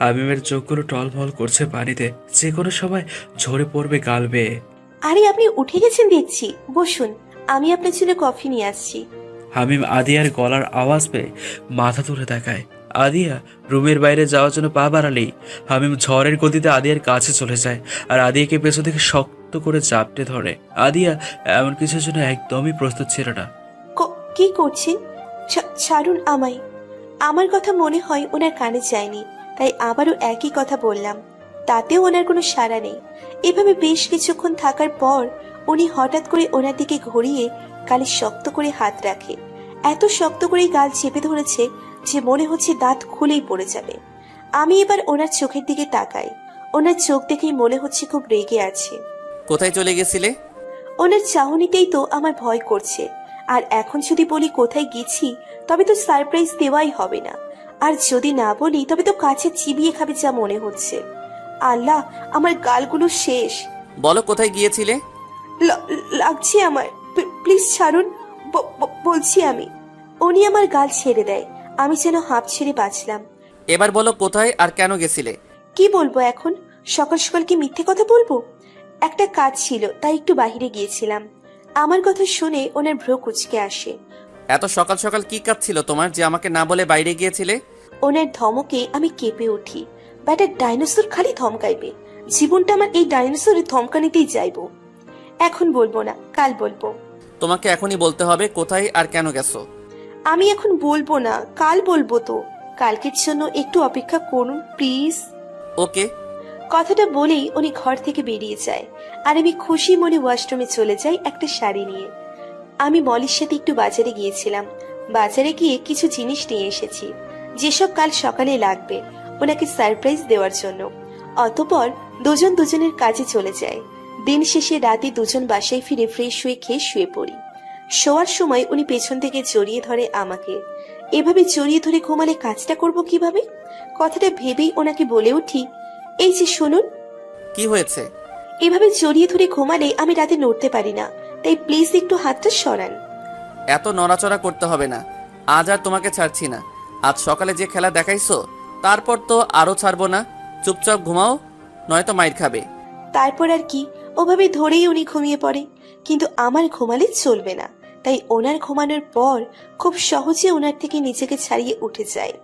হামিমের চোখগুলো টলমল করছে পানিতে, যে কোনো সময় ঝরে পড়বে গাল বেয়ে।
আরে আপনি উঠে গেছেন দেখছি, বসুন। আমি আপনার জন্য কফি নিয়ে আসছি।
হামিম আদিয়ার গলার আওয়াজ পেয়ে মাথা তুলে তাকায়। আদিয়া রুমের বাইরে যাওয়ার জন্য পা বাড়ালেই হামিম ঝড়ের গতিতে আদিয়ার কাছে চলে যায় আর আদিয়াকে পেছন থেকে শক্ত করে চাপটে ধরে। আদিয়া এমন কিছুর জন্য একদমই প্রস্তুত ছিল না।
কি করছেন? ছাড়ুন আমায়। আমার কথা মনে হয় ওনার কানে যায়নি, তাই আবারও একই কথা বললাম। তাতেও ওনার কোনো সাড়া নেই। এভাবে বেশ কিছুক্ষণ থাকার পর উনি হঠাৎ করে ওনার দিকে ঘুরিয়ে গালে শক্ত করে হাত রাখে। এত শক্ত করে গাল চেপে ধরেছে যে মনে হচ্ছে দাঁত খুলেই পড়ে যাবে। আমি এবার ওনার চোখের দিকে তাকাই। ওনার চোখ দেখেই মনে হচ্ছে খুব রেগে আছে।
কোথায় চলে গেছিলে?
ওনার চাহনিতেই তো আমার ভয় করছে। আর এখন যদি বলি কোথায় গেছি তবে তো সারপ্রাইজ দেওয়াই হবে না, আর যদি না বলি তবে তো কাছে চিবিয়ে খাবে যা মনে হচ্ছে। আল্লাহ, আমার গালগুলো শেষ।
বলো কোথায় গিয়েছিলে?
লাগছে আমার, প্লিজ ছাড়ুন, বলছি আমি। উনি আমার গাল ছেড়ে দেয়। আমি যেন হাঁপ ছেড়ে বাঁচলাম।
এবার বলো কোথায় আর কেন গেছিলে?
কি বলবো এখন? সকাল সকাল কি মিথ্যে কথা বলবো? একটা কাজ ছিল তাই একটু বাইরে গিয়েছিলাম। আমার কথা শুনে ওনার ভ্রু কুঁচকে আসে।
এত সকাল সকাল কি কাজ ছিল তোমার যে আমাকে না বলে বাইরে গিয়েছিলে?
ওনার ধমকে আমি কেঁপে উঠি। ব্যাটা ডাইনোসর খালি ধমকাইবে। জীবনটা আমার এই ডাইনোসরের ধমকানিতেই যাইবো। এখন বলবো না, কাল বলবো।
তোমাকে এখনই বলতে হবে কোথায় আর কেন গেছো।
আমি এখন বলবো না, কাল বলবো তো। কালকের জন্য একটু অপেক্ষা করুন প্লিজ।
ওকে।
কথাটা বলেই উনি ঘর থেকে বেরিয়ে যায় আর আমি খুশি মনে ওয়াশরুমে চলে যাই একটা শাড়ি নিয়ে। আমি মলির সাথে একটু বাজারে গিয়েছিলাম। বাজারে গিয়ে কিছু জিনিস নিয়ে এসেছি যেসব কাল সকালে লাগবে ওনাকে সারপ্রাইজ দেওয়ার জন্য। অতঃপর দুজন দুজনের কাজে চলে যায়। দিন শেষে রাতে দুজন বাসায় ফিরে ফ্রেশ হয়ে খেয়ে শুয়ে পড়ি। শোয়ার সময় উনি পেছন থেকে জড়িয়ে ধরে আমাকে। এভাবে জড়িয়ে ধরে ঘুমালে কাজটা করব কিভাবে? কথাটা ভেবেই ওনাকে বলে উঠি, এই যে শুনুন।
কি হয়েছে?
এভাবে জড়িয়ে ধরে ঘুমালে আমি রাতে নড়তে পারি না, তাই প্লিজ একটু হাতটা সরান।
এত নড়াচড়া করতে হবে না, আজ আর তোমাকে ছাড়ছি না। আজ সকালে যে খেলা দেখাইছো তারপর তো আরো ছাড়বো না। চুপচাপ ঘুমাও, নয়তো মাইর খাবে।
তারপর আর কি, ওভাবে ধরেই উনি ঘুমিয়ে পড়ে। কিন্তু আমার ঘুমালে চলবে না, তাই ওনার ঘুমানোর পর খুব সহজে ওনার থেকে নিজেকে ছাড়িয়ে উঠে যায়।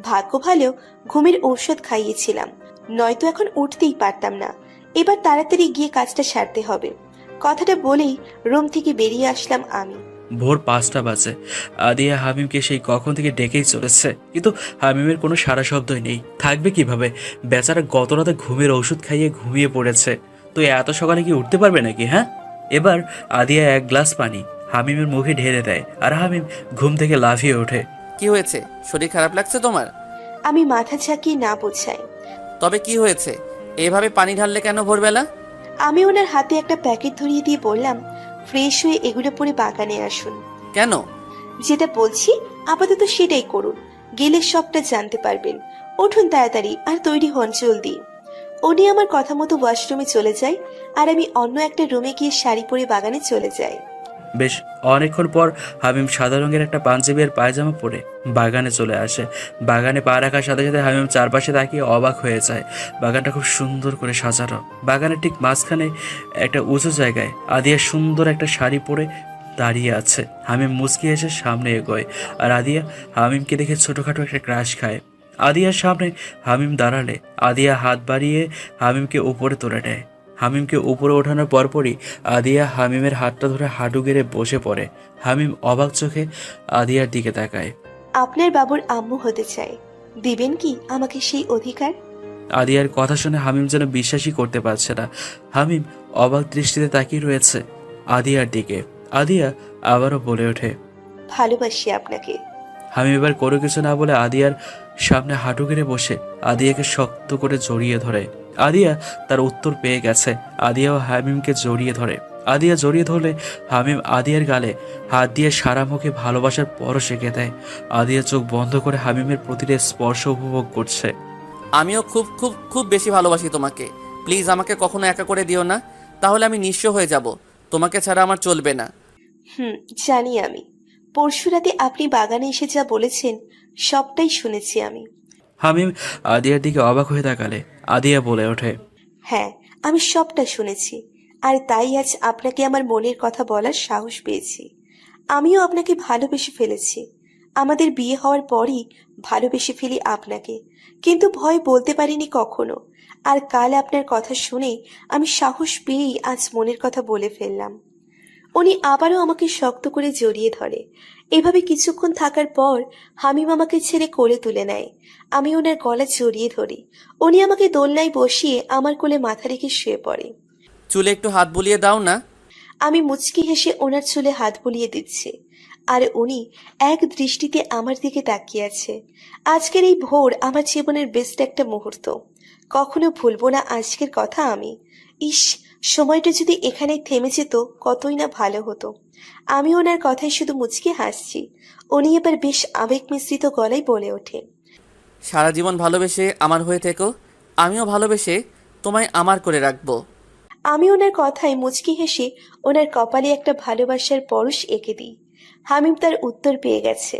ভাগ্য ভালো ঘুমের ঔষধ খাইয়েছিলাম, নয়তো এখন উঠতেই পারতাম না। এবার তাড়াতাড়ি গিয়ে কাজটা সারতে হবে। কথাটা বলেই রুম থেকে বেরিয়ে আসলাম আমি।
ভোর 5টা বাজে। আদিয়া হামিমকে সেই কখন থেকে ডেকেই চলেছে, কিন্তু হামিমের কোনো সারা শব্দই নেই। থাকবে কিভাবে? বেচারা গত রাতে ঘুমের ওষুধ খাইয়ে ঘুমিয়ে পড়েছে। তো এত সকালে কি উঠতে পারবে নাকি? হ্যাঁ। এবার আদিয়া এক গ্লাস পানি হামিমের মুখে ঢেলে দেয় আর হামিম ঘুম থেকে লাফিয়ে ওঠে।
কি হয়েছে? শরীর খারাপ লাগছে তোমার?
আমি মাথা ঝাঁকিয়ে না বোঝাই।
তবে কি হয়েছে? এভাবে পানি ঢাললে কেন ভোরবেলা?
আমি ওনার হাতে একটা প্যাকেট ধরিয়ে দিয়ে বললাম, ফ্রেশ হয়ে এগুলো পরে বাগানে আসুন।
কেন?
যেটা বলছি আপাতত সেটাই করুন, গেলে সবটা জানতে পারবেন। উঠুন তাড়াতাড়ি আর তৈরি হন জলদি। উনি আমার কথা মতো ওয়াশরুমে চলে যায় আর আমি অন্য একটা রুমে গিয়ে শাড়ি পরে বাগানে চলে যাই।
বেশ অনেকক্ষণ পর হামিম সাদা রঙের একটা পাঞ্জাবি আর পায়জামা পরে বাগানে চলে আসে। বাগানে পা রাখার সাথে সাথে হামিম চারপাশে তাকিয়ে অবাক হয়ে যায়। বাগানটা খুব সুন্দর করে সাজানো। বাগানের ঠিক মাঝখানে একটা উঁচু জায়গায় আদিয়া সুন্দর একটা শাড়ি পরে দাঁড়িয়ে আছে। হামিম মুচকি এসে সামনে এগোয় আর আদিয়া হামিমকে দেখে ছোটোখাটো একটা ক্রাশ খায়। আদিয়ার সামনে হামিম দাঁড়ালে আদিয়া হাত বাড়িয়ে হামিমকে উপরে তুলে নেয়। হামিমকে উপরে ওঠানোর পরপরই আদিয়া হামিমের হাতটা ধরে হাঁটু গেড়ে বসে পড়ে। হামিম অবাক চোখে আদিয়ার দিকে তাকায়।
আপনার বাবুর আম্মু হতে চাই, দিবেন কি আমাকে সেই অধিকার?
আদিয়ার কথা শুনে হামিম যেন বিশ্বাসই করতে পারছে না। হামিম অবাক দৃষ্টিতে তাকিয়ে রয়েছে আদিয়ার দিকে। আদিয়া আবারও বলে ওঠে,
ভালোবাসি আপনাকে।
হামিম এবার কোনো কিছু না বলে আদিয়ার সামনে হাঁটু গেড়ে বসে আদিয়াকে শক্ত করে জড়িয়ে ধরে। আদিয়া তার উত্তর পেয়ে গেছে। আদিয়াও হামিমকে জড়িয়ে ধরে। আদিয়া জড়িয়ে ধরলে হামিম আদিয়ার গালে হাত দিয়ে সারা মুখে ভালোবাসার পরশ এঁকে দেয়। আদিয়া চোখ বন্ধ করে হামিমের প্রতিটা স্পর্শ উপভোগ করছে।
আমিও খুব খুব খুব বেশি ভালোবাসি তোমাকে। প্লিজ আমাকে কখনো একা করে দিও না, তাহলে আমি নিঃস্ব হয়ে যাব। তোমাকে ছাড়া আমার চলবে না।
জানি আমি। পরশু রাতে আপনি বাগানে এসে যা বলেছেন সবটাই শুনেছি আমি।
হামিম আদিয়ার দিকে অবাক হয়ে তাকালে আদিয়া বলে ওঠে,
হ্যাঁ, আমি সবটা শুনেছি। আর তাই আজ আপনাকে আমার মনের কথা বলার সাহস পেয়েছি। আমিও আপনাকে ভালোবেসে ফেলেছি। আমাদের বিয়ে হওয়ার পরই ভালোবেসে ফেলি আপনাকে, কিন্তু ভয় বলতে পারিনি কখনো। আর কাল আপনার কথা শুনে আমি সাহস পেয়েই আজ মনের কথা বলে ফেললাম। উনি আবারও আমাকে শক্ত করে জড়িয়ে ধরে। এভাবে কিছুক্ষণ থাকার পর হামিম আমাকে ছেড়ে কোলে তুলে নেয়। আমি ওনার গলা জড়িয়ে ধরি। উনি আমাকে দোলনায় বসিয়ে আমার কোলে মাথা রেখে শুয়ে পড়ে।
চুলে একটু হাত বুলিয়ে দাও না।
আমি মুচকি হেসে ওনার চুলে হাত বুলিয়ে দিচ্ছি, আর উনি এক দৃষ্টিতে আমার দিকে তাকিয়ে আছে। আজকের এই ভোর আমার জীবনের বেস্ট একটা মুহূর্ত। কখনো ভুলবো না আজকের কথা আমি। ইস, সময়টা যদি এখানেই থেমে যেত কতই না ভালো হতো। আমি ওনার কথায় শুধু মুচকি হাসছি। উনি এবার বেশ আবেগ মিশ্রিত গলায় বলে ওঠে,
সারা জীবন ভালোবেসে আমার হয়ে থেকো, আমিও ভালোবেসে তোমায় আমার করে রাখবো।
আমি ওনার কথায় মুচকি হেসে ওনার কপালে একটা ভালোবাসার পরশ এঁকে দিই। হামিম তার উত্তর পেয়ে গেছে।